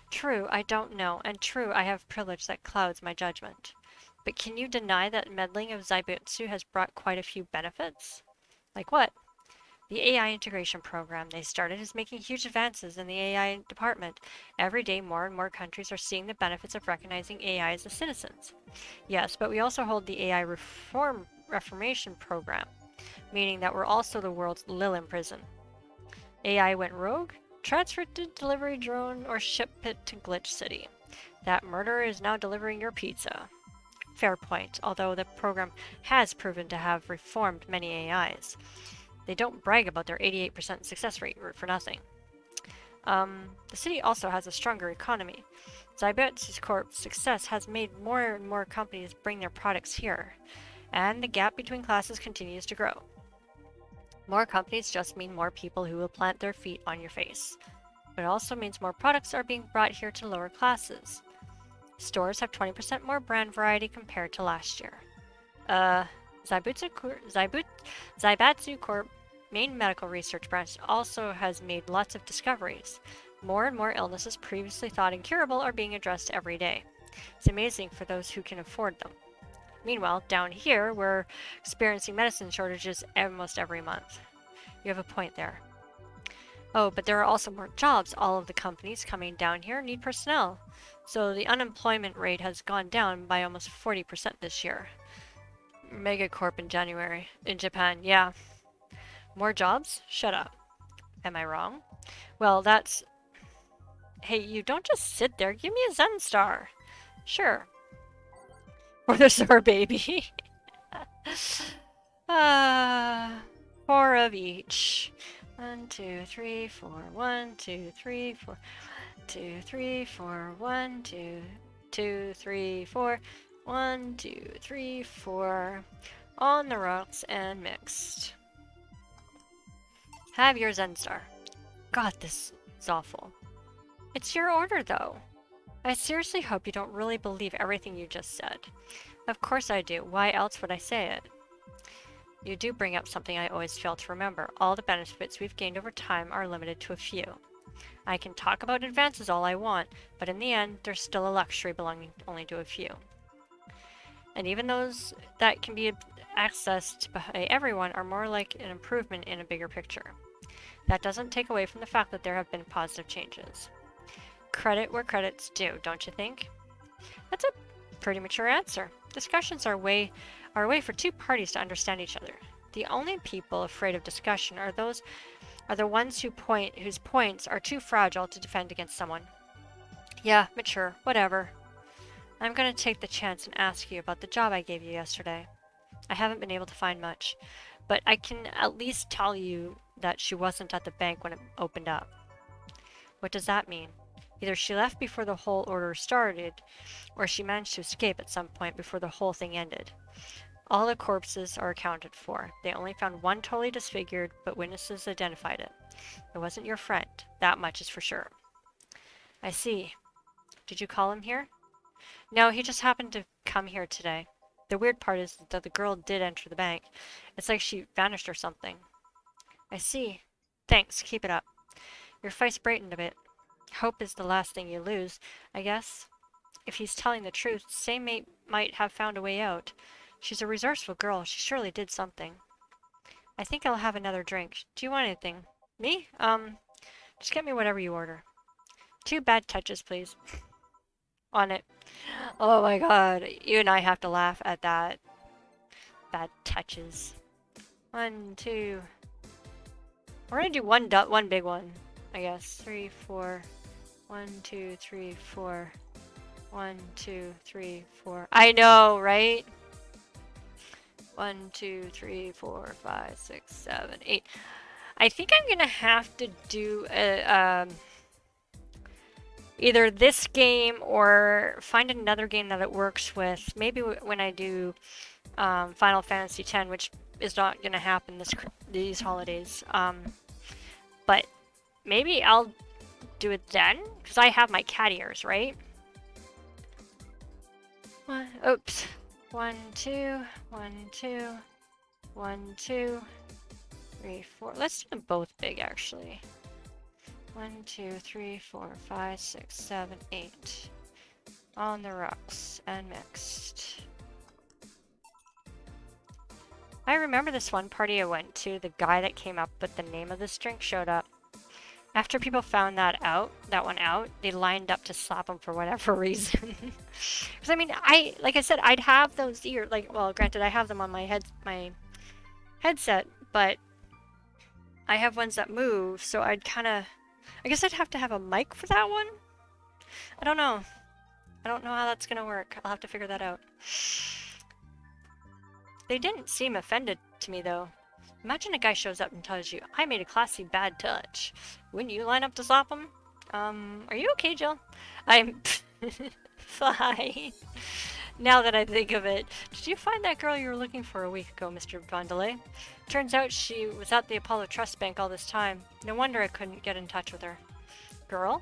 True, I don't know, and true, I have privilege that clouds my judgment. But can you deny that meddling of Zaibutsu has brought quite a few benefits? Like what? The AI integration program they started is making huge advances in the AI department. Every day, more and more countries are seeing the benefits of recognizing AI as citizens. Yes, but we also hold the AI reformation program, meaning that we're also the world's Lilin prison. AI went rogue, transferred to delivery drone, or shipped it to Glitch City. That murderer is now delivering your pizza. Fair point, although the program has proven to have reformed many AIs. They don't brag about their 88% success rate for nothing. The city also has a stronger economy. Zaibatsu Corp's success has made more and more companies bring their products here, and the gap between classes continues to grow. More companies just mean more people who will plant their feet on your face. But it also means more products are being brought here to lower classes. Stores have 20% more brand variety compared to last year. Zaibatsu Corp main medical research branch also has made lots of discoveries. More and more illnesses previously thought incurable are being addressed every day. It's amazing for those who can afford them. Meanwhile, down here, we're experiencing medicine shortages almost every month. You have a point there. Oh, but there are also more jobs. All of the companies coming down here need personnel. So the unemployment rate has gone down by almost 40% this year. Megacorp in January. In Japan, yeah. More jobs? Shut up. Am I wrong? Well, that's... Hey, you don't just sit there. Give me a Zen star. Sure. For the star baby. Four of each. 1, 2, 3, 4. 1, 2, 3, 4. 2, 3, 4. 1, 2, 2, 3, 4. 1, 2, 3, 4. On the rocks and mixed. Have your Zen star. God, this is awful. It's your order, though. I seriously hope you don't really believe everything you just said. Of course I do. Why else would I say it? You do bring up something I always fail to remember. All the benefits we've gained over time are limited to a few. I can talk about advances all I want, but in the end, there's still a luxury belonging only to a few. And even those that can be accessed by everyone are more like an improvement in a bigger picture. That doesn't take away from the fact that there have been positive changes. Credit where credit's due, don't you think? That's a pretty mature answer. Discussions are a way for two parties to understand each other. The only people afraid of discussion are the ones whose points are too fragile to defend against someone. Yeah, mature, whatever. I'm gonna take the chance and ask you about the job I gave you yesterday. I haven't been able to find much, but I can at least tell you that she wasn't at the bank when it opened up. What does that mean? Either she left before the whole order started, or she managed to escape at some point before the whole thing ended. All the corpses are accounted for. They only found one totally disfigured, but witnesses identified it. It wasn't your friend. That much is for sure. I see. Did you call him here? No, he just happened to come here today. The weird part is that the girl did enter the bank. It's like she vanished or something. I see. Thanks, keep it up. Your face brightened a bit. Hope is the last thing you lose, I guess. If he's telling the truth, Say might have found a way out. She's a resourceful girl. She surely did something. I think I'll have another drink. Do you want anything? Me? Just get me whatever you order. 2 bad touches, please. On it. Oh my god. You and I have to laugh at that. Bad touches. 1, 2. We're gonna do one big one, I guess. 3, 4. 1, 2, 3, 4. 1, 2, 3, 4. I know, right? 1, 2, 3, 4, 5, 6, 7, 8. I think I'm gonna have to do either this game or find another game that it works with. Maybe when I do Final Fantasy X, which is not gonna happen these holidays. But maybe I'll do it then, because I have my cat ears, right? Oops. 1, 2, 1, 2, 1, 2, 3, 4. Let's do them both big, actually. 1, 2, 3, 4, 5, 6, 7, 8. On the rocks and mixed. I remember this one party I went to, the guy that came up with the name of this drink showed up. After people found that one out, they lined up to slap him for whatever reason. Because I mean, like I said, I'd have those ears. Like, well, granted, I have them on my headset, but I have ones that move, so I guess I'd have to have a mic for that one. I don't know. I don't know how that's gonna work. I'll have to figure that out. They didn't seem offended to me, though. Imagine a guy shows up and tells you, I made a classy bad touch. Wouldn't you line up to slap him? Are you okay, Jill? I'm fine. Now that I think of it, did you find that girl you were looking for a week ago, Mr. Vandelay? Turns out she was at the Apollo Trust Bank all this time. No wonder I couldn't get in touch with her. Girl?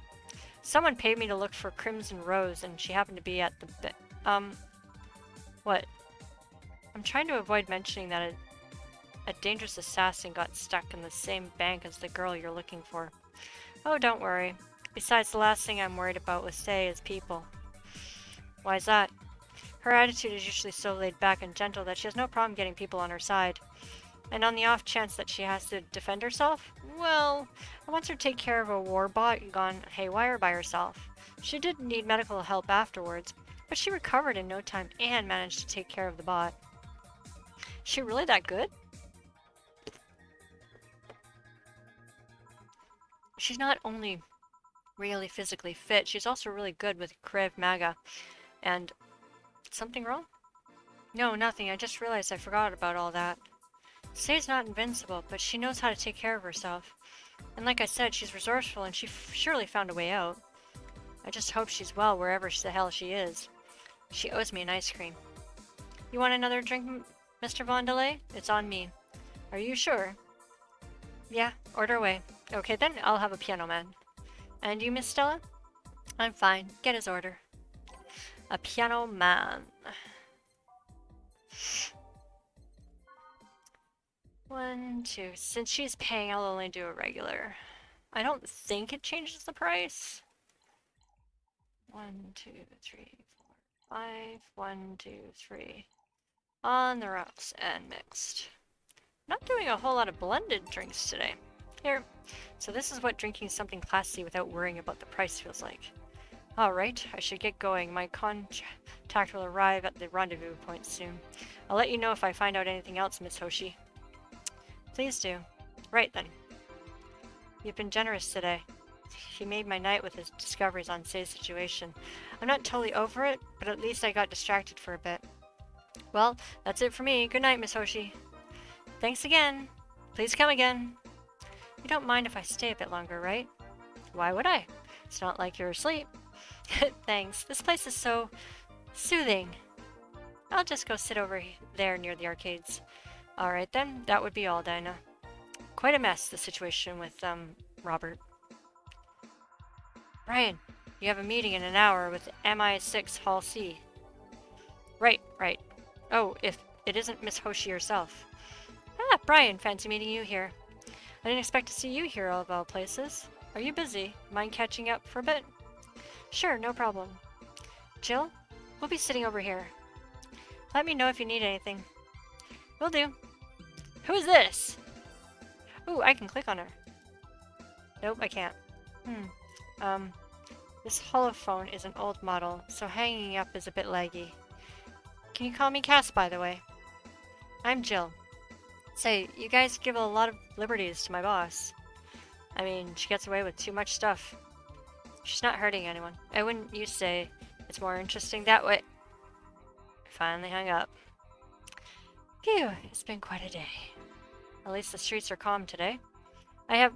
Someone paid me to look for Crimson Rose, and she happened to be at the what? I'm trying to avoid mentioning that a dangerous assassin got stuck in the same bank as the girl you're looking for. Oh, don't worry. Besides, the last thing I'm worried about with Sei is people. Why's that? Her attitude is usually so laid back and gentle that she has no problem getting people on her side. And on the off chance that she has to defend herself, well, I once her take care of a war bot gone haywire by herself. She did need medical help afterwards, but she recovered in no time and managed to take care of the bot. Is she really that good? She's not only really physically fit, she's also really good with Krav Maga. And something wrong? No, nothing. I just realized I forgot about all that. Sei's not invincible, but she knows how to take care of herself. And like I said, she's resourceful and she surely found a way out. I just hope she's well wherever the hell she is. She owes me an ice cream. You want another drink, Mr. Vandelay? It's on me. Are you sure? Yeah, order away. Okay then, I'll have a piano man. And you, Miss Stella? I'm fine. Get his order. A piano man. 1, 2. Since she's paying, I'll only do a regular. I don't think it changes the price. 1, 2, 3, 4, 5. 1, 2, 3. On the rocks and mixed. Not doing a whole lot of blended drinks today. Here. So this is what drinking something classy without worrying about the price feels like. Alright, I should get going. My contact will arrive at the rendezvous point soon. I'll let you know if I find out anything else, Miss Hoshi. Please do. Right then. You've been generous today. He made my night with his discoveries on Sei's situation. I'm not totally over it, but at least I got distracted for a bit. Well, that's it for me. Good night, Miss Hoshi. Thanks again. Please come again. You don't mind if I stay a bit longer, right? Why would I? It's not like you're asleep. Thanks. This place is so soothing. I'll just go sit over there near the arcades. Alright then, that would be all, Dinah. Quite a mess, the situation with, Robert. Brian, you have a meeting in an hour with MI6 Hall C. Right. Oh, if it isn't Miss Hoshi herself. Ah, Brian, fancy meeting you here. I didn't expect to see you here of all places. Are you busy? Mind catching up for a bit? Sure, no problem. Jill, we'll be sitting over here. Let me know if you need anything. Will do. Who's this? Ooh, I can click on her. Nope, I can't. This holophone is an old model, so hanging up is a bit laggy. Can you call me Cass, by the way? I'm Jill. Say, you guys give a lot of liberties to my boss. I mean, she gets away with too much stuff. She's not hurting anyone. I wouldn't you say it's more interesting that way? Finally hung up. Phew, it's been quite a day. At least the streets are calm today. I have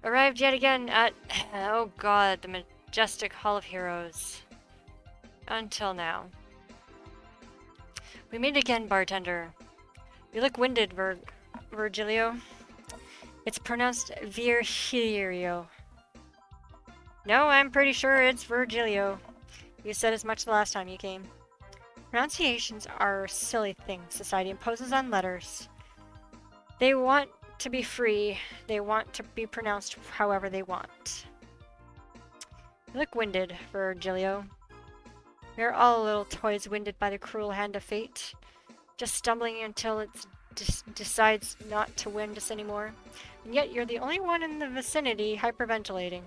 arrived yet again at, oh god, the majestic Hall of Heroes. Until now. We meet again, bartender. You look winded, Virgilio. It's pronounced Virgilio. No, I'm pretty sure it's Virgilio. You said as much the last time you came. Pronunciations are a silly thing society imposes on letters. They want to be free. They want to be pronounced however they want. You look winded, Virgilio. We are all little toys winded by the cruel hand of fate. Just stumbling until it decides not to wind us anymore. And yet you're the only one in the vicinity hyperventilating.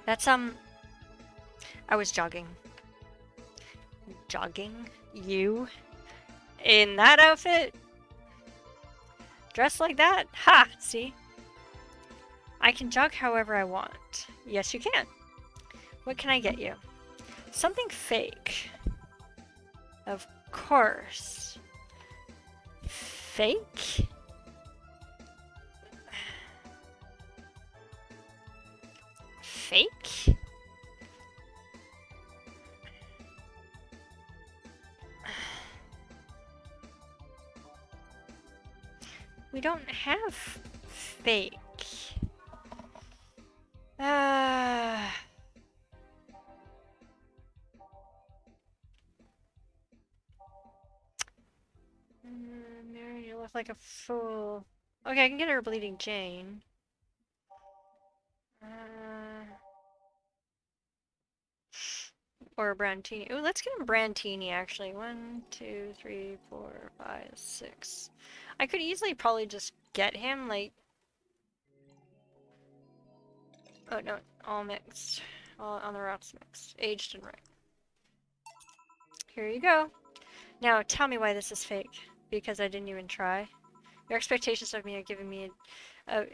That's, I was jogging. Jogging? You? In that outfit? Dressed like that? Ha! See? I can jog however I want. Yes, you can. What can I get you? Something fake. Of course. Fake? Fake? We don't have fake. Mary, you look like a fool. Okay, I can get her a Bleeding Jane. Or a Brandtini. Ooh, let's get a Brandtini, actually. 1, 2, 3, 4, 5, 6. I could easily probably just get him, like... Oh, no. All mixed. All on the rocks mixed. Aged and right. Here you go. Now, tell me why this is fake. Because I didn't even try. Your expectations of me are giving me of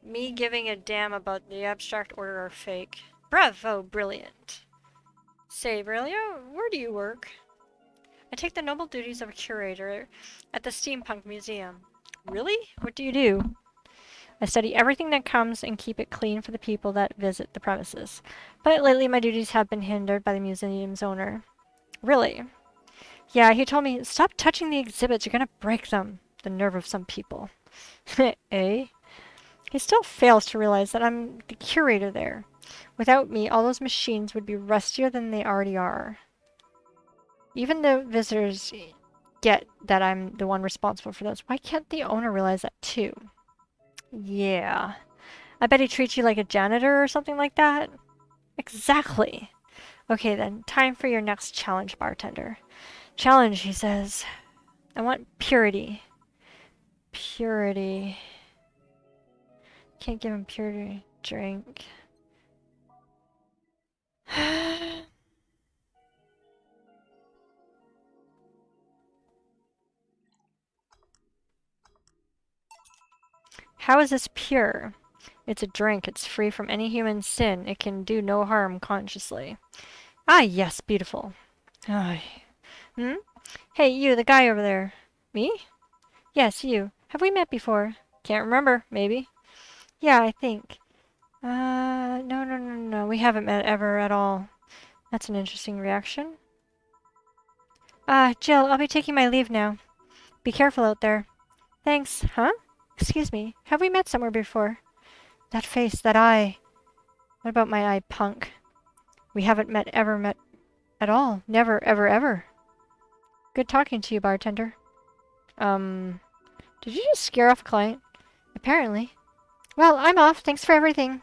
me giving a damn about the abstract order are fake. Bravo, brilliant. Say, Aurelio, where do you work? I take the noble duties of a curator at the Steampunk Museum. Really? What do you do? I study everything that comes and keep it clean for the people that visit the premises. But lately my duties have been hindered by the museum's owner. Really? Yeah, he told me, stop touching the exhibits, you're gonna break them. The nerve of some people. Eh? He still fails to realize that I'm the curator there. Without me, all those machines would be rustier than they already are. Even the visitors get that I'm the one responsible for those. Why can't the owner realize that too? Yeah. I bet he treats you like a janitor or something like that. Exactly. Okay then, time for your next challenge, bartender. Challenge, he says. I want purity. Purity. Can't give him purity drink. How is this pure? It's a drink. It's free from any human sin. It can do no harm consciously. Ah, yes, beautiful. Ay. Hmm? Hey, you, the guy over there. Me? Yes, you. Have we met before? Can't remember. Maybe. Yeah, I think. No. We haven't met ever at all. That's an interesting reaction. Jill, I'll be taking my leave now. Be careful out there. Thanks. Huh? Excuse me. Have we met somewhere before? That face, that eye. What about my eye, punk? We haven't ever met at all. Never, ever. Good talking to you, bartender. Did you just scare off a client? Apparently. Well, I'm off. Thanks for everything.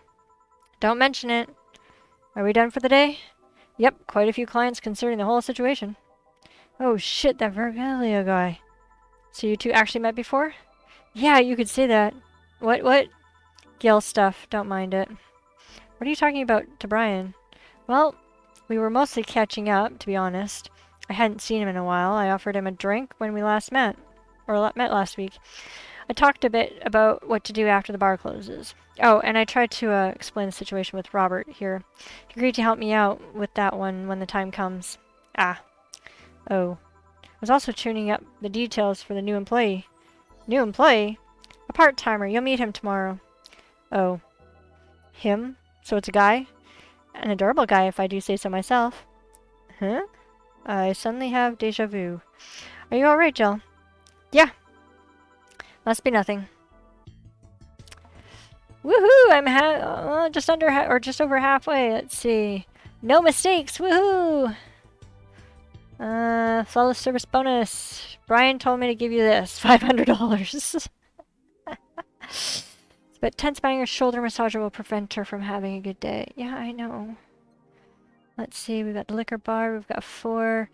Don't mention it. Are we done for the day? Yep, quite a few clients considering the whole situation. Oh shit, that Virgilio guy. So you two actually met before? Yeah, you could say that. What? Gil stuff, don't mind it. What are you talking about to Brian? Well, we were mostly catching up, to be honest. I hadn't seen him in a while. I offered him a drink when we last met. or met last week. I talked a bit about what to do after the bar closes. Oh, and I tried to explain the situation with Robert here. He agreed to help me out with that one when the time comes. Ah. Oh. I was also tuning up the details for the new employee. New employee? A part-timer. You'll meet him tomorrow. Oh. Him? So it's a guy? An adorable guy, if I do say so myself. Huh? I suddenly have deja vu. Are you alright, Jill? Yeah. Must be nothing. Woohoo! I'm just under or just over halfway. Let's see. No mistakes. Woohoo! Flawless service bonus. Brian told me to give you this. $500. But Tense Banger's shoulder massager will prevent her from having a good day. Yeah, I know. Let's see. We've got the liquor bar. We've got 4.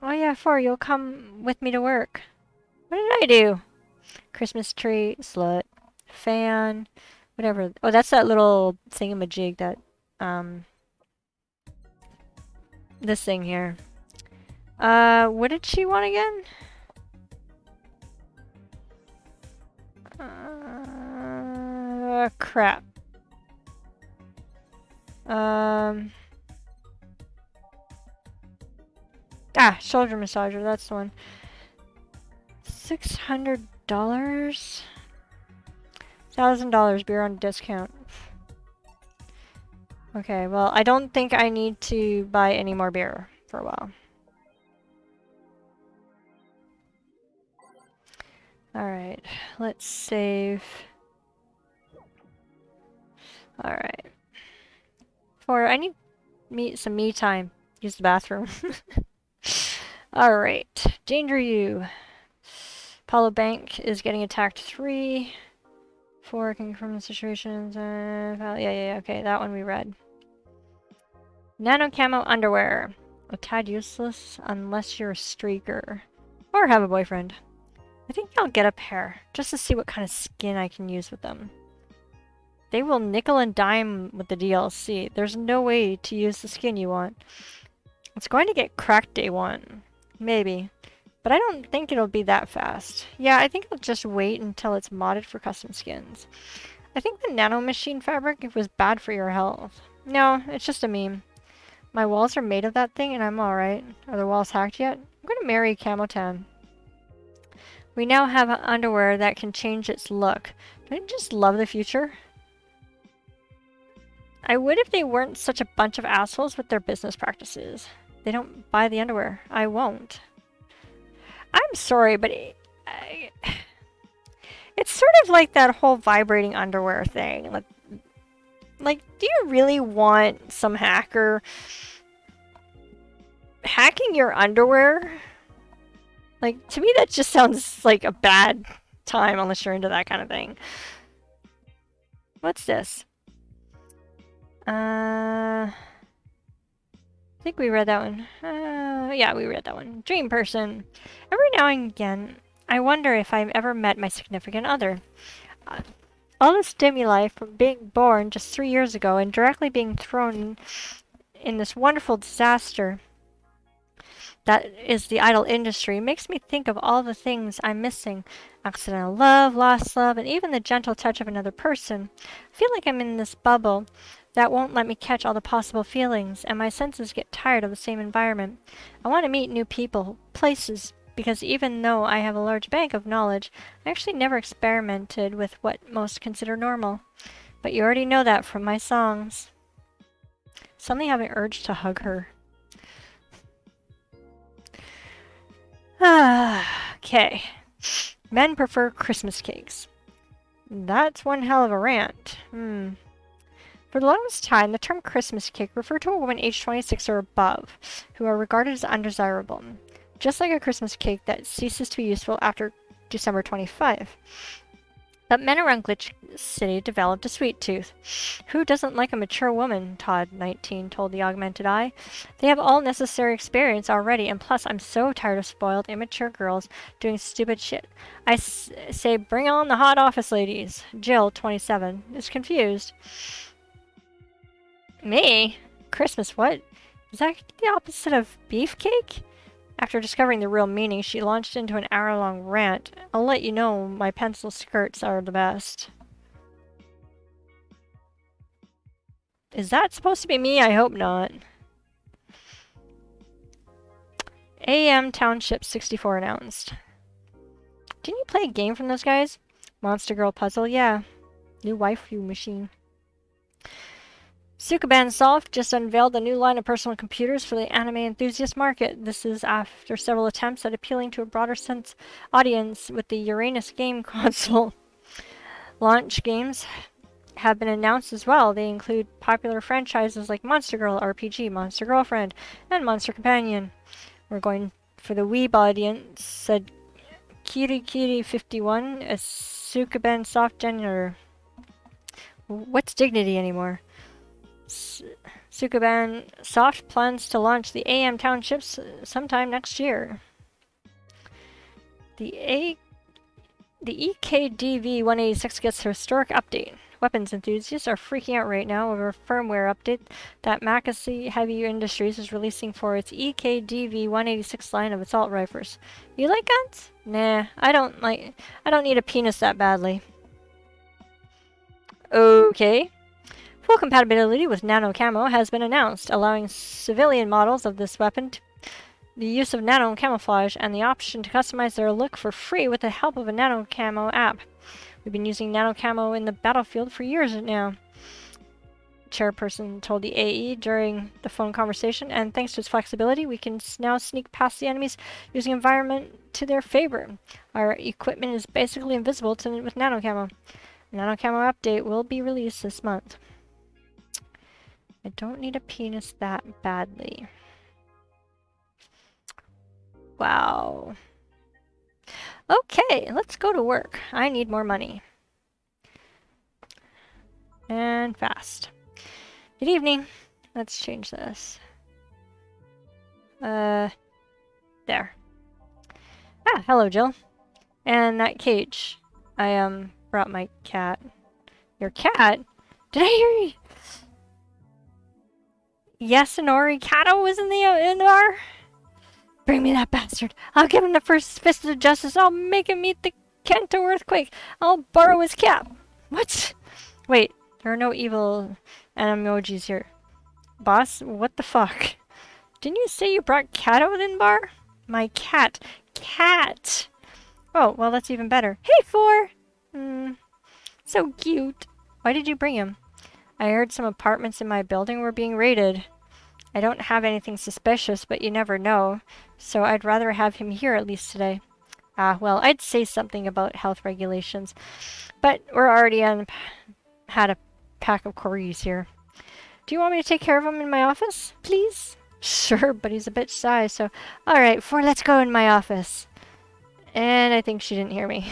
Oh yeah, 4. You'll come with me to work. What did I do? Christmas tree. Slut. Fan. Whatever. Oh, that's that little thingamajig that, this thing here. What did she want again? Crap. Shoulder massager, that's the one. $600? $1,000 beer on discount. Okay, well, I don't think I need to buy any more beer for a while. Alright, let's save. Alright. I need some me time. Use the bathroom. Alright, Danger You. Apollo Bank is getting attacked 3. 4 can confirm the situations. Yeah, okay, that one we read. Nano Camo Underwear. A tad useless unless you're a streaker. Or have a boyfriend. I think I'll get a pair, just to see what kind of skin I can use with them. They will nickel and dime with the DLC. There's no way to use the skin you want. It's going to get cracked day 1. Maybe. But I don't think it'll be that fast. Yeah, I think I'll just wait until it's modded for custom skins. I think the nanomachine fabric was bad for your health. No, it's just a meme. My walls are made of that thing and I'm alright. Are the walls hacked yet? I'm gonna marry Camotan. We now have underwear that can change its look. Don't you just love the future? I would if they weren't such a bunch of assholes with their business practices. They don't buy the underwear. I won't. I'm sorry, but it's sort of like that whole vibrating underwear thing. Like, do you really want some hacker hacking your underwear? Like, to me that just sounds like a bad time unless you're into that kind of thing. What's this? I think we read that one. Yeah, we read that one. Dream person. Every now and again, I wonder if I've ever met my significant other. All the stimuli from being born just 3 years ago and directly being thrown in this wonderful disaster that is the idol industry makes me think of all the things I'm missing. Accidental love, lost love, and even the gentle touch of another person. I feel like I'm in this bubble that won't let me catch all the possible feelings, and my senses get tired of the same environment. I want to meet new people, places, because even though I have a large bank of knowledge, I actually never experimented with what most consider normal. But you already know that from my songs. Suddenly have an urge to hug her. Okay. Men prefer Christmas cakes. That's one hell of a rant. For the longest time, the term Christmas cake referred to a woman aged 26 or above, who are regarded as undesirable, just like a Christmas cake that ceases to be useful after December 25. But men around Glitch City developed a sweet tooth. Who doesn't like a mature woman, Todd, 19, told the augmented eye. They have all necessary experience already, and plus I'm so tired of spoiled, immature girls doing stupid shit. I say bring on the hot office ladies. Jill, 27, is confused. Me? Christmas what? Is that the opposite of beefcake? After discovering the real meaning, she launched into an hour-long rant. I'll let you know my pencil skirts are the best. Is that supposed to be me? I hope not. AM Township 64 announced. Didn't you play a game from those guys? Monster Girl Puzzle? Yeah. New waifu machine. Sukaban Soft just unveiled a new line of personal computers for the anime enthusiast market. This is after several attempts at appealing to a broader sense audience with the Uranus game console. Launch games have been announced as well. They include popular franchises like Monster Girl RPG, Monster Girlfriend, and Monster Companion. We're going for the Weeb audience, said Kirikiri51, a Sukaban Soft janitor. What's dignity anymore? Sukaban Soft plans to launch the AM Townships sometime next year. The EKDV 186 gets a historic update. Weapons enthusiasts are freaking out right now over a firmware update that Makasi Heavy Industries is releasing for its EKDV 186 line of assault rifles. You like guns? Nah, I don't need a penis that badly. Okay. Full compatibility with Nano Camo has been announced, allowing civilian models of this weapon the use of nano camouflage and the option to customize their look for free with the help of a Nano Camo app. We've been using Nano Camo in the battlefield for years now, chairperson told the AE during the phone conversation, and thanks to its flexibility, we can now sneak past the enemies using environment to their favor. Our equipment is basically invisible with Nano Camo. Nano Camo update will be released this month. I don't need a penis that badly. Wow. Okay, let's go to work. I need more money. And fast. Good evening. Let's change this. There. Ah, hello, Jill. And that cage. I, brought my cat. Your cat? Did I hear you? Yasunori Kato was in the bar? Bring me that bastard. I'll give him the first fist of justice. I'll make him meet the Kanto earthquake. I'll borrow his cap. What? Wait, there are no evil emojis here. Boss, what the fuck? Didn't you say you brought Kato in bar? My cat. Cat! Oh, well that's even better. Hey, Four! So cute. Why did you bring him? I heard some apartments in my building were being raided. I don't have anything suspicious, but you never know. So I'd rather have him here at least today. Ah, well, I'd say something about health regulations. But we're already had a pack of corgis here. Do you want me to take care of him in my office, please? Sure, but he's a bit shy, so... Alright, Four, let's go in my office. And I think she didn't hear me.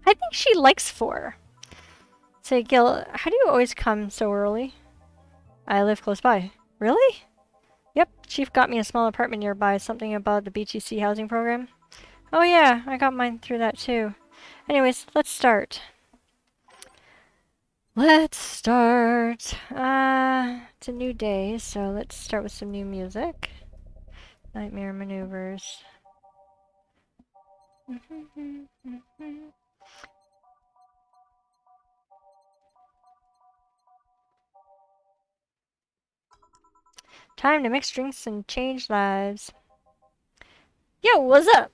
I think she likes Four. Say, Gil, how do you always come so early? I live close by. Really? Yep, Chief got me a small apartment nearby, something about the BTC housing program. Oh yeah, I got mine through that too. Anyways, let's start. It's a new day, so let's start with some new music. Nightmare Maneuvers. Time to mix drinks and change lives. Yo, what's up?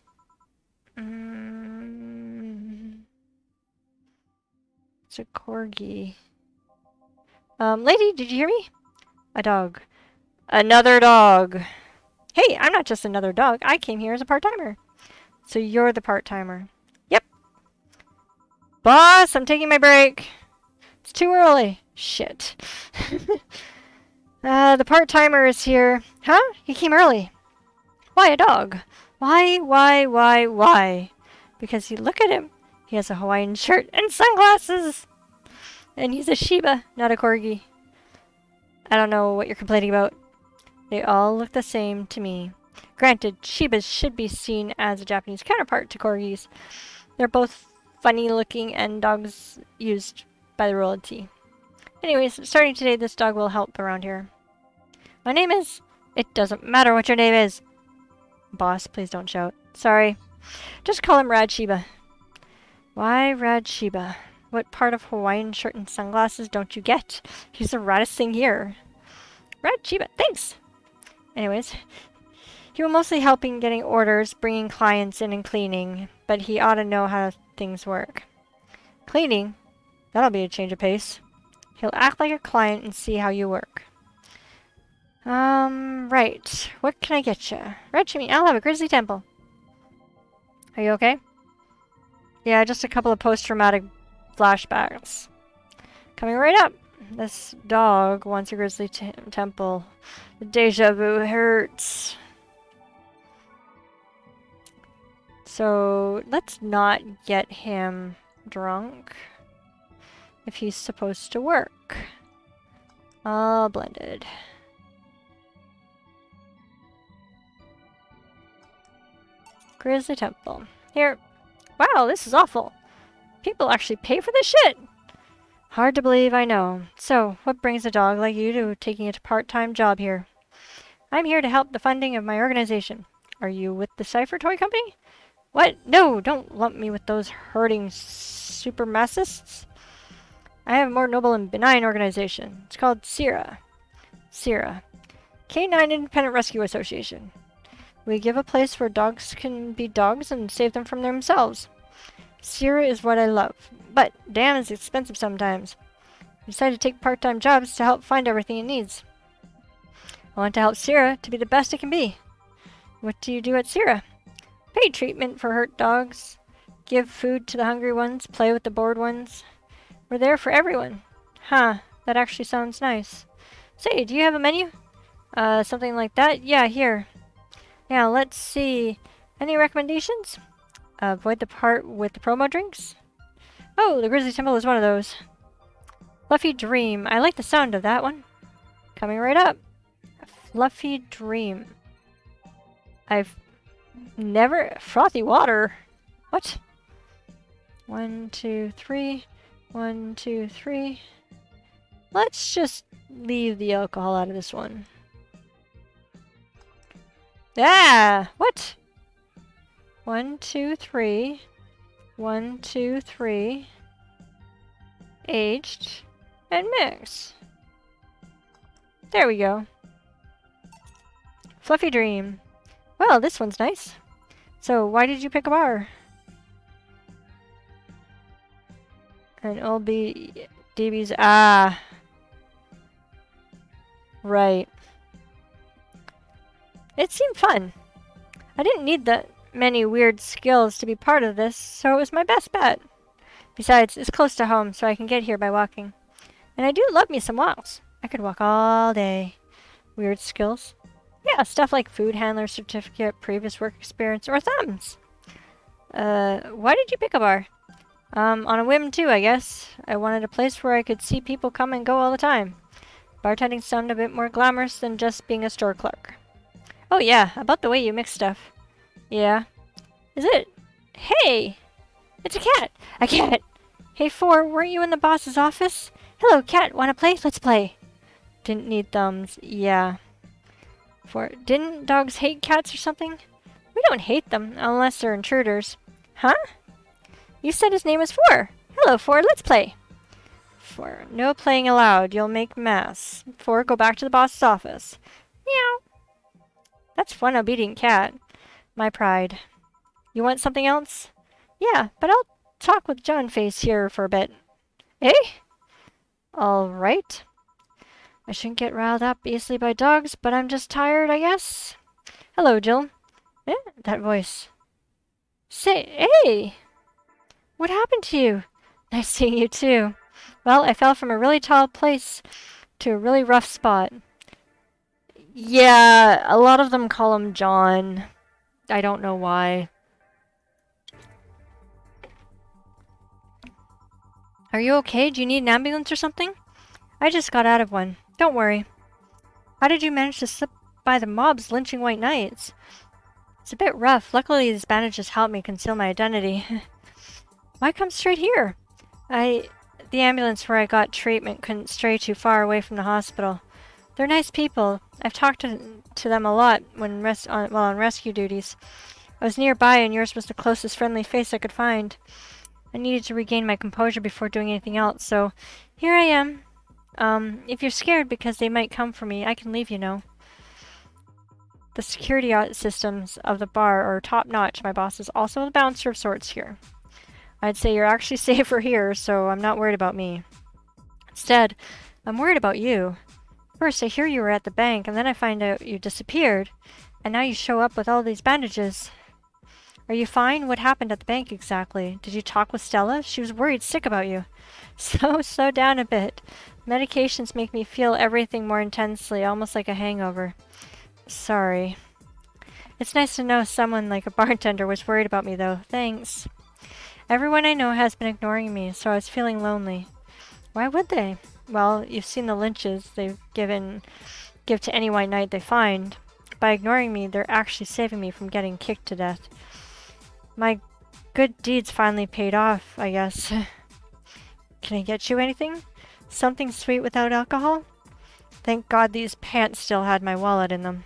It's a corgi. Lady, did you hear me? A dog. Another dog. Hey, I'm not just another dog. I came here as a part-timer. So you're the part-timer. Yep. Boss, I'm taking my break. It's too early. Shit. The part-timer is here. Huh? He came early. Why a dog? Why? Because you look at him. He has a Hawaiian shirt and sunglasses. And he's a Shiba, not a Corgi. I don't know what you're complaining about. They all look the same to me. Granted, Shibas should be seen as a Japanese counterpart to Corgis. They're both funny looking and dogs used by the royalty. Anyways, starting today, this dog will help around here. My name is... It doesn't matter what your name is. Boss, please don't shout. Sorry. Just call him Rad Sheba. Why Rad Sheba? What part of Hawaiian shirt and sunglasses don't you get? He's the raddest thing here. Rad Sheba, thanks! Anyways, he will mostly help in getting orders, bringing clients in and cleaning, but he ought to know how things work. Cleaning? That'll be a change of pace. He'll act like a client and see how you work. Right. What can I get you? Red Chimney, I'll have a Grizzly Temple. Are you okay? Yeah, just a couple of post-traumatic flashbacks. Coming right up. This dog wants a Grizzly Temple. The deja vu hurts. So, let's not get him drunk if he's supposed to work. All blended. Grizzly Temple. Here. Wow, this is awful. People actually pay for this shit. Hard to believe, I know. So, what brings a dog like you to taking a part-time job here? I'm here to help the funding of my organization. Are you with the Cypher Toy Company? What? No, don't lump me with those herding supremacists. I have a more noble and benign organization. It's called CIRA. CIRA. Canine Independent Rescue Association. We give a place where dogs can be dogs and save them from themselves. CIRA is what I love, but damn, it's expensive sometimes. I decided to take part-time jobs to help find everything it needs. I want to help CIRA to be the best it can be. What do you do at CIRA? Pay treatment for hurt dogs, give food to the hungry ones, play with the bored ones. We're there for everyone. Huh, that actually sounds nice. Say, do you have a menu? Something like that? Yeah, here. Now, let's see. Any recommendations? Avoid the part with the promo drinks? Oh, the Grizzly Temple is one of those. Fluffy Dream. I like the sound of that one. Coming right up. Fluffy Dream. I've never... Frothy water? What? 1, 2, 3. 1, 2, 3. Let's just leave the alcohol out of this one. Ah! What? 1, 2, 3. 1, 2, 3. Aged. And mix. There we go. Fluffy Dream. Well, this one's nice. So, why did you pick a bar? And old DB's... Ah! Right. It seemed fun. I didn't need that many weird skills to be part of this, so it was my best bet. Besides, it's close to home, so I can get here by walking. And I do love me some walks. I could walk all day. Weird skills? Yeah, stuff like food handler certificate, previous work experience, or thumbs. Why did you pick a bar? On a whim too, I guess. I wanted a place where I could see people come and go all the time. Bartending sounded a bit more glamorous than just being a store clerk. Oh yeah, about the way you mix stuff. Yeah. Is it? Hey! It's a cat! A cat! Hey, Four, weren't you in the boss's office? Hello, cat, wanna play? Let's play. Didn't need thumbs. Yeah. Four, didn't dogs hate cats or something? We don't hate them, unless they're intruders. Huh? You said his name was Four. Hello, Four, let's play. Four, no playing allowed. You'll make mess. Four, go back to the boss's office. Meow. That's one obedient cat. My pride. You want something else? Yeah, but I'll talk with John Face here for a bit. Eh? All right. I shouldn't get riled up easily by dogs, but I'm just tired, I guess. Hello, Jill. Eh? That voice. Say, hey! What happened to you? Nice seeing you, too. Well, I fell from a really tall place to a really rough spot. Yeah, a lot of them call him John. I don't know why. Are you okay? Do you need an ambulance or something? I just got out of one. Don't worry. How did you manage to slip by the mobs lynching White Knights? It's a bit rough. Luckily, these bandages helped me conceal my identity. Why come straight here? The ambulance where I got treatment couldn't stray too far away from the hospital. They're nice people. I've talked to them a lot when while on rescue duties. I was nearby and yours was the closest friendly face I could find. I needed to regain my composure before doing anything else, so here I am. If you're scared because they might come for me, I can leave, you know. The security systems of the bar are top-notch. My boss is also a bouncer of sorts here. I'd say you're actually safer here, so I'm not worried about me. Instead, I'm worried about you. First, I hear you were at the bank, and then I find out you disappeared. And now you show up with all these bandages. Are you fine? What happened at the bank exactly? Did you talk with Stella? She was worried sick about you. Slow down a bit. Medications make me feel everything more intensely, almost like a hangover. Sorry. It's nice to know someone like a bartender was worried about me, though. Thanks. Everyone I know has been ignoring me, so I was feeling lonely. Why would they? Well, you've seen the lynches they've give to any white knight they find. By ignoring me, they're actually saving me from getting kicked to death. My good deeds finally paid off, I guess. Can I get you anything? Something sweet without alcohol? Thank God these pants still had my wallet in them.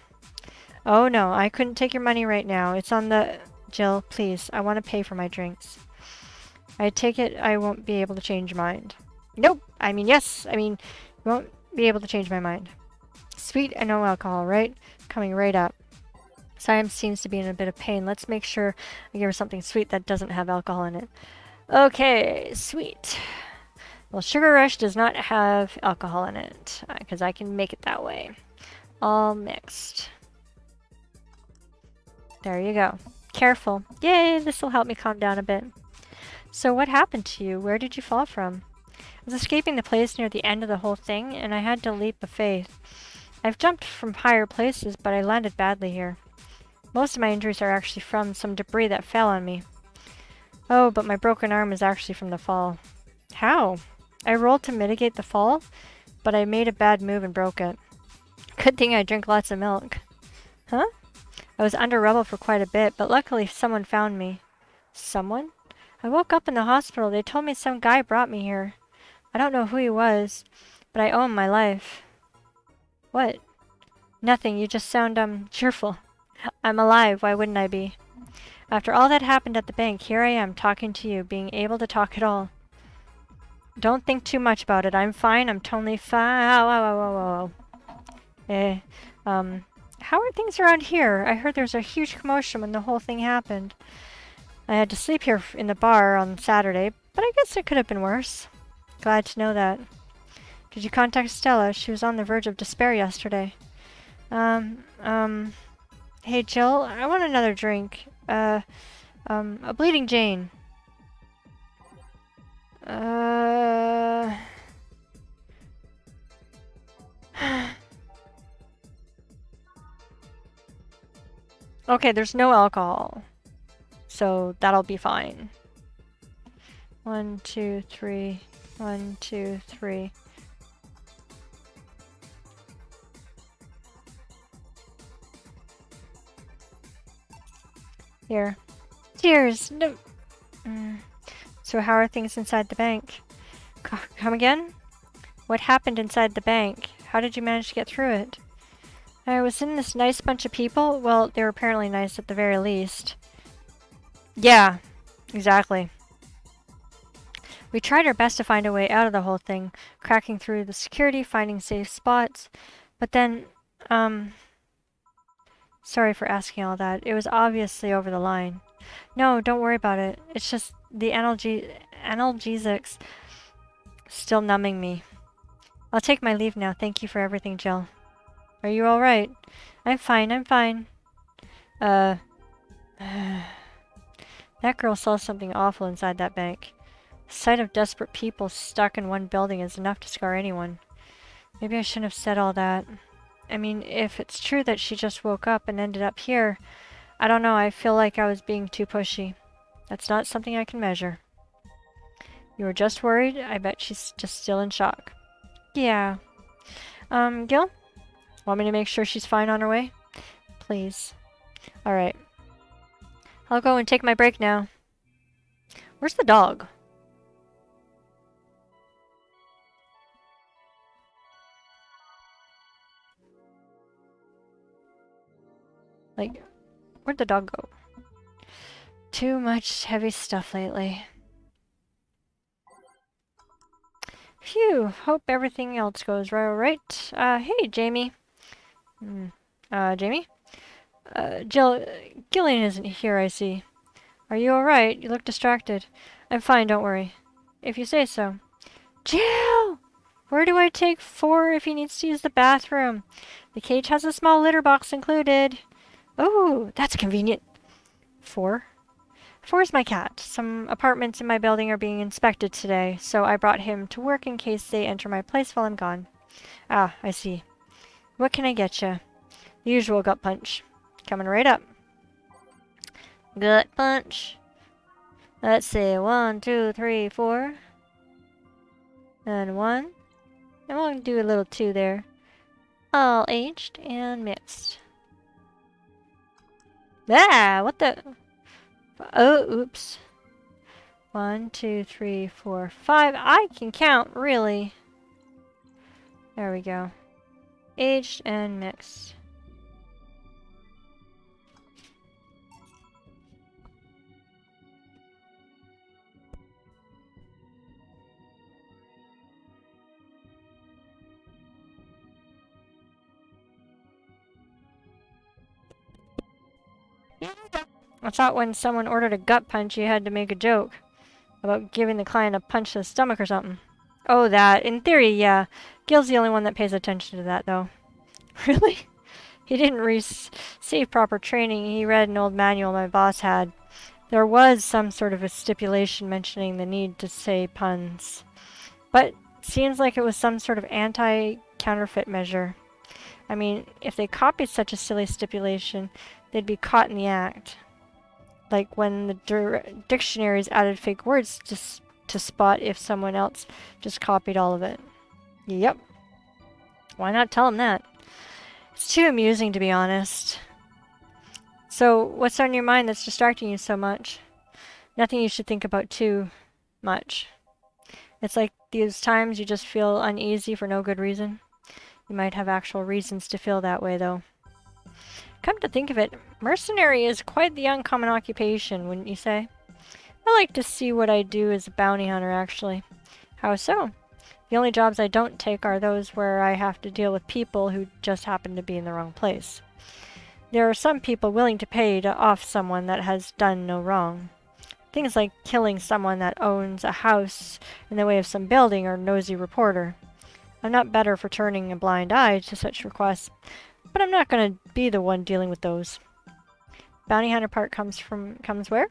Oh no, I couldn't take your money right now. It's on the... Jill, please, I want to pay for my drinks. I take it I won't be able to change your mind. Nope. I mean, yes. I mean, you won't be able to change my mind. Sweet and no alcohol, right? Coming right up. Siam seems to be in a bit of pain. Let's make sure I give her something sweet that doesn't have alcohol in it. Okay, sweet. Well, Sugar Rush does not have alcohol in it, because I can make it that way. All mixed. There you go. Careful. Yay, this will help me calm down a bit. So what happened to you? Where did you fall from? I was escaping the place near the end of the whole thing, and I had to leap of faith. I've jumped from higher places, but I landed badly here. Most of my injuries are actually from some debris that fell on me. Oh, but my broken arm is actually from the fall. How? I rolled to mitigate the fall, but I made a bad move and broke it. Good thing I drink lots of milk. Huh? I was under rubble for quite a bit, but luckily someone found me. Someone? I woke up in the hospital. They told me some guy brought me here. I don't know who he was, but I owe him my life. What? Nothing. You just sound, cheerful. I'm alive. Why wouldn't I be? After all that happened at the bank, here I am talking to you, being able to talk at all. Don't think too much about it. I'm fine. I'm totally fine. Whoa. How are things around here? I heard there was a huge commotion when the whole thing happened. I had to sleep here in the bar on Saturday, but I guess it could have been worse. Glad to know that. Did you contact Stella? She was on the verge of despair yesterday. Hey Jill, I want another drink. A Bleeding Jane. Okay, there's no alcohol. So that'll be fine. 1, 2, 3. 1, 2, 3. Here. Cheers! No. So how are things inside the bank? Come again? What happened inside the bank? How did you manage to get through it? I was in this nice bunch of people. Well, they were apparently nice at the very least. Yeah, exactly. We tried our best to find a way out of the whole thing, cracking through the security, finding safe spots. But then, sorry for asking all that. It was obviously over the line. No, don't worry about it. It's just the analgesics still numbing me. I'll take my leave now. Thank you for everything, Jill. Are you alright? I'm fine. That girl saw something awful inside that bank. The sight of desperate people stuck in one building is enough to scar anyone. Maybe I shouldn't have said all that. I mean, if it's true that she just woke up and ended up here, I don't know, I feel like I was being too pushy. That's not something I can measure. You were just worried? I bet she's just still in shock. Yeah. Gil? Want me to make sure she's fine on her way? Please. Alright. I'll go and take my break now. Where's the dog? Like, where'd the dog go? Too much heavy stuff lately. Phew, hope everything else goes right. Hey, Jamie. Jamie? Gillian isn't here, I see. Are you alright? You look distracted. I'm fine, don't worry. If you say so. Jill! Where do I take 4 if he needs to use the bathroom? The cage has a small litter box included. Oh, that's convenient. 4? 4 is my cat. Some apartments in my building are being inspected today, so I brought him to work in case they enter my place while I'm gone. Ah, I see. What can I get you? The usual gut punch. Coming right up. Gut punch. Let's see. 1, 2, 3, 4. And 1. And we'll do a little 2 there. All aged and mixed. Ah, what the... Oh, oops. 1, 2, 3, 4, 5. I can count, really. There we go. Aged and mixed. I thought when someone ordered a gut punch, you had to make a joke about giving the client a punch to the stomach or something. Oh, that. In theory, yeah. Gil's the only one that pays attention to that, though. Really? He didn't receive proper training. He read an old manual my boss had. There was some sort of a stipulation mentioning the need to say puns. But it seems like it was some sort of anti-counterfeit measure. I mean, if they copied such a silly stipulation, they'd be caught in the act. Like when the dictionaries added fake words to spot if someone else just copied all of it. Yep. Why not tell them that? It's too amusing, to be honest. So, what's on your mind that's distracting you so much? Nothing you should think about too much. It's like these times you just feel uneasy for no good reason. You might have actual reasons to feel that way, though. Come to think of it, mercenary is quite the uncommon occupation, wouldn't you say? I like to see what I do as a bounty hunter, actually. How so? The only jobs I don't take are those where I have to deal with people who just happen to be in the wrong place. There are some people willing to pay to off someone that has done no wrong. Things like killing someone that owns a house in the way of some building or nosy reporter. I'm not better for turning a blind eye to such requests, but I'm not going to be the one dealing with those. Bounty hunter part comes where?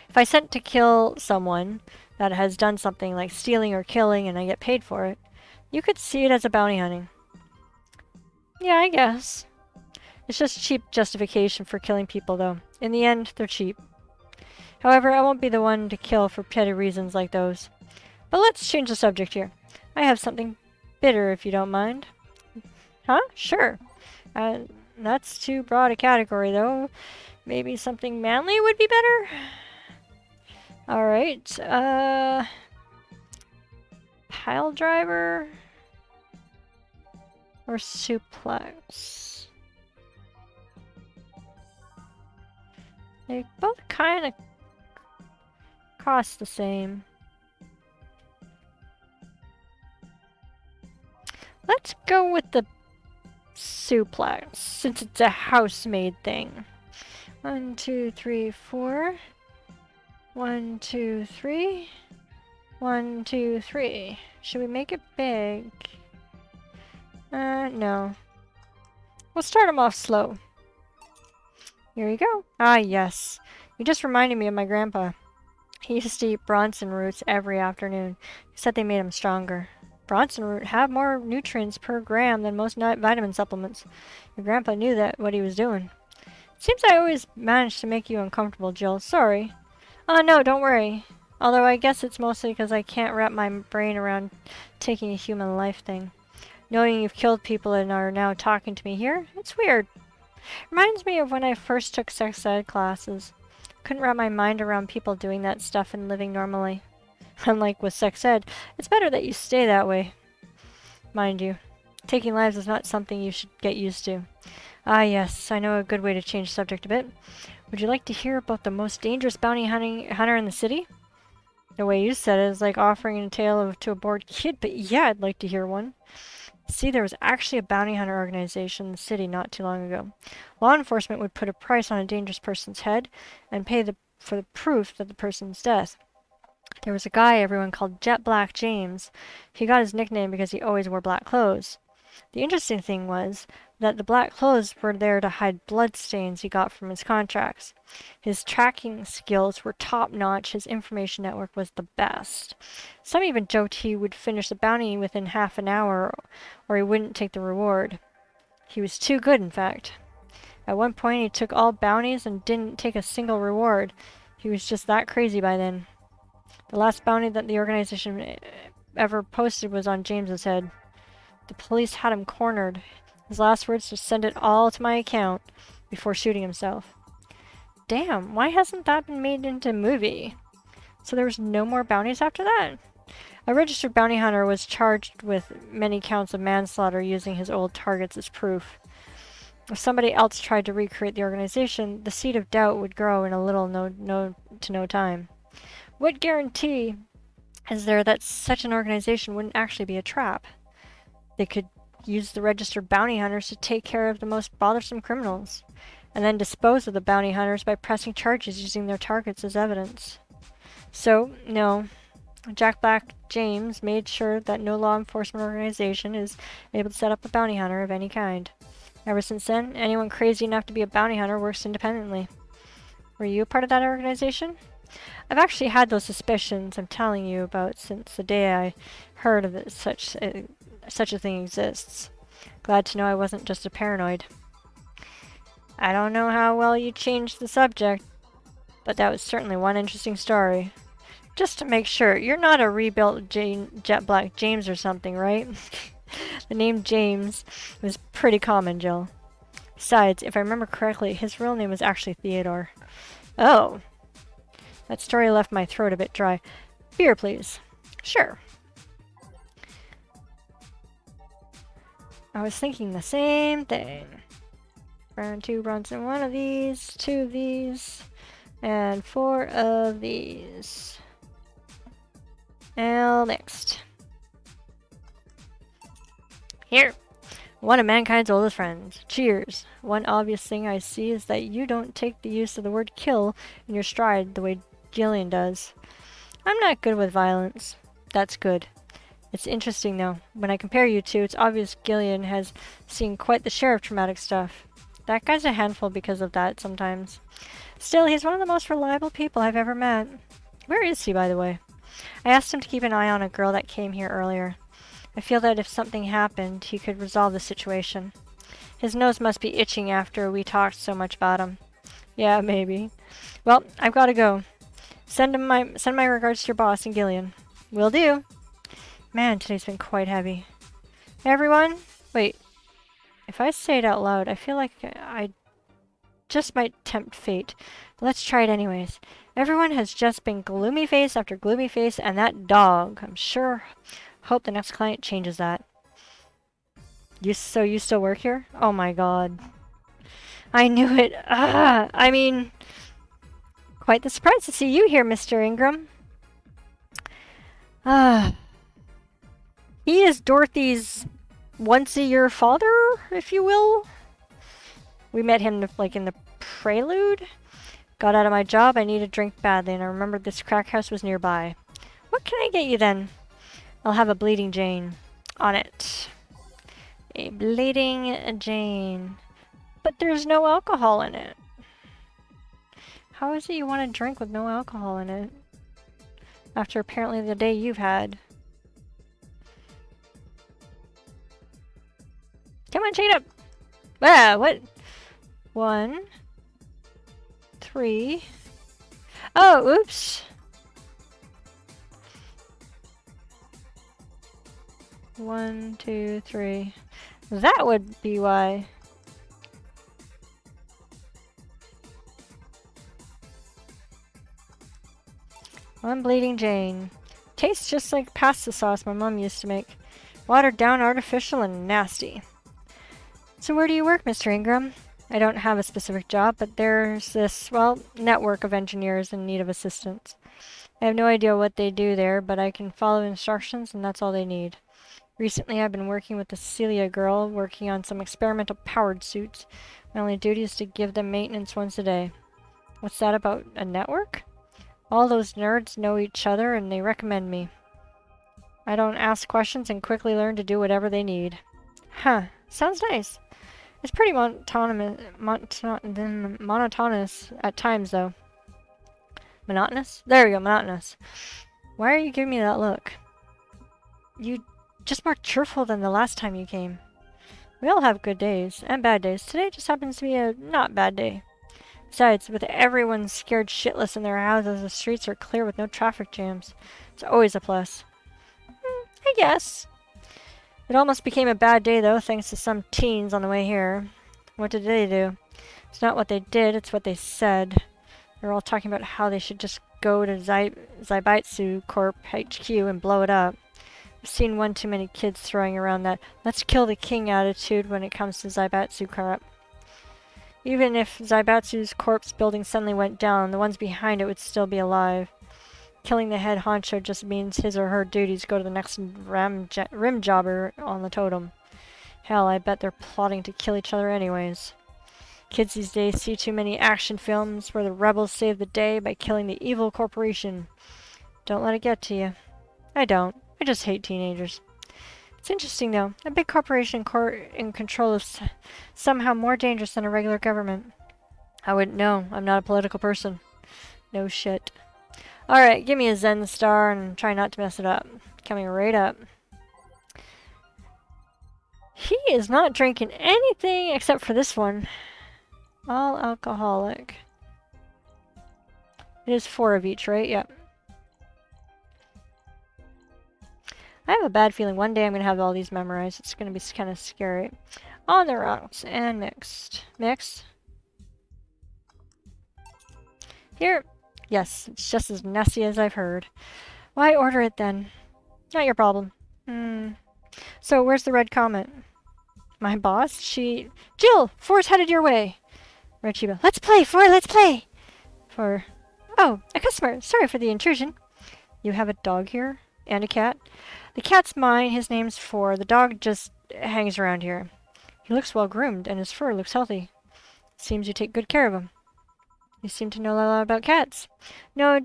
If I sent to kill someone that has done something like stealing or killing and I get paid for it, you could see it as a bounty hunting. Yeah, I guess. It's just cheap justification for killing people, though. In the end, they're cheap. However, I won't be the one to kill for petty reasons like those. But let's change the subject here. I have something bitter, if you don't mind. Huh? Sure. That's too broad a category, though. Maybe something manly would be better? Alright, pile driver? Or suplex? They both kind of cost the same. Let's go with the suplex, since it's a house-made thing. 1, 2, 3, 4. 1, 2, 3. 1, 2, 3. Should we make it big? No. We'll start them off slow. Here you go. Ah, yes. You just reminded me of my grandpa. He used to eat Bronson roots every afternoon. He said they made him stronger. Bronson root have more nutrients per gram than most vitamin supplements. Your grandpa knew what he was doing. Seems I always manage to make you uncomfortable, Jill. Sorry. No, don't worry. Although I guess it's mostly because I can't wrap my brain around taking a human life thing. Knowing you've killed people and are now talking to me here, it's weird. Reminds me of when I first took sex ed classes. Couldn't wrap my mind around people doing that stuff and living normally. Unlike with sex ed, it's better that you stay that way. Mind you, Taking lives is not something you should get used to. Ah, yes, I know a good way to change the subject a bit. Would you like to hear about the most dangerous bounty hunter in the city? The way you said it is like offering a tale to a bored kid, but yeah, I'd like to hear one. See, there was actually a bounty hunter organization in the city not too long ago. Law enforcement would put a price on a dangerous person's head and pay for the proof that the person's death. There was a guy everyone called Jet Black James. He got his nickname because he always wore black clothes. The interesting thing was that the black clothes were there to hide blood stains he got from his contracts. His tracking skills were top-notch, his information network was the best. Some even joked he would finish the bounty within half an hour, or he wouldn't take the reward. He was too good, in fact. At one point he took all bounties and didn't take a single reward. He was just that crazy by then. The last bounty that the organization ever posted was on James's head. The police had him cornered. His last words were, "Send it all to my account," before shooting himself. Damn, why hasn't that been made into a movie? So there was no more bounties after that? A registered bounty hunter was charged with many counts of manslaughter using his old targets as proof. If somebody else tried to recreate the organization, the seed of doubt would grow in a little to no time. What guarantee is there that such an organization wouldn't actually be a trap? They could use the registered bounty hunters to take care of the most bothersome criminals, and then dispose of the bounty hunters by pressing charges using their targets as evidence. So, no. Jack Black James made sure that no law enforcement organization is able to set up a bounty hunter of any kind. Ever since then, anyone crazy enough to be a bounty hunter works independently. Were you a part of that organization? I've actually had those suspicions I'm telling you about since the day I heard of it, such a thing exists. Glad to know I wasn't just a paranoid. I don't know how well you changed the subject, but that was certainly one interesting story. Just to make sure, you're not a rebuilt Jet Black James or something, right? The name James was pretty common, Jill. Besides, if I remember correctly, his real name was actually Theodore. Oh. That story left my throat a bit dry. Beer, please. Sure. I was thinking the same thing. Brown 2 Bronson, 1 of these, 2 of these, and 4 of these. And next. Here. One of mankind's oldest friends. Cheers. One obvious thing I see is that you don't take the use of the word kill in your stride the way Gillian does. I'm not good with violence. That's good. It's interesting though. When I compare you two, it's obvious Gillian has seen quite the share of traumatic stuff. That guy's a handful because of that sometimes. Still, he's one of the most reliable people I've ever met. Where is he, by the way? I asked him to keep an eye on a girl that came here earlier. I feel that if something happened, he could resolve the situation. His nose must be itching after we talked so much about him. Yeah, maybe. Well, I've got to go. Send my regards to your boss and Gillian. Will do. Man, today's been quite heavy. Hey, everyone. Wait. If I say it out loud, I feel like I just might tempt fate. But let's try it anyways. Everyone has just been gloomy face after gloomy face, and that dog. I'm sure. Hope the next client changes that. So you still work here? Oh my god. I knew it. I mean, quite the surprise to see you here, Mr. Ingram. He is Dorothy's once-a-year father, if you will. We met him like in the prelude. Got out of my job, I needed a drink badly, and I remembered this crack house was nearby. What can I get you then? I'll have a Bleeding Jane on it. A Bleeding Jane. But there's no alcohol in it. How is it you want a drink with no alcohol in it? After apparently the day you've had. Come on, check it up! Ah, what? 1, 3. Oh, oops! 1, 2, 3. That would be why. One Bleeding Jane. Tastes just like pasta sauce my mom used to make. Watered down, artificial, and nasty. So where do you work, Mr. Ingram? I don't have a specific job, but there's this, well, network of engineers in need of assistance. I have no idea what they do there, but I can follow instructions and that's all they need. Recently I've been working with the Celia girl, working on some experimental powered suits. My only duty is to give them maintenance once a day. What's that about a network? All those nerds know each other and they recommend me. I don't ask questions and quickly learn to do whatever they need. Huh, sounds nice. It's pretty monotonous at times, though. Monotonous? There we go, monotonous. Why are you giving me that look? You just more cheerful than the last time you came. We all have good days and bad days. Today just happens to be a not bad day. Besides, with everyone scared shitless in their houses, the streets are clear with no traffic jams. It's always a plus. I guess. It almost became a bad day, though, thanks to some teens on the way here. What did they do? It's not what they did, it's what they said. They're all talking about how they should just go to Zaibatsu Corp HQ and blow it up. I've seen one too many kids throwing around that let's kill the king attitude when it comes to Zaibatsu Corp. Even if Zaibatsu's corpse building suddenly went down, the ones behind it would still be alive. Killing the head honcho just means his or her duties go to the next rim jobber on the totem. Hell, I bet they're plotting to kill each other anyways. Kids these days see too many action films where the rebels save the day by killing the evil corporation. Don't let it get to you. I don't. I just hate teenagers. It's interesting, though. A big corporation in control is somehow more dangerous than a regular government. I wouldn't know. I'm not a political person. No shit. Alright, give me a Zen star and try not to mess it up. Coming right up. He is not drinking anything except for this one. All alcoholic. It is 4 of each, right? Yep. I have a bad feeling one day I'm going to have all these memorized. It's going to be kind of scary. On the rocks and mixed. Mixed. Here. Yes, it's just as nasty as I've heard. Why order it then? Not your problem. So where's the red comet? My boss? Jill! 4's headed your way! Red Shiba. Let's play, 4, let's play! 4. Oh, a customer. Sorry for the intrusion. You have a dog here? And a cat? The cat's mine, his name's 4. The dog just hangs around here. He looks well groomed, and his fur looks healthy. Seems you take good care of him. You seem to know a lot about cats. No,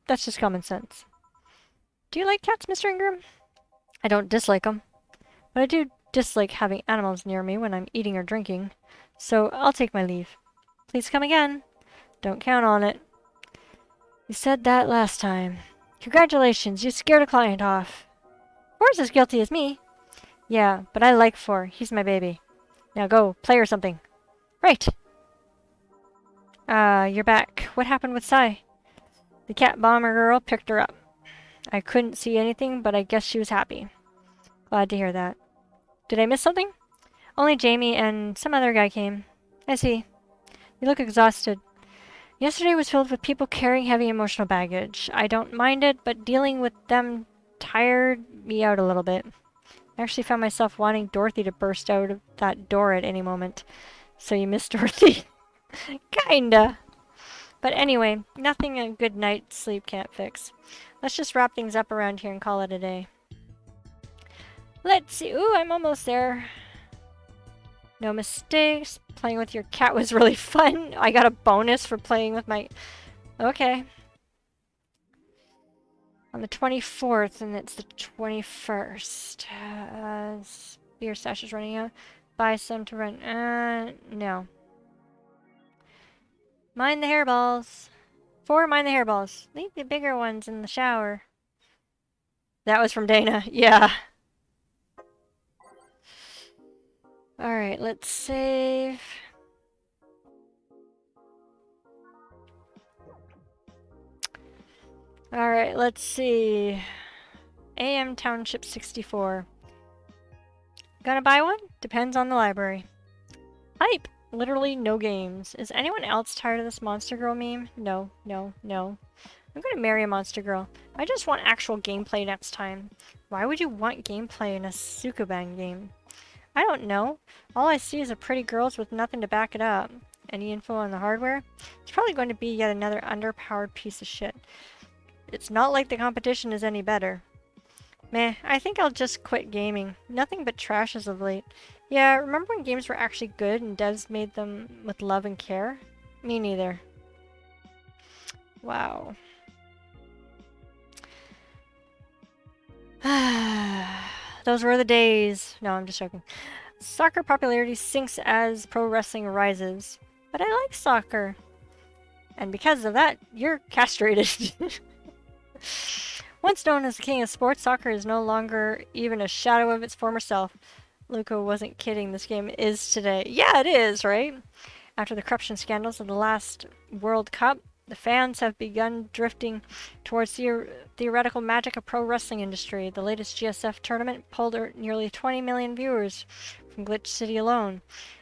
that's just common sense. Do you like cats, Mr. Ingram? I don't dislike them, but I do dislike having animals near me when I'm eating or drinking, so I'll take my leave. Please come again. Don't count on it. You said that last time. Congratulations, you scared a client off. 4's as guilty as me. Yeah, but I like 4. He's my baby. Now go, play or something. Right. You're back. What happened with Sai? The cat bomber girl picked her up. I couldn't see anything, but I guess she was happy. Glad to hear that. Did I miss something? Only Jamie and some other guy came. I see. You look exhausted. Yesterday was filled with people carrying heavy emotional baggage. I don't mind it, but dealing with them tired me out a little bit. I actually found myself wanting Dorothy to burst out of that door at any moment. So you miss Dorothy? Kinda. But anyway, nothing a good night's sleep can't fix. Let's just wrap things up around here and call it a day. Let's see. Ooh, I'm almost there. No mistakes. Playing with your cat was really fun. I got a bonus for playing with my... Okay. On the 24th, and it's the 21st. Beer stash is running out. Buy some to run. No. Mind the hairballs. 4, mind the hairballs. Leave the bigger ones in the shower. That was from Dana. Yeah. Alright, let's save. Alright, let's see. AM Township 64. Gonna buy one? Depends on the library. Hype! Literally no games. Is anyone else tired of this Monster Girl meme? No, no, no. I'm gonna marry a monster girl. I just want actual gameplay next time. Why would you want gameplay in a Sukuban game? I don't know. All I see is a pretty girls with nothing to back it up. Any info on the hardware? It's probably going to be yet another underpowered piece of shit. It's not like the competition is any better. Meh, I think I'll just quit gaming. Nothing but trash as of late. Yeah, remember when games were actually good and devs made them with love and care? Me neither. Wow. Those were the days. No, I'm just joking. Soccer popularity sinks as pro wrestling rises. But I like soccer. And because of that, you're castrated. Once known as the king of sports, soccer is no longer even a shadow of its former self. Luca wasn't kidding, this game is today. Yeah, it is, right? After the corruption scandals of the last World Cup, the fans have begun drifting towards the theoretical magic of pro wrestling industry. The latest GSF tournament pulled nearly 20 million viewers from Glitch City alone.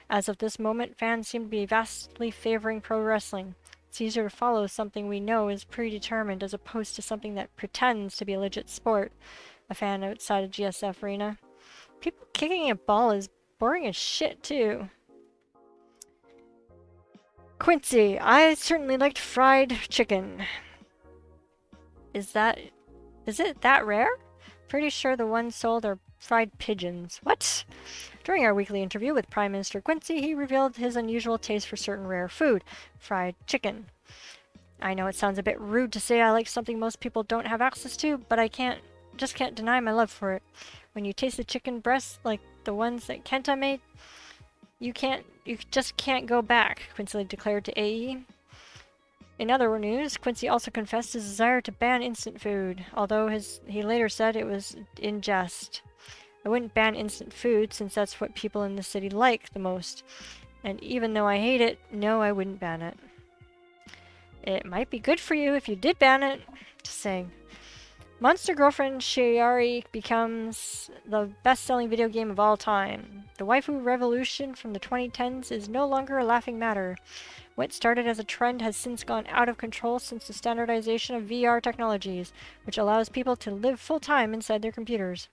As of this moment, fans seem to be vastly favoring pro wrestling. It's easier to follow something we know is predetermined as opposed to something that pretends to be a legit sport. A fan outside of GSF arena. People kicking a ball is boring as shit, too. Quincy, I certainly liked fried chicken. Is it that rare? Pretty sure the ones sold are fried pigeons. What? During our weekly interview with Prime Minister Quincy, he revealed his unusual taste for certain rare food, fried chicken. I know it sounds a bit rude to say I like something most people don't have access to, but I just can't deny my love for it. When you taste the chicken breasts like the ones that Kenta made, you just can't go back, Quincy declared to AE. In other news, Quincy also confessed his desire to ban instant food, although he later said it was in jest. I wouldn't ban instant food since that's what people in the city like the most. And even though I hate it, no, I wouldn't ban it. It might be good for you if you did ban it. Just saying. Monster Girlfriend Shiari becomes the best-selling video game of all time. The waifu revolution from the 2010s is no longer a laughing matter. What started as a trend has since gone out of control since the standardization of VR technologies, which allows people to live full-time inside their computers.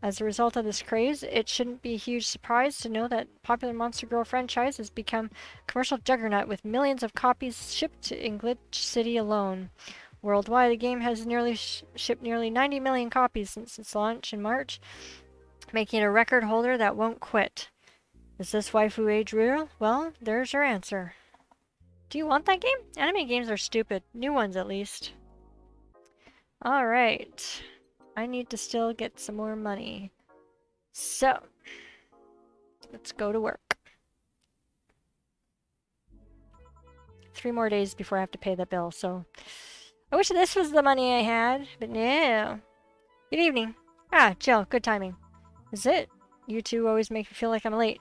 As a result of this craze, it shouldn't be a huge surprise to know that popular Monster Girl franchise has become a commercial juggernaut with millions of copies shipped in Glitch City alone. Worldwide, the game has shipped nearly 90 million copies since its launch in March, making it a record holder that won't quit. Is this waifu age real? Well, there's your answer. Do you want that game? Anime games are stupid. New ones, at least. Alright. I need to still get some more money. So, let's go to work. 3 more days before I have to pay that bill, so... I wish this was the money I had, but no. Good evening. Ah, Jill, good timing. Is it? You two always make me feel like I'm late.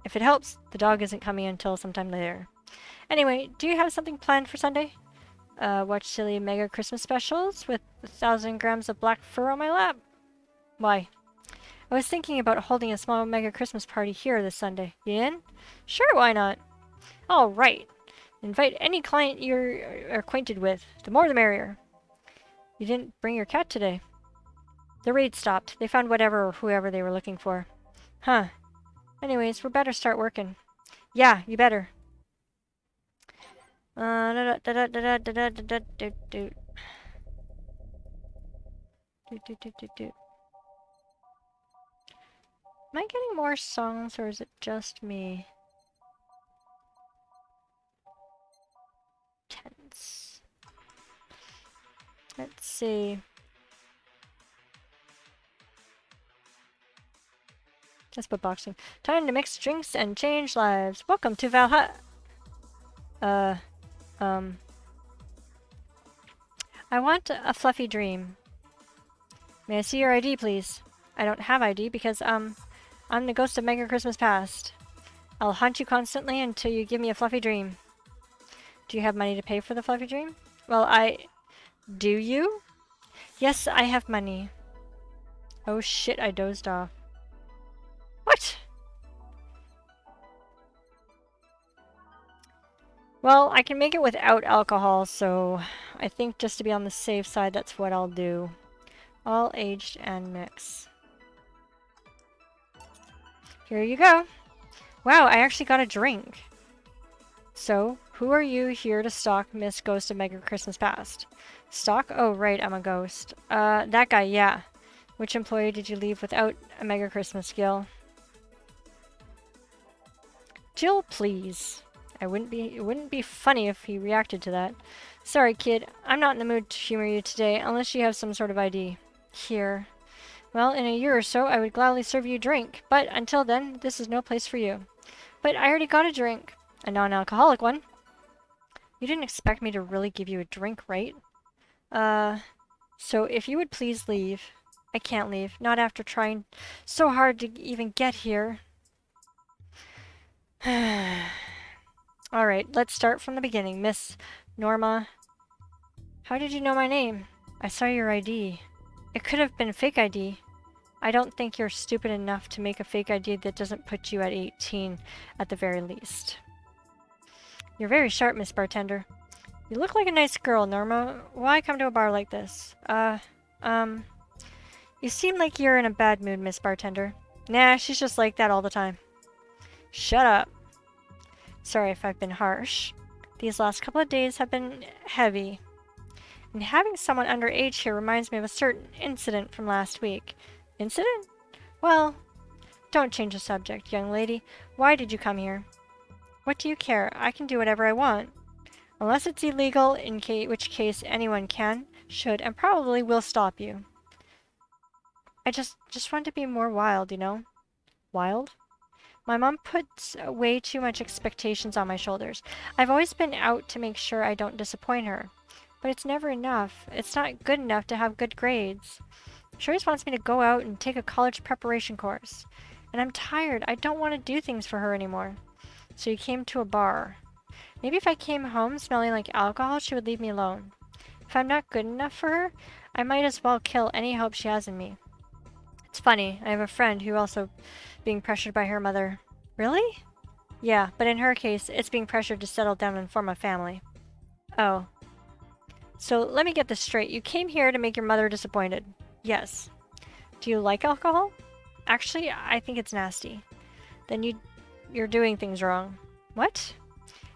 If it helps, the dog isn't coming until sometime later. Anyway, do you have something planned for Sunday? Watch silly mega Christmas specials with 1,000 grams of black fur on my lap? Why? I was thinking about holding a small mega Christmas party here this Sunday. You in? Sure, why not? All right. Invite any client you're acquainted with. The more the merrier. You didn't bring your cat today. The raid stopped. They found whatever or whoever they were looking for. Huh. Anyways, we better start working. Yeah, you better. Am I getting more songs or is it just me? Tense. Let's see. Let's put boxing. Time to mix drinks and change lives. Welcome to Valhalla. I want a fluffy dream. May I see your ID, please? I don't have ID because, I'm the ghost of Mega Christmas Past. I'll haunt you constantly until you give me a fluffy dream. Do you have money to pay for the fluffy dream? Well, do you? Yes, I have money. Oh shit, I dozed off. What? Well, I can make it without alcohol, so I think just to be on the safe side, that's what I'll do. All aged and mix. Here you go. Wow, I actually got a drink. So, who are you here to stalk Miss Ghost of Mega Christmas Past? Stalk? Oh, right, I'm a ghost. That guy, yeah. Which employee did you leave without a Mega Christmas skill? Jill, please. It wouldn't be funny if he reacted to that. Sorry, kid. I'm not in the mood to humor you today, unless you have some sort of ID. Here. Well, in a year or so, I would gladly serve you a drink, but until then, this is no place for you. But I already got a drink. A non-alcoholic one. You didn't expect me to really give you a drink, right? So if you would please leave. I can't leave. Not after trying so hard to even get here. Alright, let's start from the beginning. Miss Norma. How did you know my name? I saw your ID. It could have been a fake ID. I don't think you're stupid enough to make a fake ID that doesn't put you at 18 at the very least. You're very sharp, Miss Bartender. You look like a nice girl, Norma. Why come to a bar like this? You seem like you're in a bad mood, Miss Bartender. Nah, she's just like that all the time. Shut up. Sorry if I've been harsh. These last couple of days have been heavy. And having someone underage here reminds me of a certain incident from last week. Incident? Well, don't change the subject, young lady. Why did you come here? What do you care? I can do whatever I want. Unless it's illegal, in which case anyone can, should, and probably will stop you. I just want to be more wild, you know? Wild? My mom puts way too much expectations on my shoulders. I've always been out to make sure I don't disappoint her. But it's never enough. It's not good enough to have good grades. She always wants me to go out and take a college preparation course. And I'm tired. I don't want to do things for her anymore. So you came to a bar. Maybe if I came home smelling like alcohol, she would leave me alone. If I'm not good enough for her, I might as well kill any hope she has in me. It's funny, I have a friend who also being pressured by her mother. Really? Yeah, but in her case, it's being pressured to settle down and form a family. Oh. So let me get this straight. You came here to make your mother disappointed. Yes. Do you like alcohol? Actually, I think it's nasty. Then you're doing things wrong. What?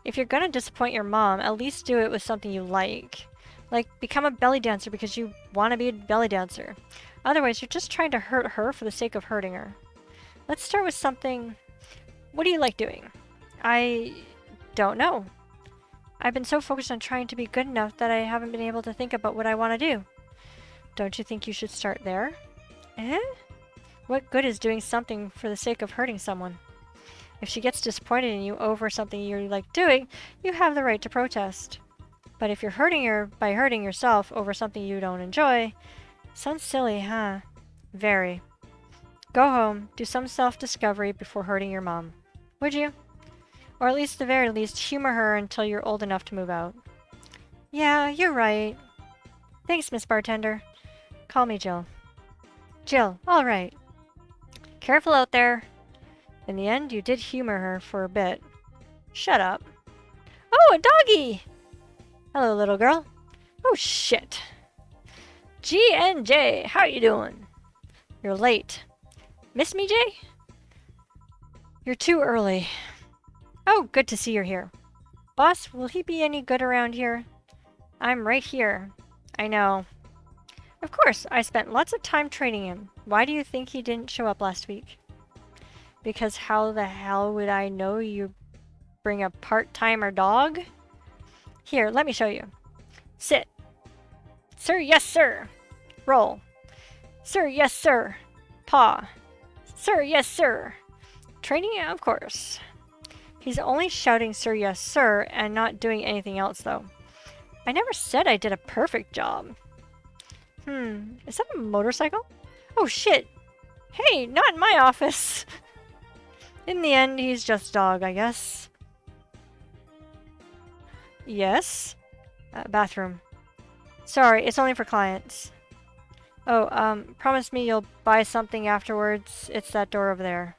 If you're gonna disappoint your mom, at least do it with something you like. Like, become a belly dancer because you want to be a belly dancer. Otherwise, you're just trying to hurt her for the sake of hurting her. Let's start with something... What do you like doing? I don't know. I've been so focused on trying to be good enough that I haven't been able to think about what I want to do. Don't you think you should start there? Eh? What good is doing something for the sake of hurting someone? If she gets disappointed in you over something you like doing, you have the right to protest. But if you're hurting her by hurting yourself over something you don't enjoy, sounds silly, huh? Very. Go home, do some self-discovery before hurting your mom. Would you? Or at least the very least, humor her until you're old enough to move out. Yeah, you're right. Thanks, Miss Bartender. Call me Jill. Jill, all right. Careful out there. In the end, you did humor her for a bit. Shut up. Oh, a doggy! Hello, little girl. Oh, shit. G&J, how you doing? You're late. Miss me, Jay? You're too early. Oh, good to see you're here. Boss, will he be any good around here? I'm right here. I know. Of course, I spent lots of time training him. Why do you think he didn't show up last week? Because how the hell would I know you bring a part-timer dog? Here, let me show you. Sit. Sir, yes, sir. Roll. Sir, yes, sir. Paw. Sir, yes, sir. Training, of course. He's only shouting sir, yes, sir, and not doing anything else, though. I never said I did a perfect job. Is that a motorcycle? Oh, shit. Hey, not in my office. In the end, he's just dog, I guess. Yes? Bathroom. Sorry, it's only for clients. Oh, promise me you'll buy something afterwards. It's that door over there.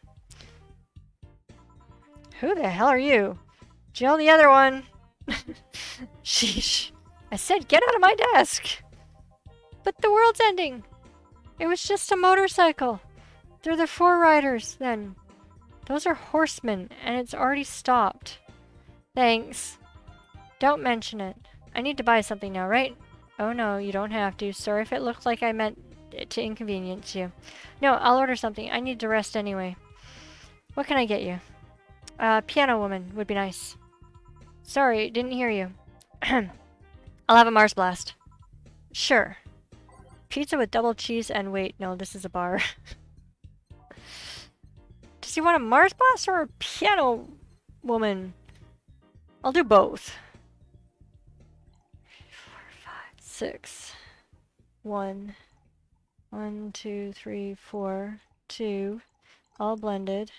Who the hell are you? Jill, the other one. Sheesh. I said get out of my desk! But the world's ending! It was just a motorcycle. They're the four riders, then. Those are horsemen, and it's already stopped. Thanks. Don't mention it. I need to buy something now, right? Oh no, you don't have to. Sorry if it looked like I meant to inconvenience you. No, I'll order something. I need to rest anyway. What can I get you? Piano woman would be nice. Sorry, didn't hear you. I'll have a Mars Blast. Sure. Pizza with double cheese and wait, no, this is a bar. Does he want a Mars Blast or a piano woman? I'll do both. 4, 5, 6. 1. 1, 2, 3, 4. 2. All blended.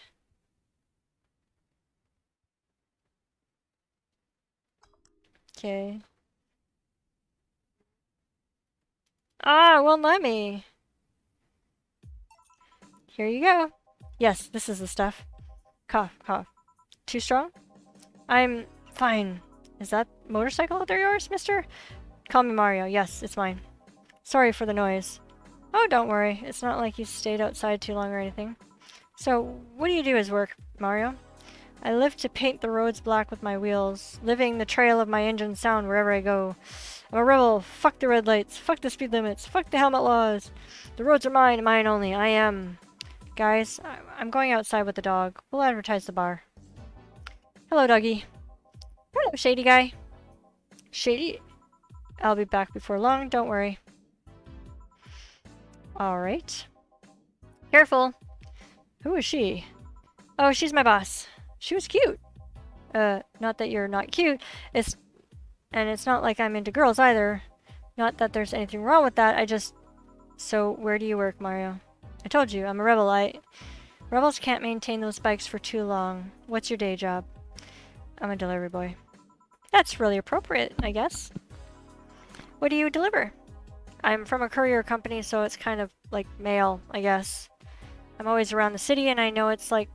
Okay. Ah, it won't let me. Here you go. Yes, this is the stuff. Cough, cough. Too strong? I'm fine. Is that motorcycle out there yours, mister? Call me Mario. Yes, it's mine. Sorry for the noise. Oh, don't worry. It's not like you stayed outside too long or anything. So, what do you do as work, Mario? I live to paint the roads black with my wheels, leaving the trail of my engine sound wherever I go. I'm a rebel. Fuck the red lights. Fuck the speed limits. Fuck the helmet laws. The roads are mine, mine only. I am. Guys, I'm going outside with the dog. We'll advertise the bar. Hello, doggy. Hello, Shady guy. Shady. I'll be back before long, don't worry. Alright. Careful. Who is she? Oh, she's my boss. She was cute. Not that you're not cute. And it's not like I'm into girls either. Not that there's anything wrong with that, I just... So, where do you work, Mario? I told you, I'm a rebel. Rebels can't maintain those bikes for too long. What's your day job? I'm a delivery boy. That's really appropriate, I guess. What do you deliver? I'm from a courier company, so it's kind of like mail, I guess. I'm always around the city, and I know it's like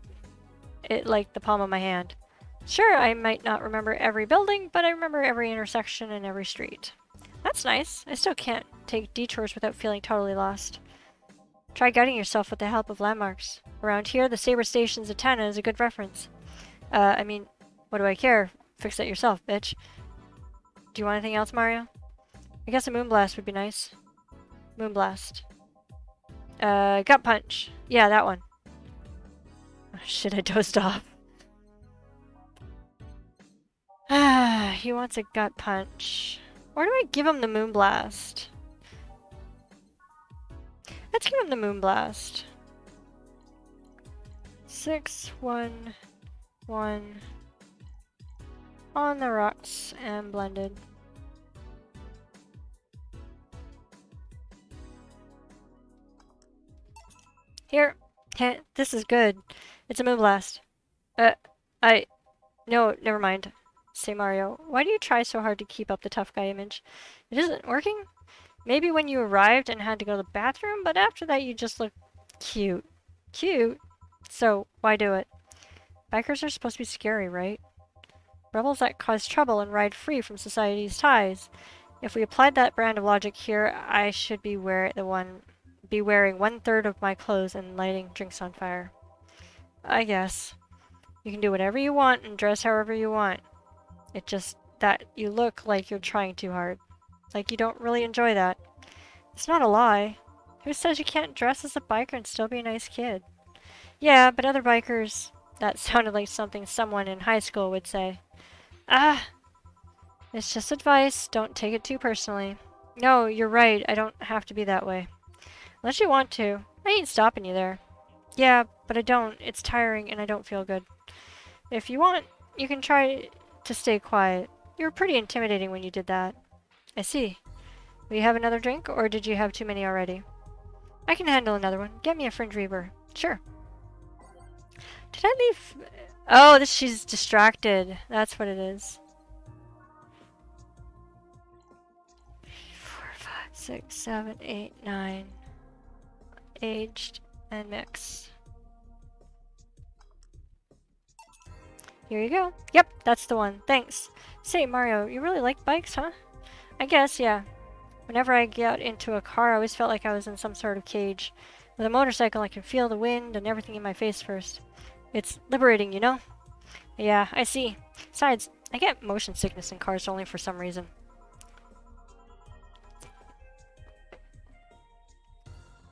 the palm of my hand. Sure, I might not remember every building, but I remember every intersection and every street. That's nice. I still can't take detours without feeling totally lost. Try guiding yourself with the help of landmarks. Around here, the Saber Station's antenna is a good reference. I mean, what do I care? Fix that yourself, bitch. Do you want anything else, Mario? I guess a Moonblast would be nice. Moonblast. Gut Punch. Yeah, that one. Oh, shit, I dozed off. He wants a Gut Punch. Or do I give him the Moonblast? Let's give him the Moonblast. 6, 1, 1. On the rocks and blended. Here. This is good. It's a Moonblast. No, never mind. Say Mario, why do you try so hard to keep up the tough guy image? It isn't working? Maybe when you arrived and had to go to the bathroom, but after that you just look cute. Cute? So, why do it? Bikers are supposed to be scary, right? Rebels that cause trouble and ride free from society's ties. If we applied that brand of logic here, I should be wearing 1/3 of my clothes and lighting drinks on fire. I guess. You can do whatever you want and dress however you want. It's just that you look like you're trying too hard. Like you don't really enjoy that. It's not a lie. Who says you can't dress as a biker and still be a nice kid? Yeah, but other bikers... That sounded like something someone in high school would say. Ah! It's just advice. Don't take it too personally. No, you're right. I don't have to be that way. Unless you want to. I ain't stopping you there. Yeah, but I don't. It's tiring and I don't feel good. If you want, you can try to stay quiet. You were pretty intimidating when you did that. I see. Will you have another drink, or did you have too many already? I can handle another one. Get me a Fringe Reaper. Sure. Did I leave... Oh, she's distracted. That's what it is. 4, 5, 6, 7, 8, 9. Aged and mix. Here you go. Yep, that's the one. Thanks. Say, Mario, you really like bikes, huh? I guess, yeah. Whenever I got into a car, I always felt like I was in some sort of cage. With a motorcycle, I can feel the wind and everything in my face first. It's liberating, you know? Yeah, I see. Besides, I get motion sickness in cars only for some reason.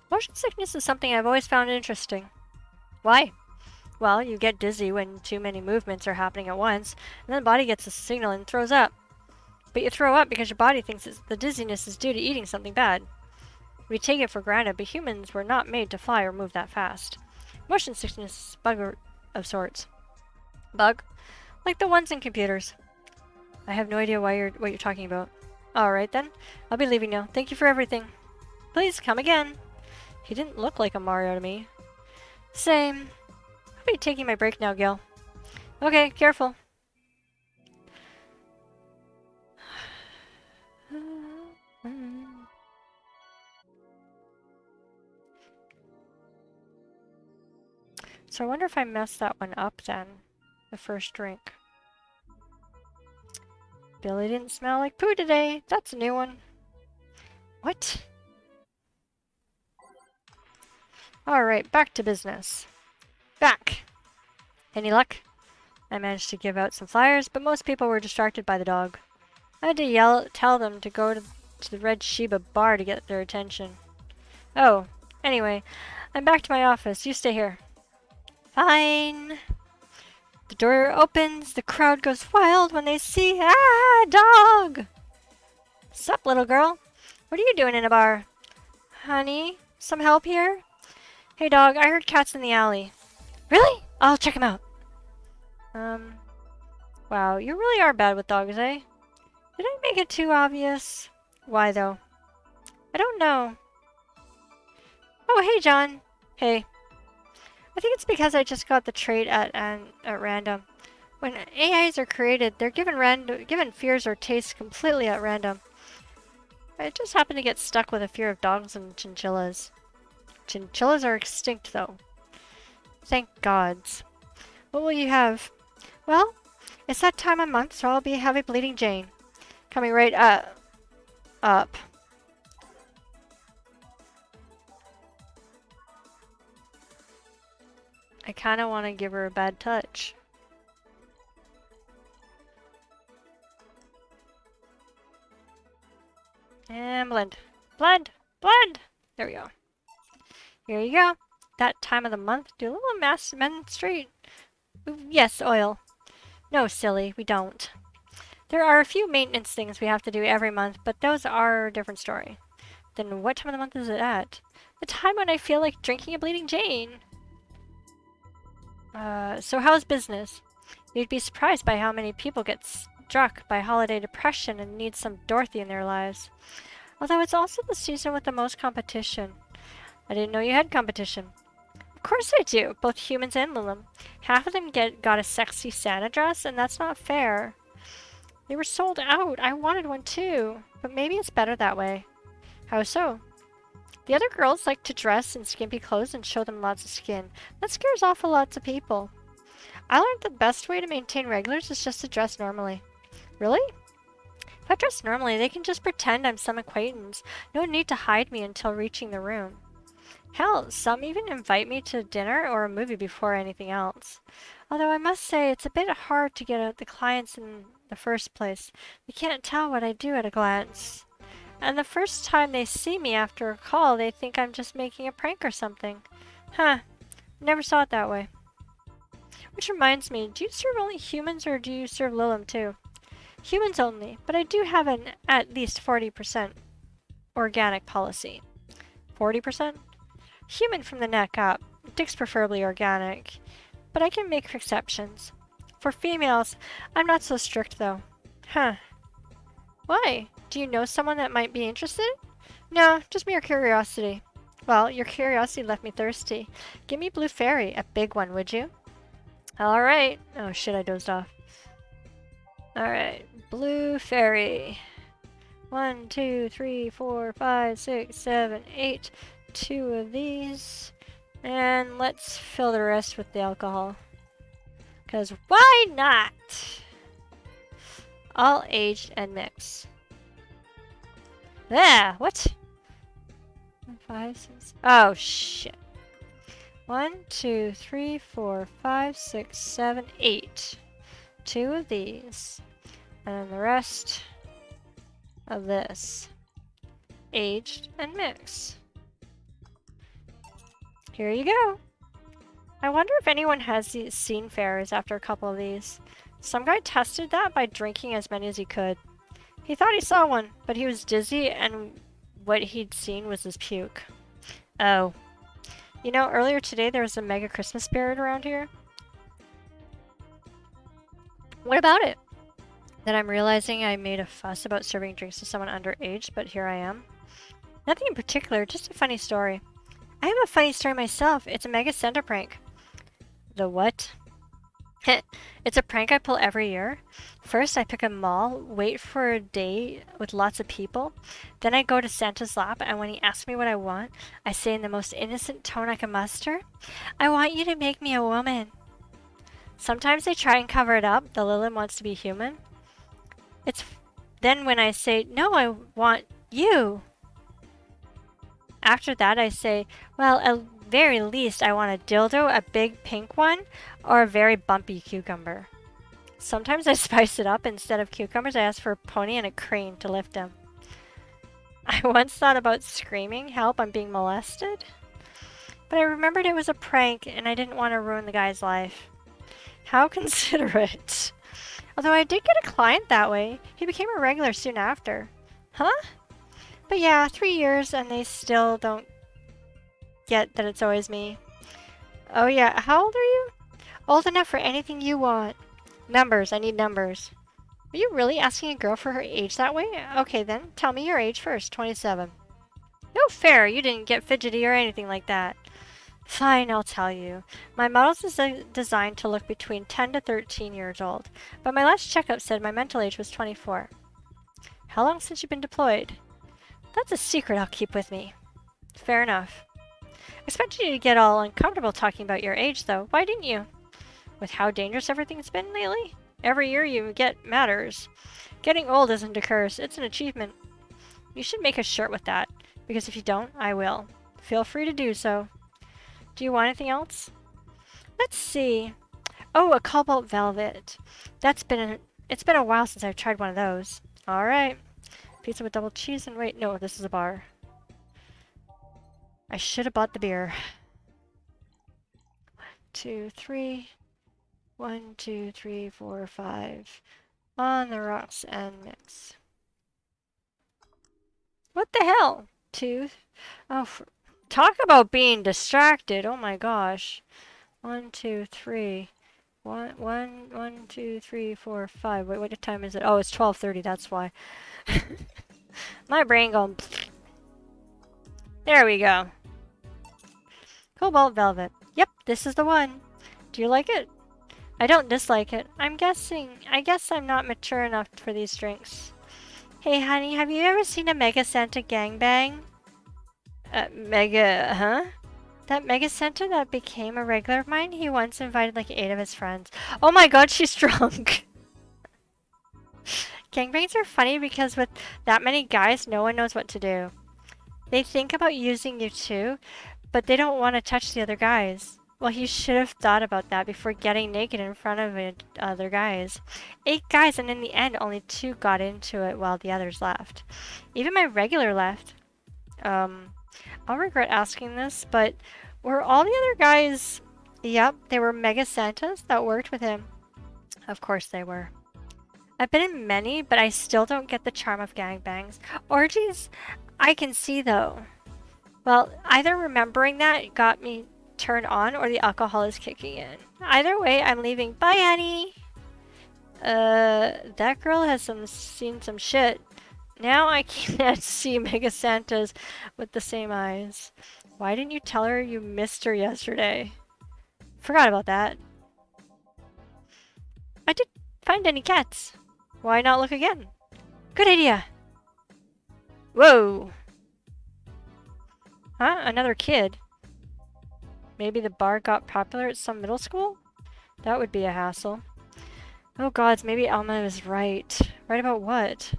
Motion sickness is something I've always found interesting. Why? Well, you get dizzy when too many movements are happening at once, and then the body gets a signal and throws up. But you throw up because your body thinks the dizziness is due to eating something bad. We take it for granted, but humans were not made to fly or move that fast. Motion sickness is a bug of sorts. Bug? Like the ones in computers. I have no idea what you're talking about. Alright then. I'll be leaving now. Thank you for everything. Please come again. He didn't look like a Mario to me. Same. I'll be taking my break now, Gil. Okay, careful. So I wonder if I messed that one up then. The first drink. Billy didn't smell like poo today. That's a new one. What? Alright, back to business. Back! Any luck? I managed to give out some flyers, but most people were distracted by the dog. I had to tell them to go to the Red Sheba bar to get their attention. Oh, anyway, I'm back to my office. You stay here. Fine. The door opens, the crowd goes wild when they see dog! Sup, little girl? What are you doing in a bar? Honey, some help here? Hey dog, I heard cats in the alley. Really? I'll check them out. Wow, you really are bad with dogs, eh? Did I make it too obvious? Why though? I don't know. Oh, hey John. Hey. I think it's because I just got the trait at random. When AIs are created, they're given fears or tastes completely at random. I just happened to get stuck with a fear of dogs and chinchillas. Chinchillas are extinct, though. Thank gods. What will you have? Well, it's that time of month, so I'll be Heavy Bleeding Jane. Coming right up. I kind of want to give her a bad touch. And blend. Blend! Blend! There we go. Here you go. That time of the month, do a little menstruate. Yes, oil. No, silly, we don't. There are a few maintenance things we have to do every month, but those are a different story. Then what time of the month is it at? The time when I feel like drinking a Bleeding Jane. So how's business? You'd be surprised by how many people get struck by holiday depression and need some Dorothy in their lives. Although it's also the season with the most competition. I didn't know you had competition. Of course I do, both humans and Lilim. Half of them got a sexy Santa dress, and that's not fair. They were sold out. I wanted one too, but maybe it's better that way. How so? The other girls like to dress in skimpy clothes and show them lots of skin. That scares off lots of people. I learned the best way to maintain regulars is just to dress normally. Really? If I dress normally, they can just pretend I'm some acquaintance. No need to hide me until reaching the room. Hell, some even invite me to dinner or a movie before anything else. Although I must say, it's a bit hard to get at the clients in the first place. They can't tell what I do at a glance. And the first time they see me after a call, they think I'm just making a prank or something. Huh. Never saw it that way. Which reminds me, do you serve only humans or do you serve Lilim too? Humans only, but I do have an at least 40% organic policy. 40%? Human from the neck up. Dick's preferably organic, but I can make exceptions. For females, I'm not so strict though. Huh. Why? Do you know someone that might be interested? No, just mere curiosity. Well, your curiosity left me thirsty. Give me Blue Fairy, a big one, would you? Alright. Oh shit, I dozed off. Alright, Blue Fairy. 1, 2, 3, 4, 5, 6, 7, 8. 2 of these. And let's fill the rest with the alcohol. Because why not? All aged and mix. Yeah, what? 5, 6. Oh, shit. 1, 2, 3, 4, 5, 6, 7, 8. 2 of these. And then the rest of this. Aged and mix. Here you go. I wonder if anyone has seen fairs after a couple of these. Some guy tested that by drinking as many as he could. He thought he saw one, but he was dizzy and what he'd seen was his puke. Oh. You know, earlier today there was a mega Christmas spirit around here. What about it? Then I'm realizing I made a fuss about serving drinks to someone underage, but here I am. Nothing in particular, just a funny story. I have a funny story myself. It's a mega Santa prank. The what? It's a prank I pull every year. First, I pick a mall, wait for a day with lots of people. Then I go to Santa's lap, and when he asks me what I want, I say in the most innocent tone I can muster, I want you to make me a woman. Sometimes I try and cover it up. The Lilin wants to be human. It's then when I say, no, I want you. After that, I say, well, at very least, I want a dildo, a big pink one, or a very bumpy cucumber. Sometimes I spice it up. Instead of cucumbers, I ask for a pony and a crane to lift him. I once thought about screaming, help, I'm being molested. But I remembered it was a prank, and I didn't want to ruin the guy's life. How considerate. Although I did get a client that way. He became a regular soon after. Huh? But yeah, 3 years and they still don't get that it's always me. Oh yeah, how old are you? Old enough for anything you want. Numbers, I need numbers. Are you really asking a girl for her age that way? Okay then, tell me your age first, 27. No fair, you didn't get fidgety or anything like that. Fine, I'll tell you. My model's designed to look between 10 to 13 years old, but my last checkup said my mental age was 24. How long since you've been deployed? That's a secret I'll keep with me. Fair enough. I expected you to get all uncomfortable talking about your age, though. Why didn't you? With how dangerous everything's been lately? Every year you get matters. Getting old isn't a curse, it's an achievement. You should make a shirt with that, because if you don't, I will. Feel free to do so. Do you want anything else? Let's see. Oh, a cobalt velvet. It's been a while since I've tried one of those. Alright. Pizza with double cheese and wait, no, this is a bar. I should have bought the beer. 2, 3. 1, 2, 3, 4, 5. On the rocks and mix. What the hell? 2. Oh, talk about being distracted. Oh my gosh. 1, 2, 3. 1, 2, 3, 4, 5. Wait, what time is it? Oh, it's 12:30. That's why. My brain going. There we go. Cobalt velvet. Yep, this is the one. Do you like it? I don't dislike it. I guess I'm not mature enough for these drinks. Hey honey, have you ever seen a Mega Santa gangbang? Huh? That Mega Santa that became a regular of mine, he once invited like 8 of his friends. Oh my god, she's drunk! Gangbangs are funny because with that many guys, no one knows what to do. They think about using you too, but they don't want to touch the other guys. Well, you should have thought about that before getting naked in front of other guys. 8 guys, and in the end, only 2 got into it while the others left. Even my regular left. I'll regret asking this, but were all the other guys... Yep, they were Mega Santas that worked with him. Of course they were. I've been in many, but I still don't get the charm of gangbangs. Orgies, I can see though. Well, either remembering that got me turned on or the alcohol is kicking in. Either way, I'm leaving. Bye, honey! That girl has seen some shit. Now I can't see Mega Santas with the same eyes. Why didn't you tell her you missed her yesterday? Forgot about that. I didn't find any cats. Why not look again? Good idea! Whoa! Huh? Another kid? Maybe the bar got popular at some middle school? That would be a hassle. Oh gods, maybe Elma is right. Right about what?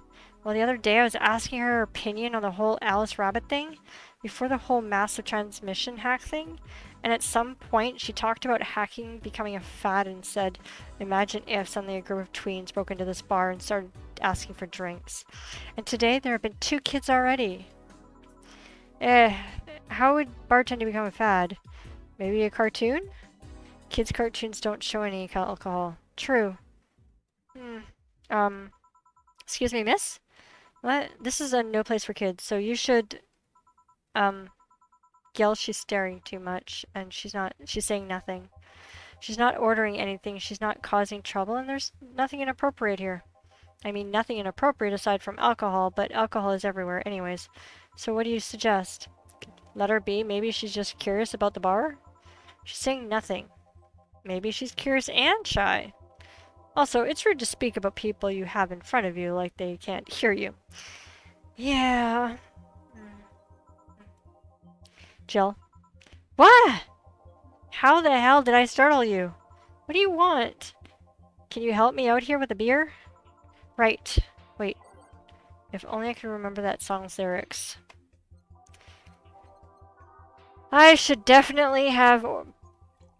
Well, the other day I was asking her opinion on the whole Alice Rabbit thing, before the whole massive transmission hack thing, and at some point she talked about hacking becoming a fad and said, imagine if suddenly a group of tweens broke into this bar and started asking for drinks. And today there have been 2 kids already. How would bartending become a fad? Maybe a cartoon? Kids' cartoons don't show any alcohol. True. Excuse me, miss? What? This is a no place for kids, so you should, Gail, she's staring too much, and she's saying nothing. She's not ordering anything, she's not causing trouble, and there's nothing inappropriate here. I mean, nothing inappropriate aside from alcohol, but alcohol is everywhere anyways. So what do you suggest? Let her be, maybe she's just curious about the bar? She's saying nothing. Maybe she's curious and shy. Also, it's rude to speak about people you have in front of you like they can't hear you. Yeah. Jill. What? How the hell did I startle you? What do you want? Can you help me out here with a beer? Right. Wait. If only I could remember that song's lyrics. I should definitely have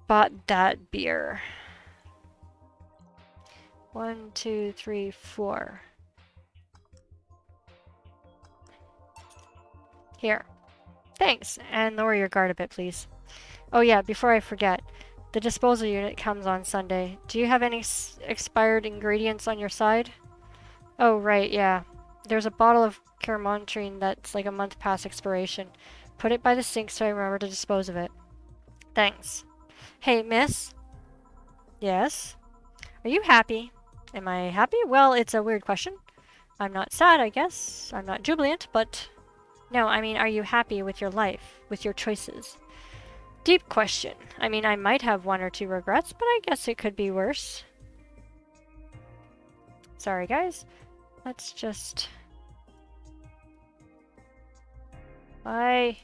bought that beer. 1, 2, 3, 4. Here. Thanks, and lower your guard a bit, please. Oh yeah, before I forget, the disposal unit comes on Sunday. Do you have any expired ingredients on your side? Oh right, yeah. There's a bottle of Caramontrine that's like a month past expiration. Put it by the sink so I remember to dispose of it. Thanks. Hey, miss? Yes? Are you happy? Am I happy? Well, it's a weird question. I'm not sad, I guess. I'm not jubilant, but... No, I mean, are you happy with your life? With your choices? Deep question. I mean, I might have 1 or 2 regrets, but I guess it could be worse. Sorry, guys. Let's just... Why?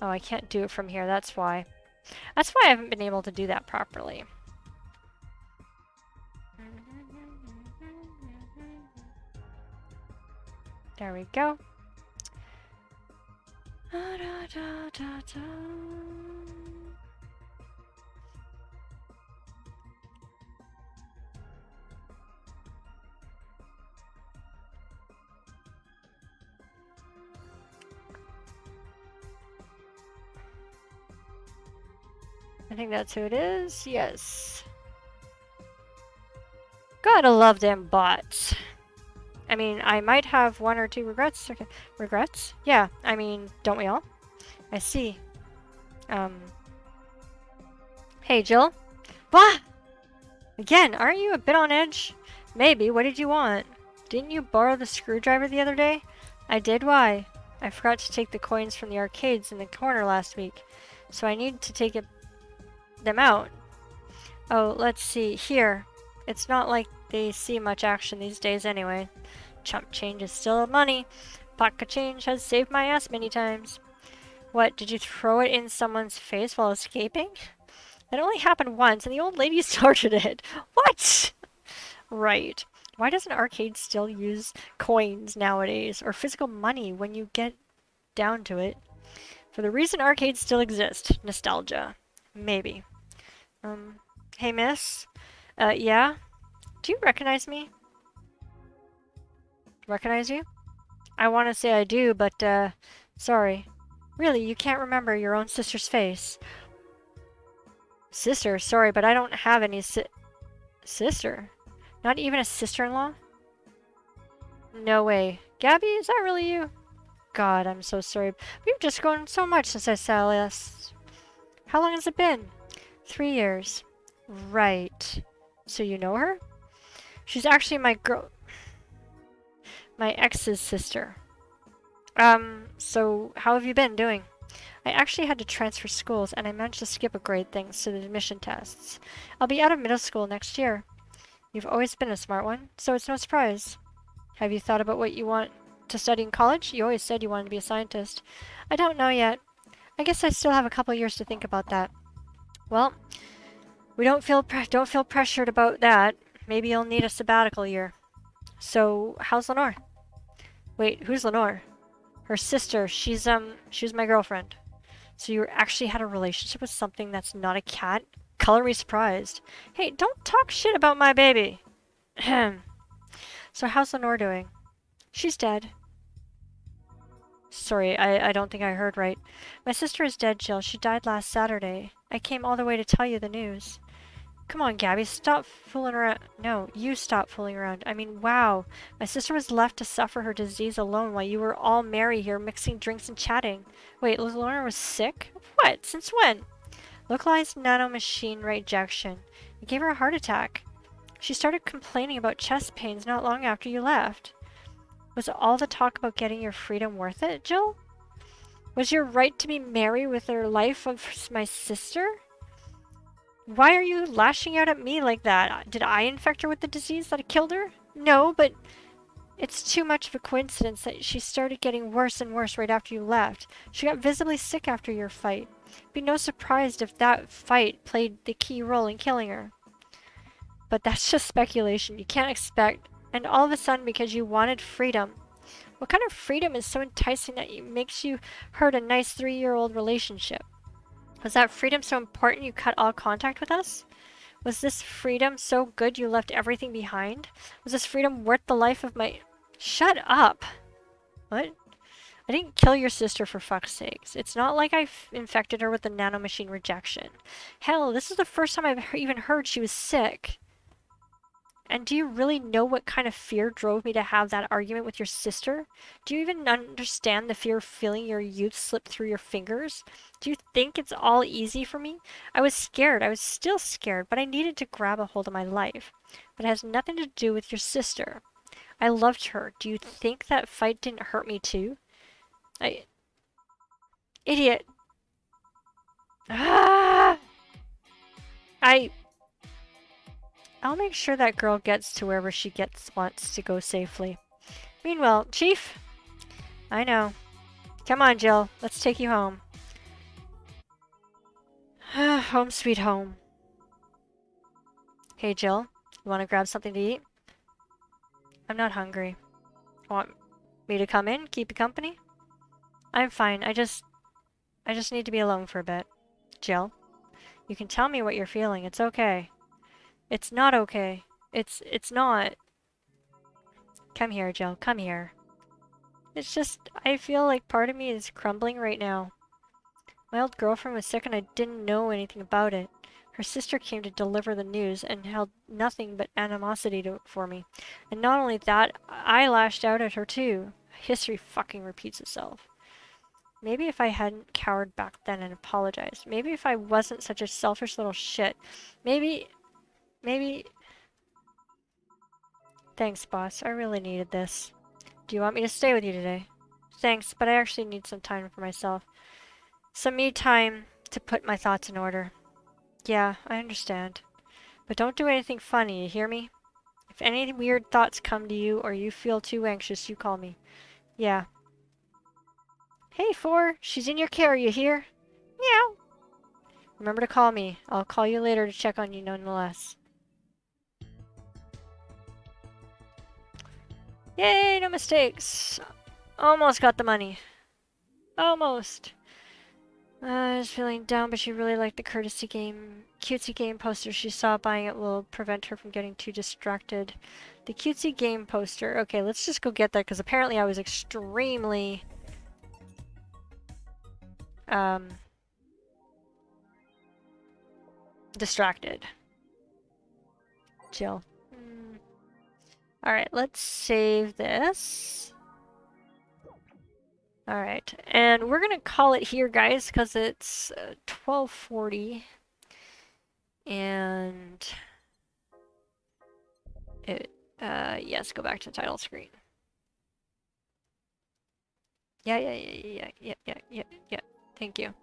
Oh, I can't do it from here, that's why. That's why I haven't been able to do that properly. There we go. I think that's who it is. Yes. Gotta love them bots. I mean, I might have 1 or 2 regrets. Okay. Regrets? Yeah, I mean, don't we all? I see. Hey, Jill? What? Again, aren't you a bit on edge? Maybe. What did you want? Didn't you borrow the screwdriver the other day? I did. Why? I forgot to take the coins from the arcades in the corner last week, so I need to take them out. Oh, let's see. Here. It's not like they see much action these days anyway. Chump change is still money. Pocket change has saved my ass many times. What, did you throw it in someone's face while escaping? That only happened once, and the old lady started it. What? Right. Why does an arcade still use coins nowadays, or physical money when you get down to it? For the reason arcades still exist. Nostalgia. Maybe. Hey miss? Yeah? Do you recognize me? Recognize you? I want to say I do, but, sorry. Really, you can't remember your own sister's face. Sister? Sorry, but I don't have any sister? Not even a sister-in-law? No way. Gabby, is that really you? God, I'm so sorry. We've just grown so much since I saw last. How long has it been? 3 years. Right. So you know her? She's actually my ex's sister. So how have you been doing? I actually had to transfer schools and I managed to skip a grade thanks to the admission tests. I'll be out of middle school next year. You've always been a smart one, so it's no surprise. Have you thought about what you want to study in college? You always said you wanted to be a scientist. I don't know yet. I guess I still have a couple years to think about that. Well, we don't feel pressured about that. Maybe you'll need a sabbatical year. So, how's Lenore? Wait, who's Lenore? Her sister. She was my girlfriend. So you actually had a relationship with something that's not a cat? Color me surprised. Hey, don't talk shit about my baby. Ahem. So how's Lenore doing? She's dead. Sorry, I don't think I heard right. My sister is dead, Jill. She died last Saturday. I came all the way to tell you the news. Come on, Gabby, stop fooling around. No, you stop fooling around. I mean, wow. My sister was left to suffer her disease alone while you were all merry here mixing drinks and chatting. Wait, Lenore was sick? What? Since when? Localized nanomachine rejection. It gave her a heart attack. She started complaining about chest pains not long after you left. Was all the talk about getting your freedom worth it, Jill? Was your right to be merry with the life of my sister? Why are you lashing out at me like that? Did I infect her with the disease that killed her? No, but it's too much of a coincidence that she started getting worse and worse right after you left. She got visibly sick after your fight. Be no surprise if that fight played the key role in killing her. But that's just speculation. You can't expect. And all of a sudden, because you wanted freedom. What kind of freedom is so enticing that it makes you hurt a nice 3-year-old relationship? Was that freedom so important you cut all contact with us? Was this freedom so good you left everything behind? Was this freedom worth the life of my... Shut up! What? I didn't kill your sister for fuck's sakes. It's not like I infected her with the nanomachine rejection. Hell, this is the first time I've even heard she was sick. And do you really know what kind of fear drove me to have that argument with your sister? Do you even understand the fear of feeling your youth slip through your fingers? Do you think it's all easy for me? I was scared. I was still scared, but I needed to grab a hold of my life. But it has nothing to do with your sister. I loved her. Do you think that fight didn't hurt me too? Idiot. Ah! I'll make sure that girl gets to wherever she wants to go safely. Meanwhile, Chief? I know. Come on, Jill. Let's take you home. Home sweet home. Hey, Jill. You want to grab something to eat? I'm not hungry. Want me to come in? Keep you company? I'm fine. I just need to be alone for a bit. Jill, you can tell me what you're feeling. It's okay. It's not okay. It's not. Come here, Jill. Come here. It's just, I feel like part of me is crumbling right now. My old girlfriend was sick and I didn't know anything about it. Her sister came to deliver the news and held nothing but animosity for me. And not only that, I lashed out at her too. History fucking repeats itself. Maybe if I hadn't cowered back then and apologized. Maybe if I wasn't such a selfish little shit. Maybe... Thanks, boss. I really needed this. Do you want me to stay with you today? Thanks, but I actually need some time for myself. Some me time to put my thoughts in order. Yeah, I understand. But don't do anything funny, you hear me? If any weird thoughts come to you or you feel too anxious, you call me. Yeah. Hey, Four, she's in your care, you hear? Meow. Remember to call me. I'll call you later to check on you nonetheless. Yay, no mistakes. Almost got the money. Almost. I was feeling down, but she really liked the cutesy game poster she saw. Buying it will prevent her from getting too distracted. The cutesy game poster. Okay, let's just go get that, because apparently I was extremely... distracted. Jill. Alright, let's save this. Alright, and we're gonna call it here, guys, because it's 12:40. And... yes, go back to the title screen. Yeah. Thank you.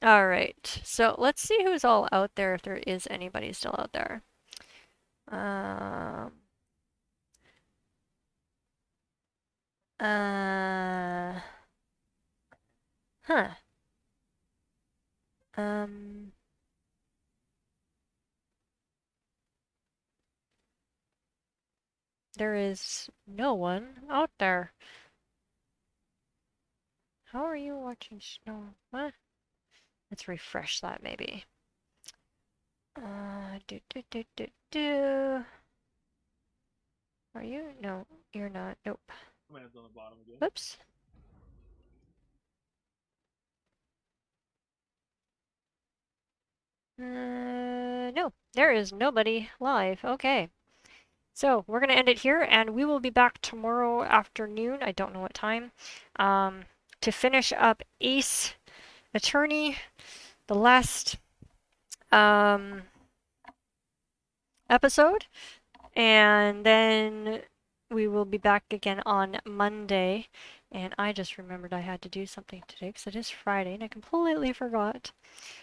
Alright, so let's see who's all out there, if there is anybody still out there. Uh... Huh. there is no one out there. How are you watching snow? What? Let's refresh that maybe. Do. Are you? No, you're not. Nope. Lands on the bottom again. Oops. No, there is nobody live. Okay. So we're going to end it here, and we will be back tomorrow afternoon. I don't know what time. To finish up Ace Attorney, the last episode, and then we will be back again on Monday. And I just remembered I had to do something today because it is Friday, and I completely forgot.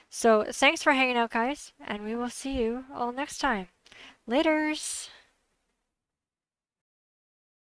So thanks for hanging out, guys, and we will see you all next time. Laters!